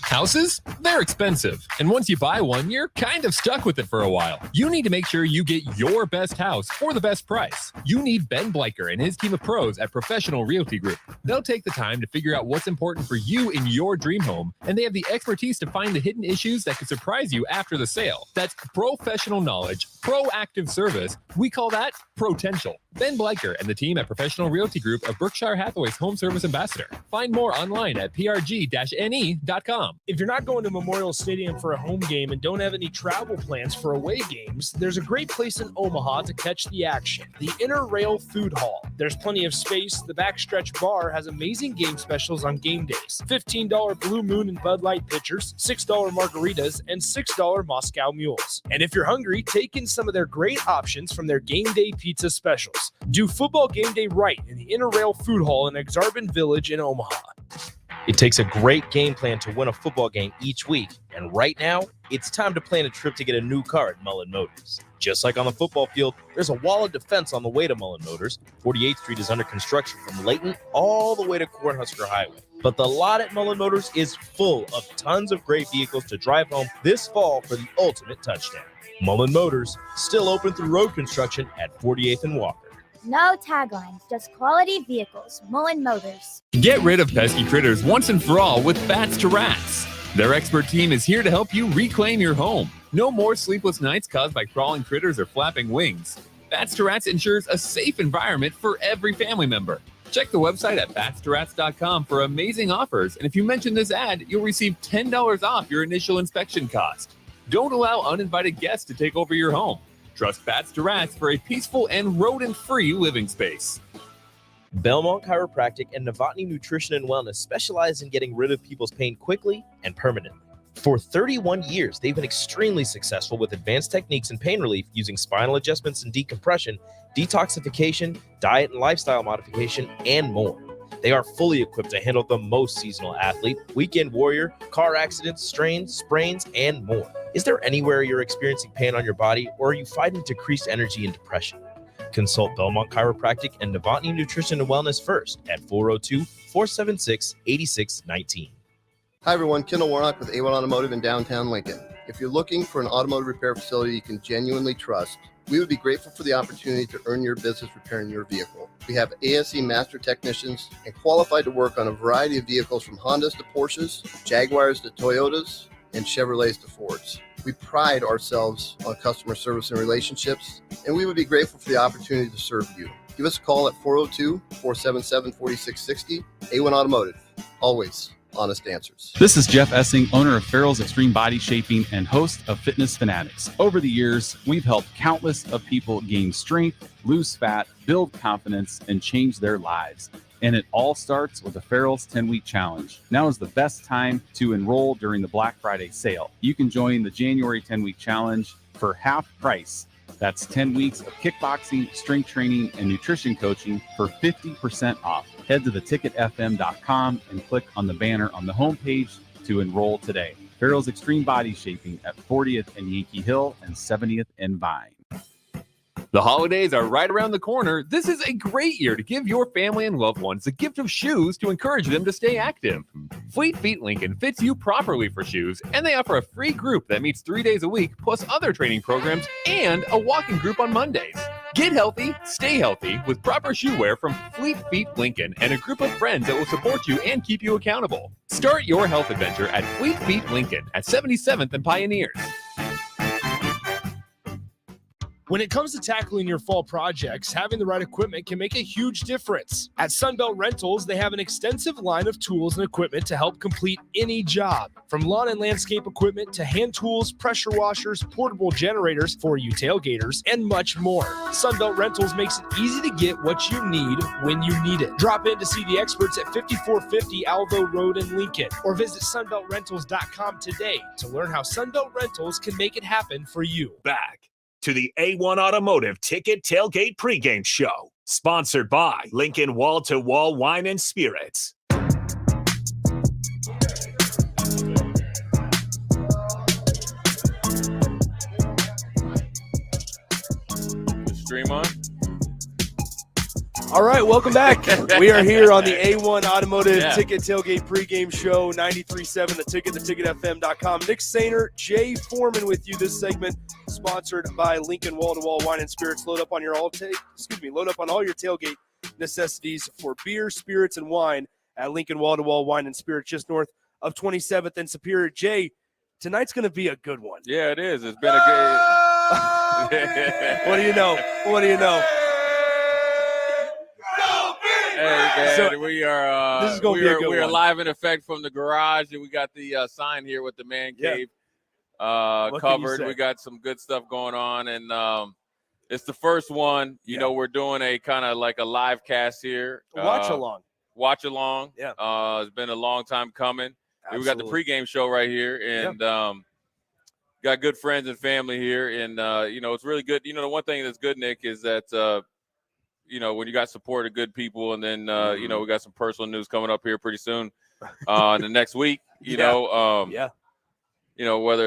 Houses? They're expensive. And once you buy one, you're kind of stuck with it for a while. You need to make sure you get your best house for the best price. You need Ben Bleicher and his team of pros at Professional Realty Group. They'll take the time to figure out what's important for you in your dream home, and they have the expertise to find the hidden issues that could surprise you after the sale. That's professional knowledge, proactive service. We call that potential. Ben Bleicher and the team at Professional Realty Group of Berkshire Hathaway's Home Service Ambassador. Find more online at prg-ne.com. If you're not going to Memorial Stadium for a home game and don't have any travel plans for away games, there's a great place in Omaha to catch the action, the Inner Rail Food Hall. There's plenty of space. The Backstretch Bar has amazing game specials on game days. $15 Blue Moon and Bud Light pitchers, $6 margaritas, and $6 Moscow mules. And if you're hungry, take in some of their great options from their game day pizza specials. Do football game day right in the Inner Rail Food Hall in Exarban Village in Omaha. It takes a great game plan to win a football game each week, and right now, it's time to plan a trip to get a new car at Mullen Motors. Just like on the football field, there's a wall of defense on the way to Mullen Motors. 48th Street is under construction from Layton all the way to Cornhusker Highway. But the lot at Mullen Motors is full of tons of great vehicles to drive home this fall for the ultimate touchdown. Mullen Motors, still open through road construction at 48th and Walker. No taglines, just quality vehicles. Mullen Motors. Get rid of pesky critters once and for all with Bats to Rats. Their expert team is here to help you reclaim your home. No more sleepless nights caused by crawling critters or flapping wings. Bats to Rats ensures a safe environment for every family member. Check the website at batstoRats.com for amazing offers, and if you mention this ad, you'll receive $10 off your initial inspection cost. Don't allow uninvited guests to take over your home. Trust Bats to Rats for a peaceful and rodent-free living space. Belmont Chiropractic and Novotny Nutrition and Wellness specialize in getting rid of people's pain quickly and permanently. For 31 years, they've been extremely successful with advanced techniques in pain relief using spinal adjustments and decompression, detoxification, diet and lifestyle modification, and more. They are fully equipped to handle the most seasonal athlete, weekend warrior, car accidents, strains, sprains, and more. Is there anywhere you're experiencing pain on your body, or are you fighting decreased energy and depression? Consult Belmont Chiropractic and Novotny Nutrition and Wellness first at 402-476-8619. Hi everyone, Kendall Warnock with A1 Automotive in downtown Lincoln. If you're looking for an automotive repair facility you can genuinely trust, we would be grateful for the opportunity to earn your business repairing your vehicle. We have ASE master technicians and qualified to work on a variety of vehicles from Hondas to Porsches, Jaguars to Toyotas, and Chevrolets to Fords. We pride ourselves on customer service and relationships, and we would be grateful for the opportunity to serve you. Give us a call at 402-477-4660. A1 Automotive, always honest answers. This is Jeff Essing, owner of Farrell's Extreme Body Shaping and host of Fitness Fanatics. Over the years, we've helped countless of people gain strength, lose fat, build confidence, and change their lives. And it all starts with the Farrell's 10-week challenge. Now is the best time to enroll during the Black Friday sale. You can join the January 10-week challenge for half price. That's 10 weeks of kickboxing, strength training, and nutrition coaching for 50% off. Head to theticketfm.com and click on the banner on the homepage to enroll today. Farrell's Extreme Body Shaping at 40th and Yankee Hill and 70th and Vine. The holidays are right around the corner. This is a great year to give your family and loved ones the gift of shoes to encourage them to stay active. Fleet Feet Lincoln fits you properly for shoes, and they offer a free group that meets 3 days a week, plus other training programs and a walking group on Mondays. Get healthy, stay healthy with proper shoe wear from Fleet Feet Lincoln and a group of friends that will support you and keep you accountable. Start your health adventure at Fleet Feet Lincoln at 77th and Pioneers. When it comes to tackling your fall projects, having the right equipment can make a huge difference. At Sunbelt Rentals, they have an extensive line of tools and equipment to help complete any job. From lawn and landscape equipment to hand tools, pressure washers, portable generators for you tailgaters, and much more. Sunbelt Rentals makes it easy to get what you need when you need it. Drop in to see the experts at 5450 Alvo Road in Lincoln, or visit sunbeltrentals.com today to learn how Sunbelt Rentals can make it happen for you. Back to the A1 Automotive Ticket Tailgate Pregame Show, sponsored by Lincoln Wall to Wall Wine and Spirits. Stream on. All right, welcome back. We are here on the A1 Automotive Ticket Tailgate Pregame Show, 93.7 The Ticket, theticketfm.com. Nick Sainer, Jay Foreman with you. This segment sponsored by Lincoln Wall-to-Wall Wine and Spirits. Load up on all your tailgate necessities for beer, spirits, and wine at Lincoln Wall-to-Wall Wine and Spirits, just north of 27th and Superior. Jay, tonight's going to be a good one. Yeah, it is. It's been a good. What do you know? What do you know? Hey man, So, we are this is gonna be a good we are one. live in effect from the garage, and we got the sign here with the man cave What can you covered. say? We got some good stuff going on, and it's the first one. You know, we're doing a kind of like a live cast here. Watch along. Watch along. Yeah. It's been a long time coming. We got the Absolutely. pregame show right here, and got good friends and family here, and it's really good. You know, the one thing that's good, Nick, is that when you got support of good people, and then we got some personal news coming up here pretty soon in the next week. Whether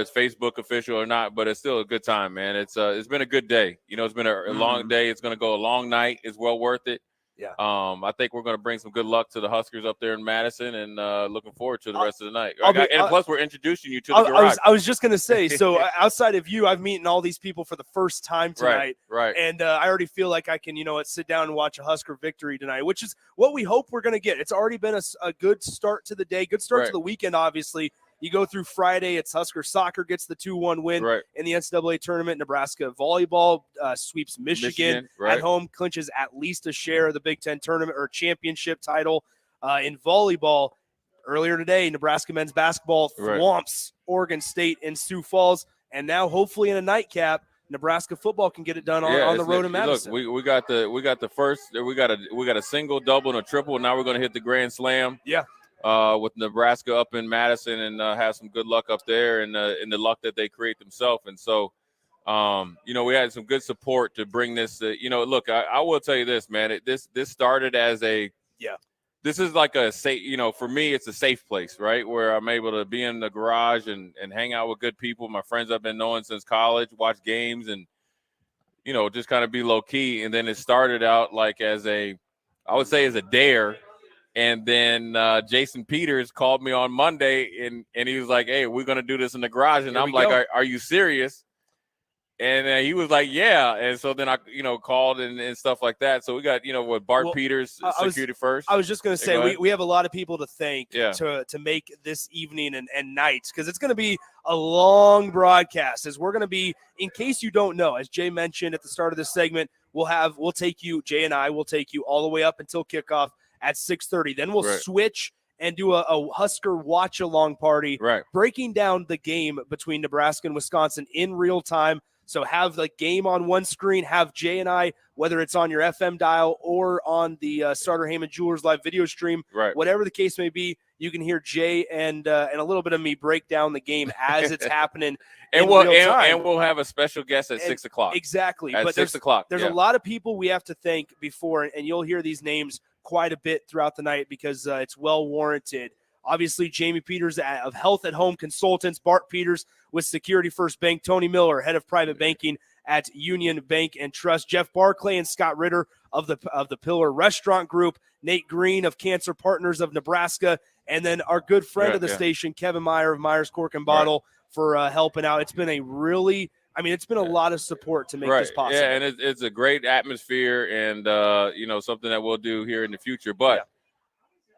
it's Facebook official or not, but it's still a good time, man. It's been a good day. It's been a long day. It's going to go a long night. It's well worth it. Yeah. I think we're going to bring some good luck to the Huskers up there in Madison, and looking forward to the rest of the night. Plus, we're introducing you to the garage. I was just going to say, so outside of you, I've meeting all these people for the first time tonight. Right. And I already feel like I can, sit down and watch a Husker victory tonight, which is what we hope we're going to get. It's already been a good start to the day, good start to the weekend, obviously. You go through Friday, it's Husker soccer gets the 2-1 win in the NCAA tournament. Nebraska volleyball sweeps Michigan at home, clinches at least a share of the Big Ten tournament or championship title. In volleyball, earlier today, Nebraska men's basketball thwomps Oregon State in Sioux Falls. And now, hopefully, in a nightcap, Nebraska football can get it done on the road in Madison. Look, we got the first, we got a single, double, and a triple. Now we're going to hit the grand slam. Yeah. With Nebraska up in Madison, and have some good luck up there, and the luck that they create themselves. And so, we had some good support to bring this. Look, I will tell you this, man. This started as this is like a safe. For me, it's a safe place, right, where I'm able to be in the garage and hang out with good people, my friends I've been knowing since college, watch games, and just kind of be low key. And then it started out like as a dare. And then Jason Peters called me on Monday, and he was like, "Hey, we're going to do this in the garage." And I'm like, are you serious? And he was like, "Yeah." And so then I, called and stuff like that. So we got, with Bart Peters, security first. I was just going to say, we have a lot of people to thank Yeah. to make this evening and nights, because it's going to be a long broadcast, as we're going to be, in case you don't know, as Jay mentioned at the start of this segment, Jay and I will take you all the way up until kickoff at 6:30. Then we'll switch and do a Husker watch-along party, breaking down the game between Nebraska and Wisconsin in real time. So have the game on one screen, have Jay and I, whether it's on your FM dial or on the Starter Heyman Jewelers live video stream, whatever the case may be, you can hear Jay and a little bit of me break down the game as it's happening. And we'll have a special guest at 6 o'clock. Exactly. At but 6 o'clock. There's a lot of people we have to thank before, and you'll hear these names quite a bit throughout the night because it's well warranted. Obviously, Jamie Peters of Health at Home Consultants, Bart Peters with Security First Bank, Tony Miller, head of private banking at Union Bank and Trust, Jeff Barclay and Scott Ritter of the Pillar Restaurant Group, Nate Green of Cancer Partners of Nebraska, and then our good friend of the station, Kevin Meyer of Myers Cork and Bottle for helping out. It's been a lot of support to make this possible. Yeah, and it's a great atmosphere, and something that we'll do here in the future. But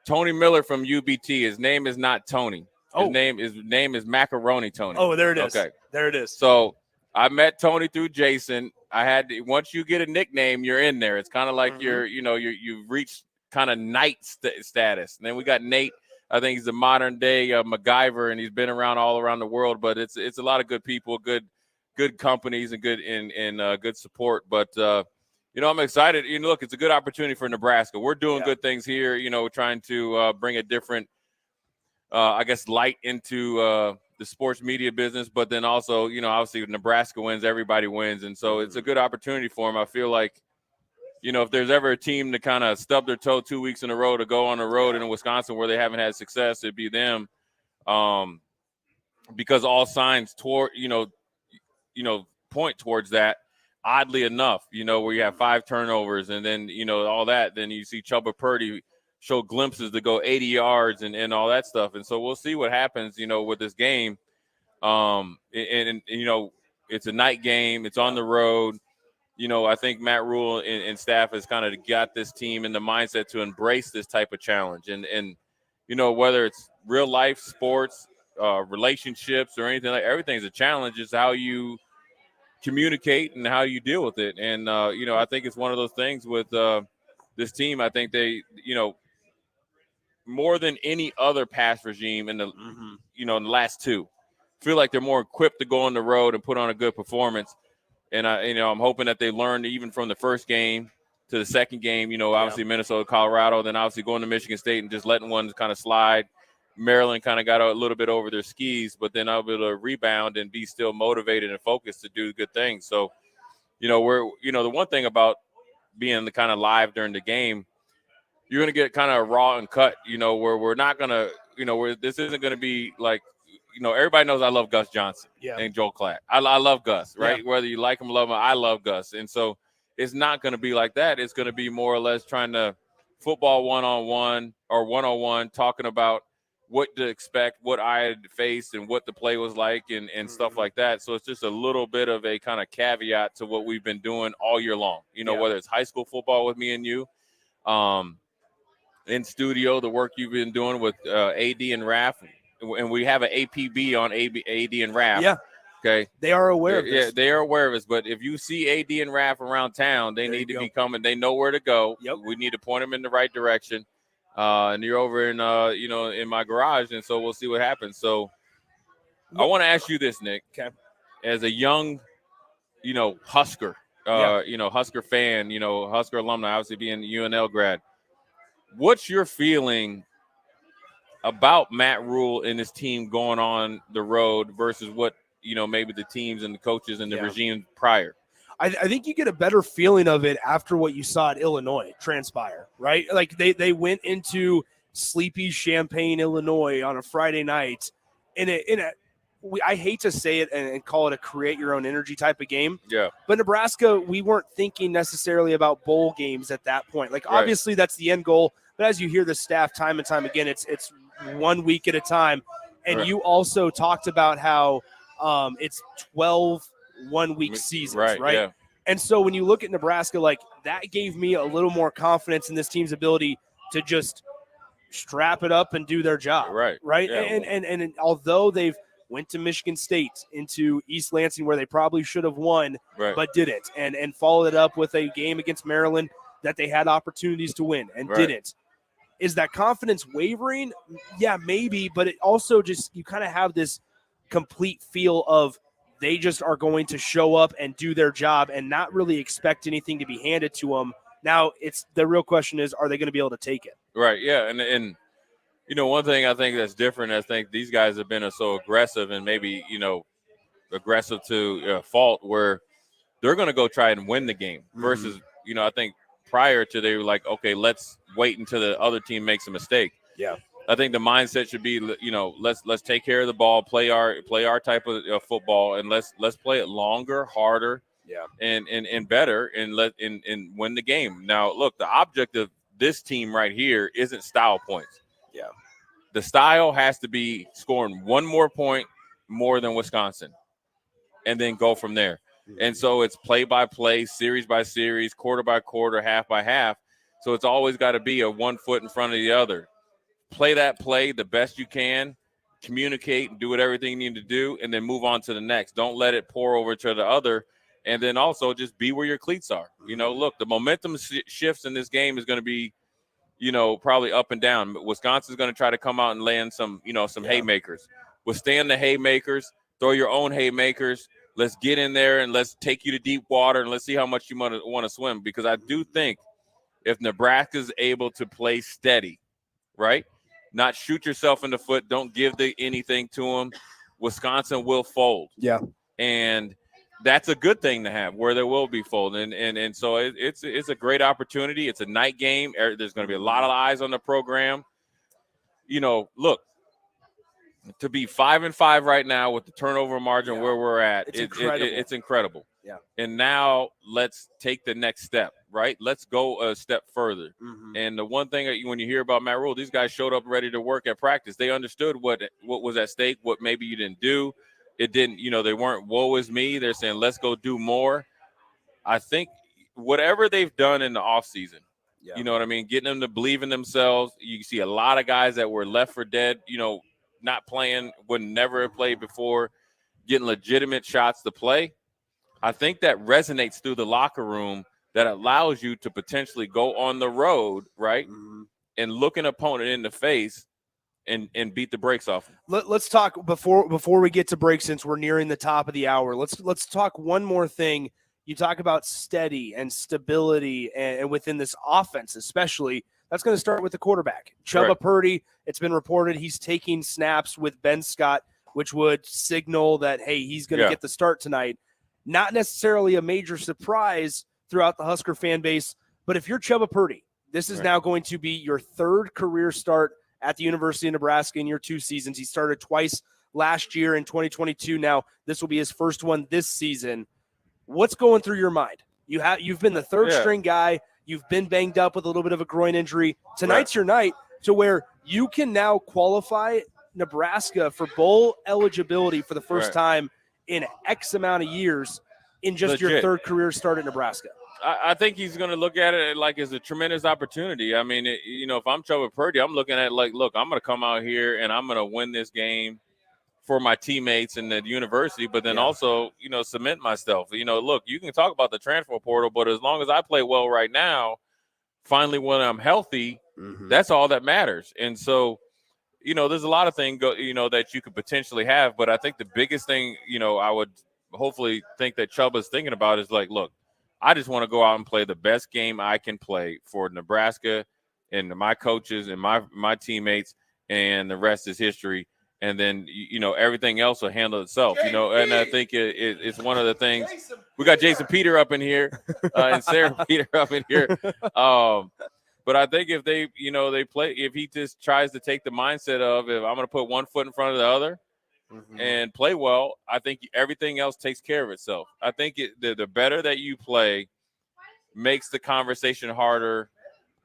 Tony Miller from UBT, his name is not Tony. His name is Macaroni Tony. Oh, there it is. Okay, there it is. So I met Tony through Jason. Once you get a nickname, you're in there. It's kind of like you've reached kind of knight status. And then we got Nate. I think he's a modern day MacGyver, and he's been all around the world. But it's a lot of good people, good companies, and good support. But I'm excited. Look, it's a good opportunity for Nebraska. We're doing good things here. Trying to bring a different, light into the sports media business. But then also, obviously, if Nebraska wins, everybody wins, and so it's a good opportunity for them. I feel like, if there's ever a team to kind of stub their toe 2 weeks in a row to go on the road in Wisconsin where they haven't had success, it'd be them. Because all signs point towards that. oddly enough, where you have 5 turnovers and then, all that, then you see Chuba Purdy show glimpses to go 80 yards and all that stuff. And so we'll see what happens, with this game. And it's a night game. It's on the road. I think Matt Rule and staff has kind of got this team in the mindset to embrace this type of challenge. And whether it's real life, sports, relationships, or anything, like everything's a challenge. It's how you communicate and how you deal with it. And, I think it's one of those things with this team. I think they, more than any other pass regime in the, in the last 2, feel like they're more equipped to go on the road and put on a good performance. And I'm hoping that they learned even from the first game to the second game, obviously Minnesota, Colorado, then obviously going to Michigan State and just letting one kind of slide. Maryland kind of got a little bit over their skis, but then able to rebound and be still motivated and focused to do good things. So, we're, the one thing about being the kind of live during the game, you're going to get kind of raw and cut, where we're not going to, where this isn't going to be like, everybody knows I love Gus Johnson and Joel Klatt. I love Gus, right? Yeah. Whether you like him, love him, I love Gus. And so it's not going to be like that. It's going to be more or less trying to football one-on-one or one-on-one, talking about what to expect, what I had faced, and what the play was like and stuff like that. So it's just a little bit of a kind of caveat to what we've been doing all year long, whether it's high school football with me and you, in studio, the work you've been doing with AD and Raph. And we have an APB on AD and Raph. Yeah. Okay. They are aware of this. Yeah, they are aware of us. But if you see AD and Raph around town, they need to be coming. They know where to go. Yep. We need to point them in the right direction. And you're over in, in my garage. And so we'll see what happens. So I want to ask you this, Nick. Okay. As a young, Husker, Husker fan, Husker alumni, obviously being UNL grad, what's your feeling about Matt Rule and his team going on the road versus what, maybe the teams and the coaches and the regime prior? I think you get a better feeling of it after what you saw at Illinois transpire, right? Like they went into sleepy Champaign, Illinois on a Friday night I hate to say it and call it a create your own energy type of game. Yeah. But Nebraska, we weren't thinking necessarily about bowl games at that point. Like obviously that's the end goal, but as you hear the staff time and time again, it's 1 week at a time. And you also talked about how it's 12 1-week seasons, right? Yeah. And so when you look at Nebraska, like that gave me a little more confidence in this team's ability to just strap it up and do their job. Right. Yeah. And although they've went to Michigan State, into East Lansing where they probably should have won, but didn't, and followed it up with a game against Maryland that they had opportunities to win and didn't. Is that confidence wavering? Yeah, maybe, but it also just, you kind of have this complete feel of they just are going to show up and do their job and not really expect anything to be handed to them. Now, it's the real question is, are they going to be able to take it? Right, yeah, and one thing I think that's different, I think these guys have been so aggressive and maybe, aggressive to fault where they're going to go try and win the game versus, I think prior to they were like, okay, let's wait until the other team makes a mistake. Yeah. I think the mindset should be, let's take care of the ball, play our type of football, and let's play it longer, harder, and better, and win the game. Now, look, the object of this team right here isn't style points. Yeah, the style has to be scoring one more point more than Wisconsin, and then go from there. And so it's play by play, series by series, quarter by quarter, half by half. So it's always got to be a 1 foot in front of the other. Play that play the best you can, communicate and do what everything you need to do, and then move on to the next. Don't let it pour over to the other. And then also just be where your cleats are. Look, the momentum shifts in this game is going to be, probably up and down. Wisconsin's going to try to come out and land some haymakers. Withstand the haymakers, throw your own haymakers. Let's get in there and let's take you to deep water and let's see how much you want to swim. Because I do think if Nebraska's able to play steady, right, not shoot yourself in the foot, don't give anything to them, Wisconsin will fold. Yeah. And that's a good thing to have where there will be fold. And so it's a great opportunity. It's a night game. There's going to be a lot of eyes on the program. Look, to be 5-5 right now with the turnover margin where we're at, It's incredible. It's incredible. Yeah. And now let's take the next step, right? Let's go a step further. Mm-hmm. And the one thing when you hear about Matt Rule, these guys showed up ready to work at practice. They understood what was at stake, what maybe you didn't do. It didn't, they weren't woe is me. They're saying, let's go do more. I think whatever they've done in the offseason, you know what I mean? Getting them to believe in themselves. You see a lot of guys that were left for dead, not playing, would never have played before, getting legitimate shots to play. I think that resonates through the locker room that allows you to potentially go on the road, right, and look an opponent in the face and beat the brakes off. Let's talk before we get to break, since we're nearing the top of the hour. Let's talk one more thing. You talk about steady and stability and within this offense, especially. That's going to start with the quarterback. Chubba Purdy, it's been reported he's taking snaps with Ben Scott, which would signal that, hey, he's going to get the start tonight. Not necessarily a major surprise throughout the Husker fan base, but if you're Chubba Purdy, this is now going to be your third career start at the University of Nebraska in your 2 seasons. He started twice last year in 2022. Now, this will be his first one this season. What's going through your mind? You've been the third string guy. You've been banged up with a little bit of a groin injury. Tonight's your night to where you can now qualify Nebraska for bowl eligibility for the first time in X amount of years in just your third career start at Nebraska. I think he's going to look at it like it's a tremendous opportunity. I mean, if I'm Chubba Purdy, I'm looking at it like, look, I'm going to come out here and I'm going to win this game for my teammates in the university, but then also, cement myself. Look, you can talk about the transfer portal, but as long as I play well right now, finally when I'm healthy, that's all that matters. And so, there's a lot of things, that you could potentially have, but I think the biggest thing, I would hopefully think that Chubba's thinking about is like, look, I just want to go out and play the best game I can play for Nebraska and my coaches and my teammates, and the rest is history. And then, everything else will handle itself, and I think it's one of the things. We got Jason Peter up in here and Sarah Peter up in here. But I think if they play, if he just tries to take the mindset of, if I'm going to put one foot in front of the other and play well, I think everything else takes care of itself. I think the better that you play makes the conversation harder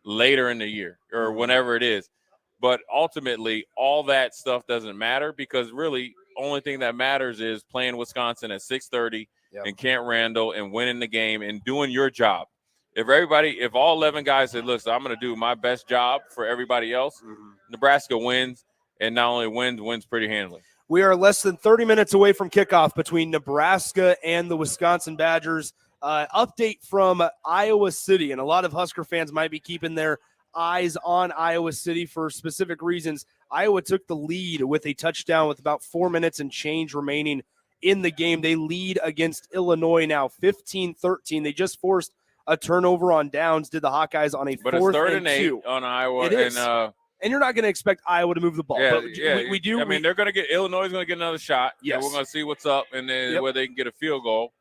later in the year or whenever it is. But ultimately, all that stuff doesn't matter, because really, only thing that matters is playing Wisconsin at 6:30 in Camp Randall and winning the game and doing your job. If all 11 guys said, look, so I'm going to do my best job for everybody else, Nebraska wins, and not only wins pretty handily. We are less than 30 minutes away from kickoff between Nebraska and the Wisconsin Badgers. Update from Iowa City, and a lot of Husker fans might be keeping their eyes on Iowa City for specific reasons. Iowa took the lead with a touchdown with about 4 minutes and change remaining in the game. They lead against Illinois now 15-13. They just forced a turnover on downs, did the Hawkeyes on a 4th and 2 on Iowa. It is. And you're not going to expect Iowa to move the ball. We do. I mean, they're going to get – Illinois is going to get another shot. Yes. And we're going to see what's up and then where they can get a field goal.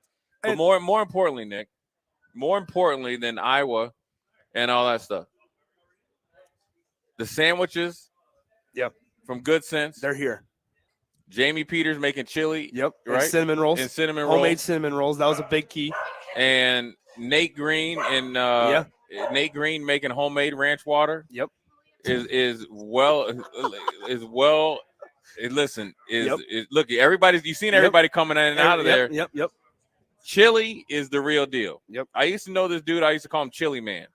But more importantly, Nick, more importantly than Iowa and all that stuff, the sandwiches from Good Sense. They're here. Jamie Peters making chili. Right? And cinnamon rolls. Homemade cinnamon rolls. That was a big key. And Nate Green Nate Green making homemade ranch water. Is well. Listen, look, everybody's. You've seen everybody coming in and out of there. Chili is the real deal. I used to know this dude. I used to call him Chili Man.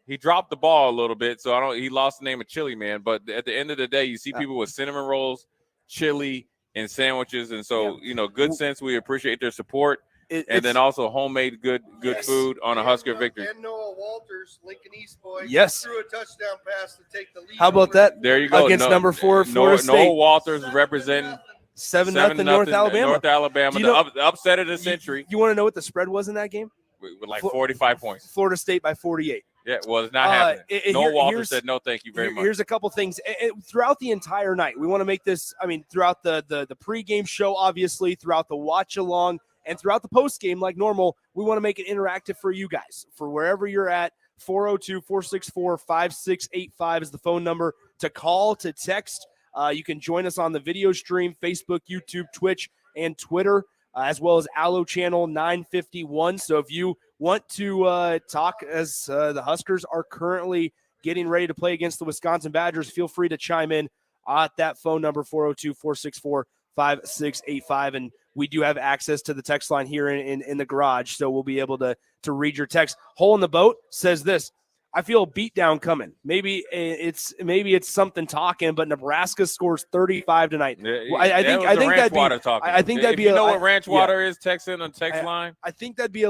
He dropped the ball a little bit, so he lost the name of Chili Man. But at the end of the day, you see people with cinnamon rolls, chili, and sandwiches. And so, Good Sense, we appreciate their support. And then also homemade good food on a Husker victory. And Noah Walters, Lincoln East boy, threw a touchdown pass to take the lead. How about that? There you go. Against number 4 Florida State. Noah Walters representing 7-0 North Alabama. North Alabama, the upset of the century. You want to know what the spread was in that game? With like 45 points. Florida State by 48. Yeah, well, it's not happening. Noah Walters said no, thank you very much. Here's a couple things. Throughout the entire night, we want to make this, throughout the pregame show, obviously, throughout the watch-along, and throughout the postgame, like normal, we want to make it interactive for you guys. For wherever you're at, 402-464-5685 is the phone number to call, to text. You can join us on the video stream, Facebook, YouTube, Twitch, and Twitter, as well as Allo Channel 951. So if you want to talk as the Huskers are currently getting ready to play against the Wisconsin Badgers, feel free to chime in at that phone number, 402-464-5685. And we do have access to the text line here in the garage, so we'll be able to read your text. Hole in the Boat says this: I feel a beatdown coming. Maybe it's something talking, but Nebraska scores 35 tonight. I think that'd be if you know what ranch water is, text in on text line. I think that'd be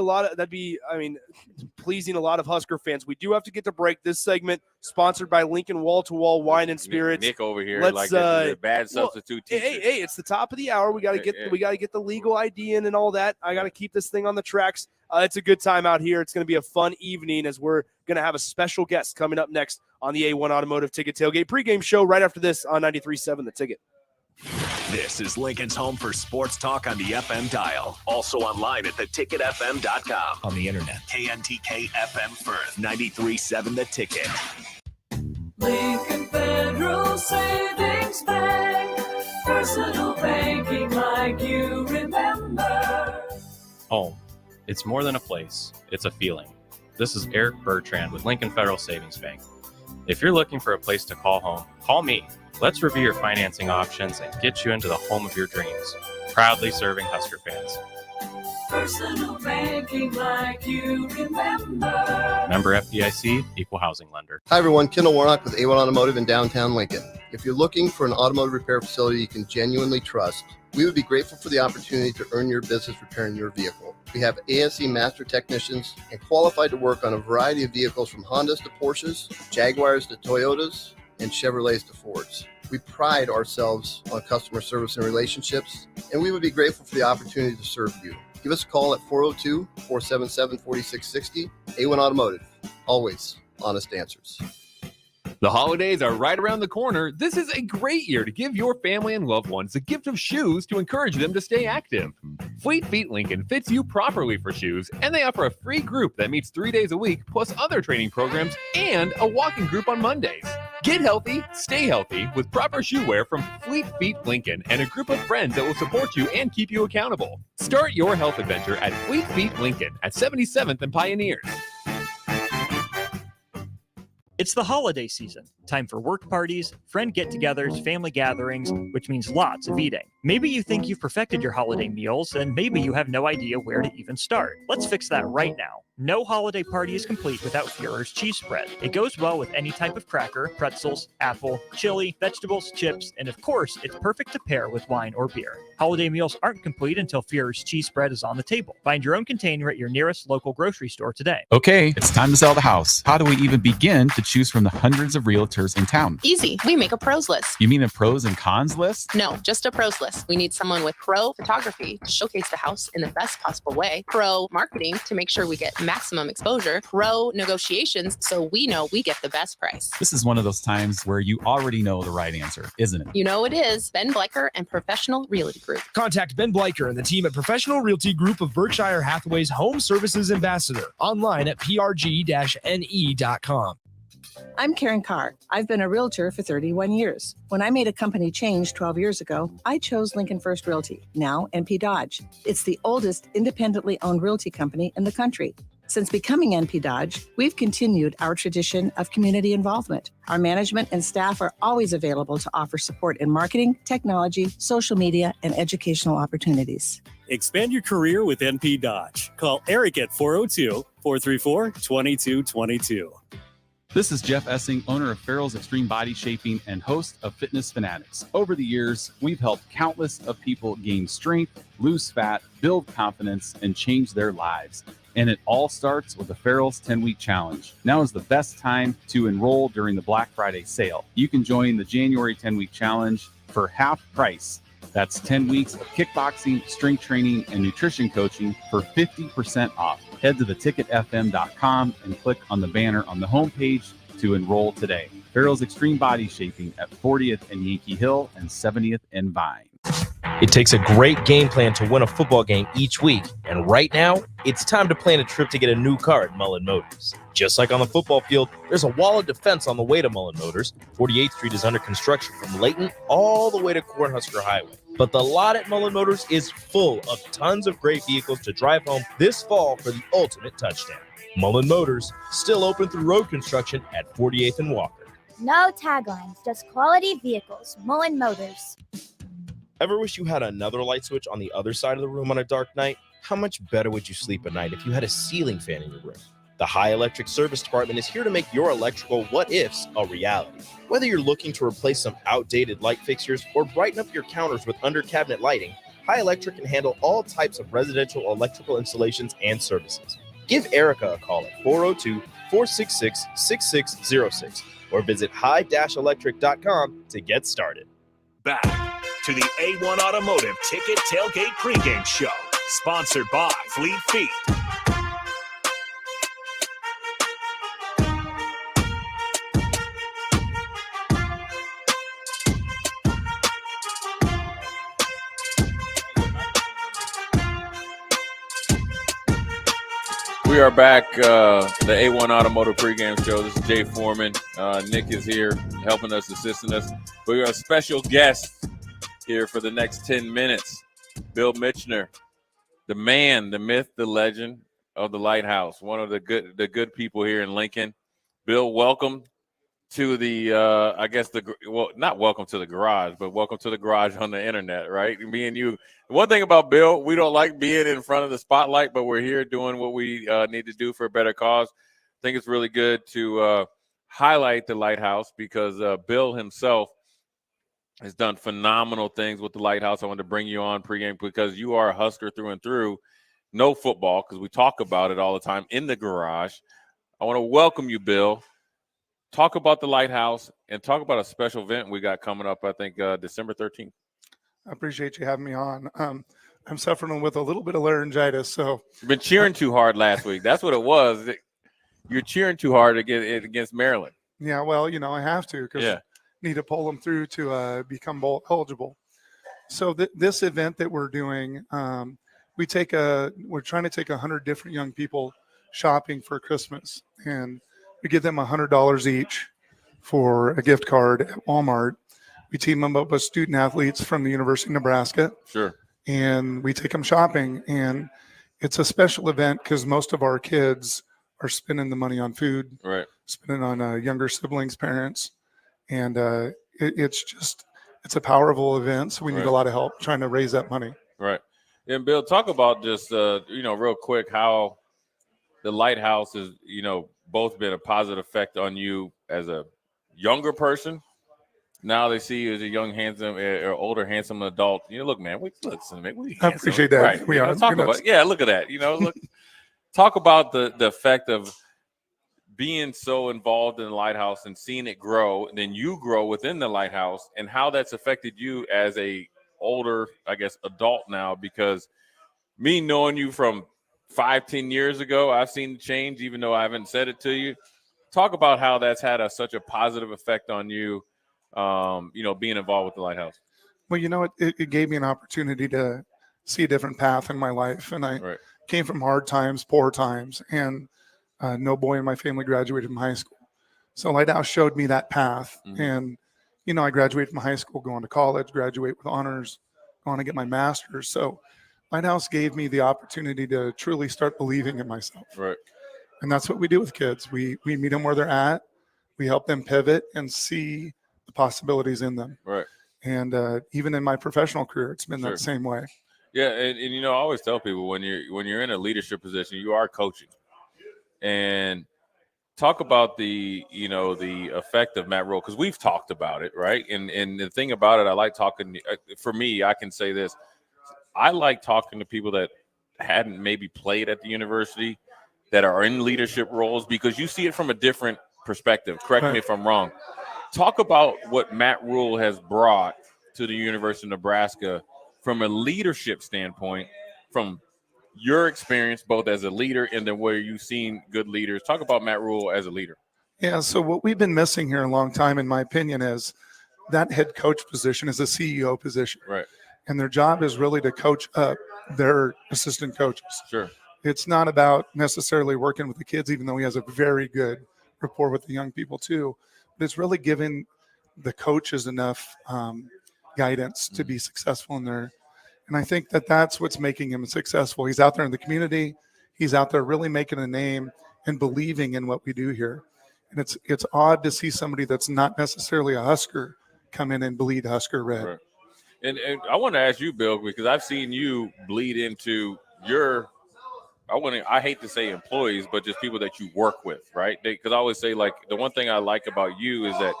pleasing a lot of Husker fans. We do have to get to break. This segment sponsored by Lincoln Wall to Wall Wine and Spirits. Nick over here like a bad substitute teacher. Hey, it's the top of the hour. We got to get the legal ID in and all that. I got to keep this thing on the tracks. It's a good time out here. It's going to be a fun evening as we're going to have a special guest coming up next on the A1 Automotive Ticket Tailgate pregame show right after this on 93.7 The Ticket. This is Lincoln's home for sports talk on the FM dial. Also online at theticketfm.com. On the internet. KNTK FM Firth, 93.7 The Ticket. Lincoln Federal Savings Bank. Personal banking like you remember. Home. It's more than a place, it's a feeling. This is Eric Bertrand with Lincoln Federal Savings Bank. If you're looking for a place to call home, call me. Let's review your financing options and get you into the home of your dreams. Proudly serving Husker fans. Personal banking like you remember. Member FDIC, Equal Housing Lender. Hi, everyone. Kendall Warnock with A1 Automotive in downtown Lincoln. If you're looking for an automotive repair facility you can genuinely trust, we would be grateful for the opportunity to earn your business repairing your vehicle. We have ASE master technicians and qualified to work on a variety of vehicles from Hondas to Porsches, Jaguars to Toyotas, and Chevrolets to Fords. We pride ourselves on customer service and relationships, and we would be grateful for the opportunity to serve you. Give us a call at 402-477-4660. A1 Automotive. Always honest answers. The holidays are right around the corner. This is a great year to give your family and loved ones the gift of shoes to encourage them to stay active. Fleet Feet Lincoln fits you properly for shoes, and they offer a free group that meets 3 days a week, plus other training programs and a walking group on Mondays. Get healthy, stay healthy with proper shoe wear from Fleet Feet Lincoln and a group of friends that will support you and keep you accountable. Start your health adventure at Fleet Feet Lincoln at 77th and Pioneers. It's the holiday season. Time for work parties, friend get-togethers, family gatherings, which means lots of eating. Maybe you think you've perfected your holiday meals, and maybe you have no idea where to even start. Let's fix that right now. No holiday party is complete without Führer's cheese spread. It goes well with any type of cracker, pretzels, apple, chili, vegetables, chips, and of course, it's perfect to pair with wine or beer. Holiday meals aren't complete until Führer's cheese spread is on the table. Find your own container at your nearest local grocery store today. Okay, it's time to sell the house. How do we even begin to choose from the hundreds of realtors in town? Easy. We make a pros list. You mean a pros and cons list? No, just a pros list. We need someone with pro photography to showcase the house in the best possible way, pro marketing to make sure we get maximum exposure, pro negotiations so we know we get the best price. This is one of those times where you already know the right answer, isn't it? You know it is. Ben Bleicher and Professional Realty Group. Contact Ben Bleicher and the team at Professional Realty Group of Berkshire Hathaway's Home Services Ambassador online at prg-ne.com. I'm Karen Carr. I've been a realtor for 31 years. When I made a company change 12 years ago, I chose Lincoln First Realty, now NP Dodge. It's the oldest independently owned realty company in the country. Since becoming NP Dodge, we've continued our tradition of community involvement. Our management and staff are always available to offer support in marketing, technology, social media, and educational opportunities. Expand your career with NP Dodge. Call Eric at 402-434-2222. This is Jeff Essing, owner of Farrell's Extreme Body Shaping and host of Fitness Fanatics. Over the years, we've helped countless of people gain strength, lose fat, build confidence, and change their lives. And it all starts with the Farrell's 10-week challenge. Now is the best time to enroll during the Black Friday sale. You can join the January 10-week challenge for half price. That's 10 weeks of kickboxing, strength training, and nutrition coaching for 50% off. Head to theticketfm.com and click on the banner on the homepage to enroll today. Farrell's Extreme Body Shaping at 40th and Yankee Hill and 70th and Vine. It takes a great game plan to win a football game each week, and right now, it's time to plan a trip to get a new car at Mullen Motors. Just like on the football field, there's a wall of defense on the way to Mullen Motors. 48th Street is under construction from Layton all the way to Cornhusker Highway. But the lot at Mullen Motors is full of tons of great vehicles to drive home this fall for the ultimate touchdown. Mullen Motors, still open through road construction at 48th and Walker. No taglines, just quality vehicles. Mullen Motors. Ever wish you had another light switch on the other side of the room on a dark night? How much better would you sleep at night if you had a ceiling fan in your room? The High Electric Service Department is here to make your electrical what-ifs a reality. Whether you're looking to replace some outdated light fixtures or brighten up your counters with under-cabinet lighting, High Electric can handle all types of residential electrical installations and services. Give Erica a call at 402-466-6606 or visit high-electric.com to get started. Back to the A1 Automotive Ticket Tailgate Pregame Show, sponsored by Fleet Feet. We are back, the A1 Automotive Pregame Show. This is Jay Foreman. Nick is here helping us, assisting us. We got a special guest here for the next 10 minutes. Bill Mitchner, the man, the myth, the legend of the Lighthouse, one of the good people here in Lincoln. Bill, welcome to the, not welcome to the garage, but welcome to the garage on the internet, right? Me and you. One thing about Bill, we don't like being in front of the spotlight, but we're here doing what we need to do for a better cause. I think it's really good to highlight the Lighthouse because Bill himself has done phenomenal things with the Lighthouse. I wanted to bring you on pregame because you are a Husker through and through. No football, because we talk about it all the time in the garage. I want to welcome you, Bill. Talk about the Lighthouse and talk about a special event we got coming up, I think, December 13th. I appreciate you having me on. I'm suffering with a little bit of laryngitis, so you've been cheering too hard last week. That's what it was. You're cheering too hard against Maryland. Yeah, well, I have to because need to pull them through to become bowl eligible. So this event that we're doing, we're trying to take 100 different young people shopping for Christmas, and we give them $100 each for a gift card at Walmart. We team them up with student athletes from the University of Nebraska. Sure. And we take them shopping. And it's a special event because most of our kids are spending the money on food, right? Spending on younger siblings, parents. And it's a powerful event. So we need a lot of help trying to raise that money. Right. And Bill, talk about just, real quick, how the Lighthouse has, both been a positive effect on you as a younger Now they see you as a young, handsome, or older, handsome adult. Look, man, we I appreciate that. Right. We are. Talk about, look at that. Look, talk about the effect of being so involved in the Lighthouse and seeing it grow, and then you grow within the Lighthouse, and how that's affected you as a older, adult now. Because me knowing you from 5-10 years ago, I've seen the change, even though I haven't said it to you. Talk about how that's had such a positive effect on you. Being involved with the Lighthouse. Well, it gave me an opportunity to see a different path in my life. And I came from hard times, poor times, and no boy in my family graduated from high school. So Lighthouse showed me that path. Mm-hmm. And, I graduated from high school, going to college, graduate with honors, going to get my master's. So Lighthouse gave me the opportunity to truly start believing in myself. Right. And that's what we do with kids. We meet them where they're at. We help them pivot and see the possibilities in them. Right. And even in my professional career, it's been that same way. Yeah. And I always tell people when you're in a leadership position, you are coaching. And talk about the effect of Matt Rule, because we've talked about it, right? And the thing about it, I like talking, for me, I can say this. I like talking to people that hadn't maybe played at the university, that are in leadership roles, because you see it from a different perspective. Correct me if I'm wrong. Talk about what Matt Rule has brought to the University of Nebraska from a leadership standpoint, from your experience both as a leader and then where you've seen good leaders. Talk about Matt Rule as a leader. Yeah, so what we've been missing here a long time, in my opinion, is that head coach position is a CEO position. Right. and their job is really to coach up their assistant coaches. Sure. It's not about necessarily working with the kids, even though he has a very good rapport with the young people too. But it's really giving the coaches enough guidance to be successful in there. And I think that that's what's making him successful. He's out there in the community. He's out there really making a name and believing in what we do here. And it's odd to see somebody that's not necessarily a Husker come in and bleed Husker red. Right. And I want to ask you, Bill, because I've seen you bleed into your, I hate to say employees, but just people that you work with, right? Because I always say, like, the one thing I like about you is that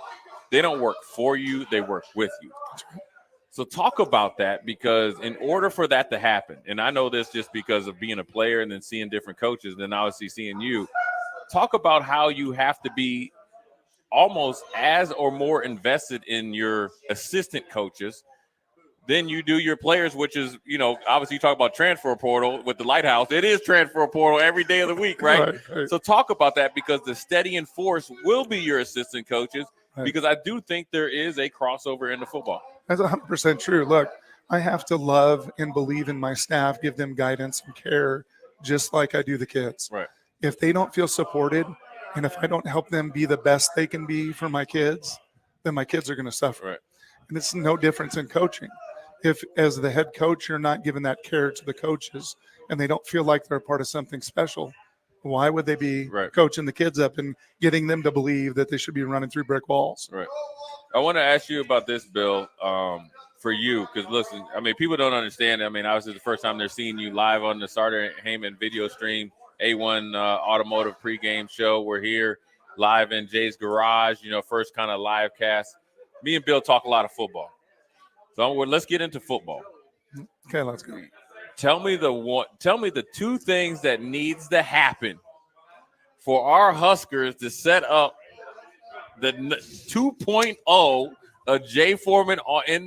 they don't work for you, they work with you. So talk about that, because in order for that to happen, and I know this just because of being a player and then seeing different coaches, and then obviously seeing you, talk about how you have to be almost as or more invested in your assistant coaches than you do your players, which is, obviously you talk about transfer portal with the Lighthouse. It is transfer portal every day of the week, right? Right. So talk about that, because the steady and force will be your assistant coaches, because I do think there is a crossover into football. That's 100% true. Look, I have to love and believe in my staff, give them guidance and care, just like I do the kids. Right. If they don't feel supported, and if I don't help them be the best they can be for my kids, then my kids are going to suffer. Right. And it's no difference in coaching. If, as the head coach, you're not giving that care to the coaches and they don't feel like they're a part of something special, why would they be coaching the kids up and getting them to believe that they should be running through brick walls? Right. I want to ask you about this, Bill, for you, because listen, I mean, people don't understand. I mean, obviously the first time they're seeing you live on the Starter Heyman video stream, A1 Automotive pregame show. We're here live in Jay's garage, first kind of live cast. Me and Bill talk a lot of football. So let's get into football. Okay, let's go. Tell me the two things that needs to happen for our Huskers to set up the 2.0 of Jay Foreman in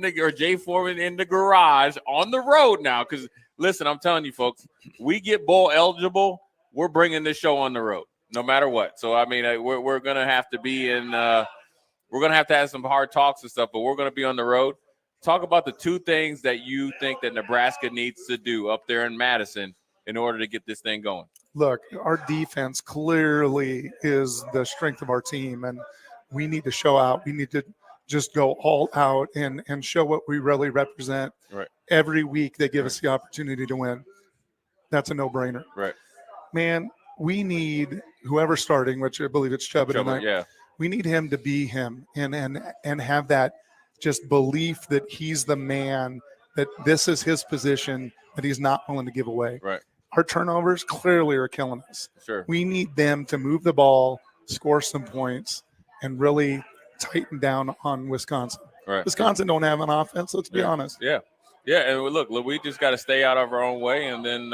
the garage on the road now. Because listen, I'm telling you, folks, we get bowl eligible, we're bringing this show on the road, no matter what. So I mean, we're gonna have to be in. We're gonna have to have some hard talks and stuff, but we're gonna be on the road. Talk about the two things that you think that Nebraska needs to do up there in Madison in order to get this thing going. Look, our defense clearly is the strength of our team, and we need to show out. We need to just go all out and show what we really represent. Right. Every week they give us the opportunity to win. That's a no-brainer. Right. Man, we need whoever's starting, which I believe it's Chuba tonight. Yeah. We need him to be him and have that just belief that he's the man, that this is his position, that he's not willing to give away. Right. Our turnovers clearly are killing us. Sure. We need them to move the ball, score some points, and really tighten down on Wisconsin. Right. Wisconsin don't have an offense, let's be honest. Yeah. Yeah, and look, we just got to stay out of our own way, and then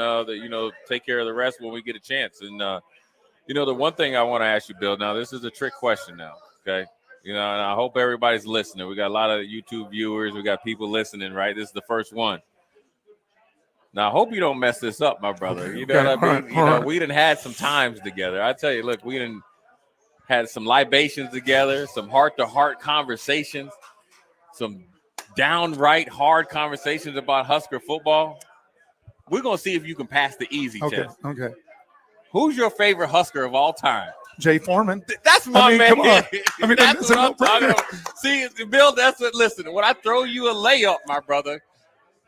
take care of the rest when we get a chance. And the one thing I want to ask you, Bill. Now, this is a trick question. Now, okay, and I hope everybody's listening. We got a lot of YouTube viewers. We got people listening. Right, this is the first one. Now, I hope you don't mess this up, my brother. You know what I mean? We done had some times together. I tell you, look, we done had some libations together, some heart-to-heart conversations, some downright hard conversations about Husker football. We're going to see if you can pass the easy test. Okay. Who's your favorite Husker of all time? Jay Foreman. That's my man. Come on. I mean, that's what I'm talking about. See, Bill, that's what, listen, when I throw you a layup, my brother,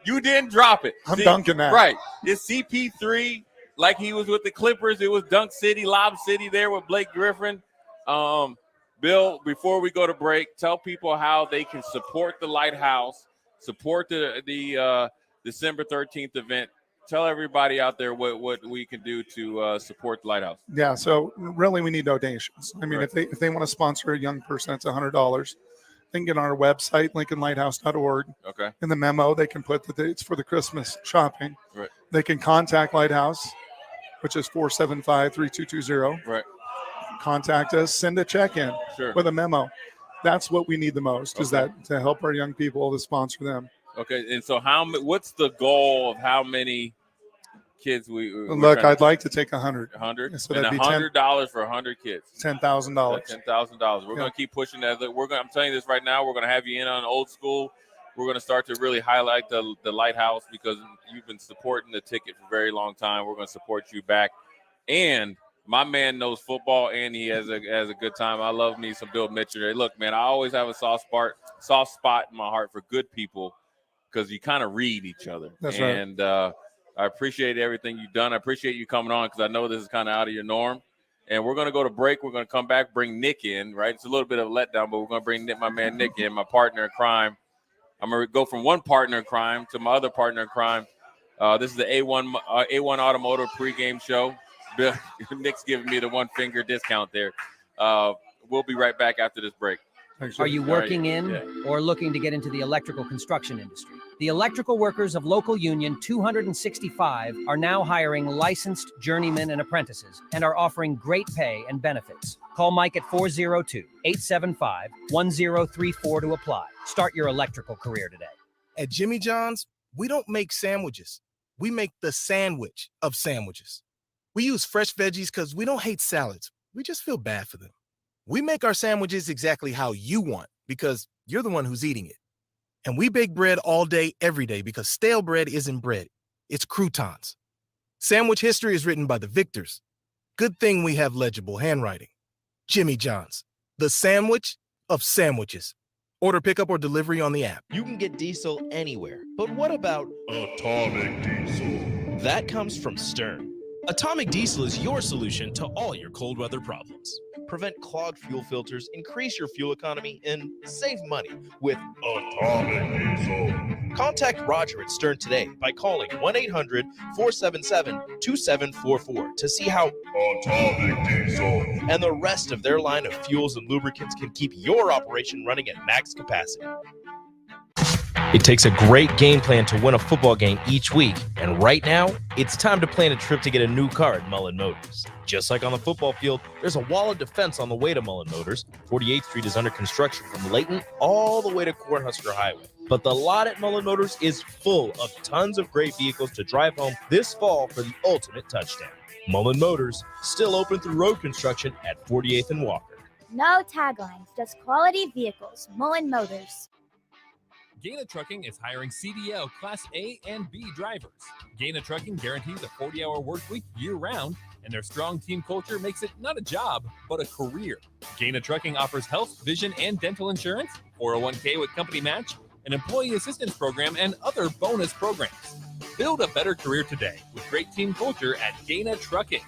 you didn't drop it. I'm dunking that. Right. It's CP3, like he was with the Clippers. It was Dunk City, Lob City there with Blake Griffin. Bill, before we go to break, tell people how they can support the Lighthouse, support the December 13th event. Tell everybody out there what we can do to support the Lighthouse. Yeah, so really we need donations. I mean, if they want to sponsor a young person, it's $100. They can get on our website, lincolnlighthouse.org. Okay. In the memo, they can put that it's for the Christmas shopping. Right. They can contact Lighthouse, which is 475-3220. Right. Contact us, send a check in with a memo. That's what we need the most, is that to help our young people, to sponsor them. Okay, and so what's the goal of how many kids look? I'd like to take 100. 100. So and that'd be $100 for 100 kids. $10,000. $10,000. We're going to keep pushing that. I'm telling you this right now. We're going to have you in on old school. we're going to start to really highlight the Lighthouse because you've been supporting the ticket for a very long time. We're going to support you back. And my man knows football, and he has a good time. I love me some Bill Mitchell. Hey, look, man, I always have a soft spot in my heart for good people because you kind of read each other. That's right. And I appreciate everything you've done. I appreciate you coming on because I know this is kind of out of your norm. And we're going to go to break. We're going to come back, bring Nick in, right? It's a little bit of a letdown, but we're going to bring my man Nick in, my partner in crime. I'm going to go from one partner in crime to my other partner in crime. This is the A1 Automotive pregame show. Nick's giving me the one-finger discount there. We'll be right back after this break. Are you working in or looking to get into the electrical construction industry? The electrical workers of local union 265 are now hiring licensed journeymen and apprentices and are offering great pay and benefits. Call Mike at 402-875-1034 to apply. Start your electrical career today. At Jimmy John's, we don't make sandwiches. We make the sandwich of sandwiches. We use fresh veggies because we don't hate salads. We just feel bad for them. We make our sandwiches exactly how you want because you're the one who's eating it. And we bake bread all day, every day because stale bread isn't bread. It's croutons. Sandwich history is written by the victors. Good thing we have legible handwriting. Jimmy John's, the sandwich of sandwiches. Order pickup or delivery on the app. You can get diesel anywhere. But what about Atomic Diesel? That comes from Stern. Atomic Diesel is your solution to all your cold weather problems. Prevent clogged fuel filters, increase your fuel economy, and save money with Atomic Diesel. Contact Roger at Stern today by calling 1-800-477-2744 to see how Atomic Diesel and the rest of their line of fuels and lubricants can keep your operation running at max capacity. It takes a great game plan to win a football game each week, and right now, it's time to plan a trip to get a new car at Mullen Motors. Just like on the football field, there's a wall of defense on the way to Mullen Motors. 48th Street is under construction from Layton all the way to Cornhusker Highway. But the lot at Mullen Motors is full of tons of great vehicles to drive home this fall for the ultimate touchdown. Mullen Motors, still open through road construction at 48th and Walker. No taglines, just quality vehicles. Mullen Motors. Gaina Trucking is hiring CDL Class A and B drivers. Gaina Trucking guarantees a 40-hour work week year-round, and their strong team culture makes it not a job, but a career. Gaina Trucking offers health, vision, and dental insurance, 401k with company match, an employee assistance program, and other bonus programs. Build a better career today with great team culture at Gaina Trucking.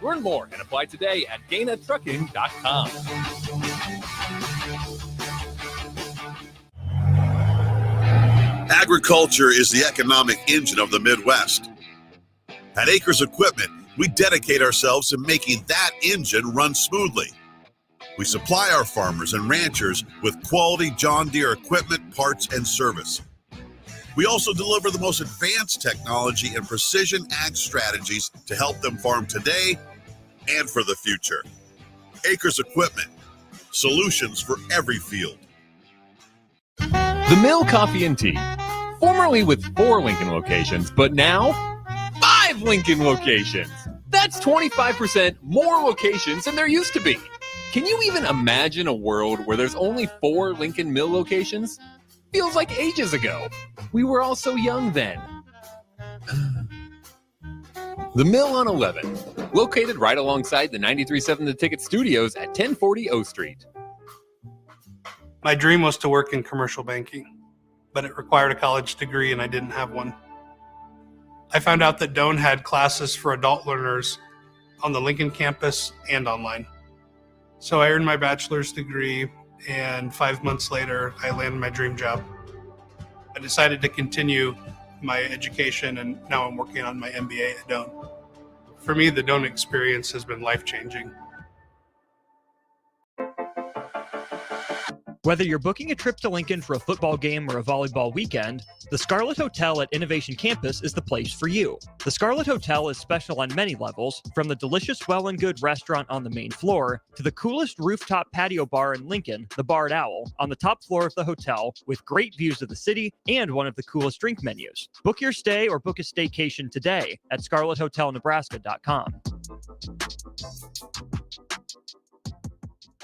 Learn more and apply today at GainaTrucking.com. Agriculture is the economic engine of the Midwest. At Acres Equipment, we dedicate ourselves to making that engine run smoothly. We supply our farmers and ranchers with quality John Deere equipment, parts, and service. We also deliver the most advanced technology and precision ag strategies to help them farm today and for the future. Acres Equipment, solutions for every field. The Mill Coffee and Tea, formerly with 4 Lincoln locations, but now 5 Lincoln locations. That's 25% more locations than there used to be. Can you even imagine a world where there's only 4 Lincoln Mill locations? Feels like ages ago. We were all so young then. The Mill on 11, located right alongside the 93.7 The Ticket Studios at 1040 O Street. My dream was to work in commercial banking, but it required a college degree and I didn't have one. I found out that Doane had classes for adult learners on the Lincoln campus and online. So I earned my bachelor's degree, and 5 months later, I landed my dream job. I decided to continue my education, and now I'm working on my MBA at Doane. For me, the Doane experience has been life-changing. Whether you're booking a trip to Lincoln for a football game or a volleyball weekend, the Scarlet Hotel at Innovation Campus is the place for you. The Scarlet Hotel is special on many levels, from the delicious Well and Good restaurant on the main floor to the coolest rooftop patio bar in Lincoln, the Barred Owl, on the top floor of the hotel with great views of the city and one of the coolest drink menus. Book your stay or book a staycation today at scarlethotelnebraska.com.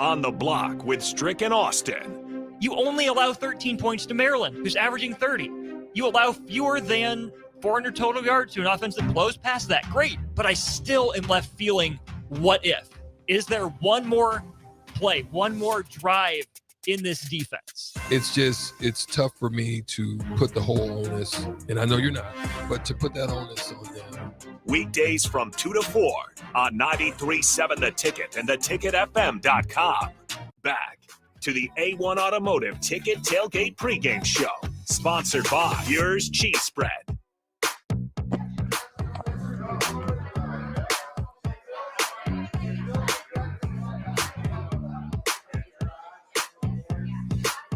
On the Block with Strick and Austin. You only allow 13 points to Maryland, who's averaging 30. You allow fewer than 400 total yards to an offense that blows past that. Great, but I still am left feeling, what if? Is there one more play, one more drive in this defense? It's tough for me to put the whole onus, and I know you're not, but to put that onus on them. Weekdays from 2 to 4 on 93.7 The Ticket and theticketfm.com. Back to the A1 Automotive Ticket Tailgate Pregame Show, sponsored by Yours Cheese Spread.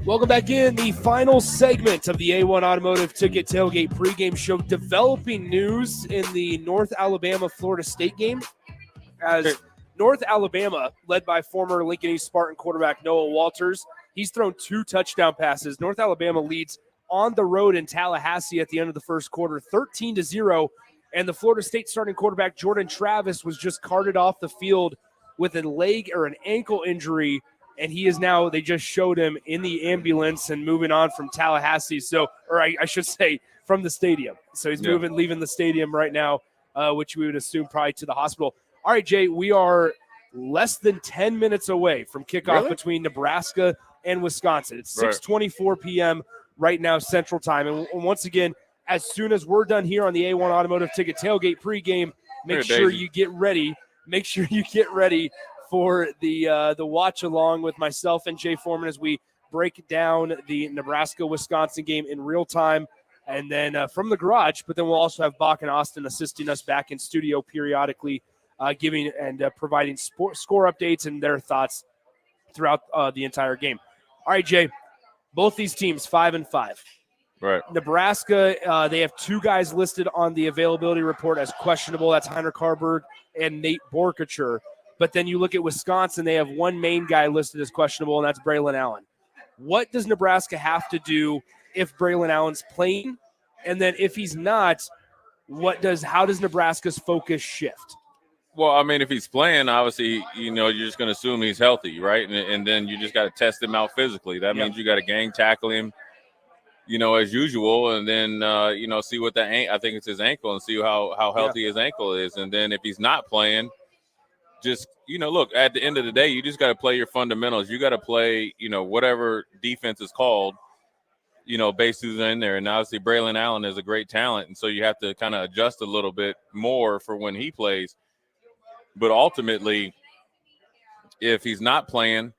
Welcome back in the final segment of the A1 Automotive Ticket Tailgate Pregame Show. Developing news in the North Alabama-Florida State game, as North Alabama, led by former Lincoln East Spartan quarterback Noah Walters, he's thrown 2 touchdown passes. North Alabama leads on the road in Tallahassee at the end of the first quarter, 13-0, and the Florida State starting quarterback Jordan Travis was just carted off the field with a leg or an ankle injury. And he is now, they just showed him in the ambulance and moving on from Tallahassee. So, or I should say from the stadium. So he's leaving the stadium right now, which we would assume probably to the hospital. All right, Jay, we are less than 10 minutes away from kickoff between Nebraska and Wisconsin. It's 6:24 p.m. right now Central Time. And once again, as soon as we're done here on the A1 Automotive Ticket Tailgate pregame, make sure you get ready. Make sure you get ready for the watch along with myself and Jay Foreman as we break down the Nebraska-Wisconsin game in real time and then from the garage. But then we'll also have Bach and Austin assisting us back in studio periodically, giving and providing score updates and their thoughts throughout the entire game. All right, Jay, both these teams 5-5. Right. Nebraska, they have 2 guys listed on the availability report as questionable. That's Heiner Carberg and Nate Borkacher. But then you look at Wisconsin, they have 1 main guy listed as questionable, and that's Braylon Allen. What does Nebraska have to do if Braylon Allen's playing? And then if he's not, how does Nebraska's focus shift? Well, I mean, if he's playing, obviously, you're just going to assume he's healthy, right? And then you just got to test him out physically. That means you got to gang tackle him, as usual, and then, see what I think it's his ankle, and see how healthy his ankle is. And then if he's not playing, just, look, at the end of the day, you just got to play your fundamentals. You got to play, whatever defense is called, based who's in there. And obviously Braylon Allen is a great talent. And so you have to kind of adjust a little bit more for when he plays. But ultimately, if he's not playing,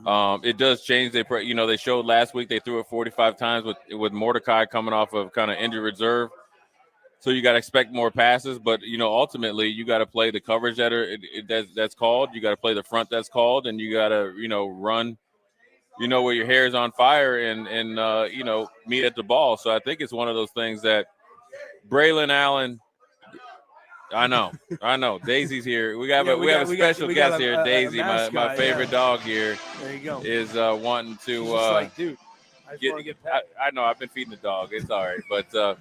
it does change. They showed last week they threw it 45 times with Mordecai coming off of kind of injured reserve. So you got to expect more passes, but ultimately you got to play the coverage that's called. You got to play the front that's called, and you got to run, where your hair is on fire and meet at the ball. So I think it's one of those things that Braylon Allen. I know. Daisy's here. We have a special guest here. Daisy, my favorite dog here. There you go. Is wanting to. Dude, I know. I've been feeding the dog. It's all right, but.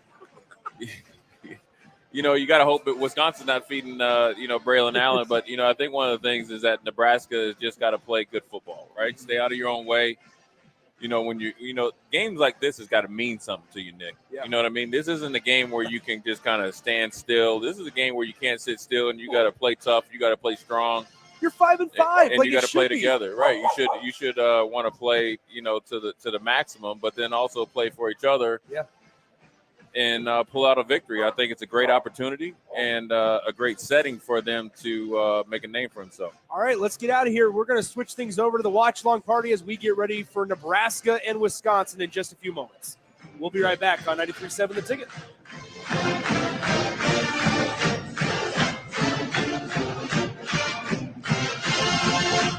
You got to hope that Wisconsin's not feeding, Braylon Allen. But, I think one of the things is that Nebraska has just got to play good football, right? Stay out of your own way. When games like this has got to mean something to you, Nick. Yeah. You know what I mean? This isn't a game where you can just kind of stand still. This is a game where you can't sit still, and you got to play tough. You got to play strong. You're 5-5, and you got to play together, right? You should want to play, to the maximum, but then also play for each other. Yeah. And pull out a victory. I think it's a great opportunity and a great setting for them to make a name for themselves. All right, let's get out of here. We're going to switch things over to the watch-along party as we get ready for Nebraska and Wisconsin in just a few moments. We'll be right back on 93.7 The Ticket.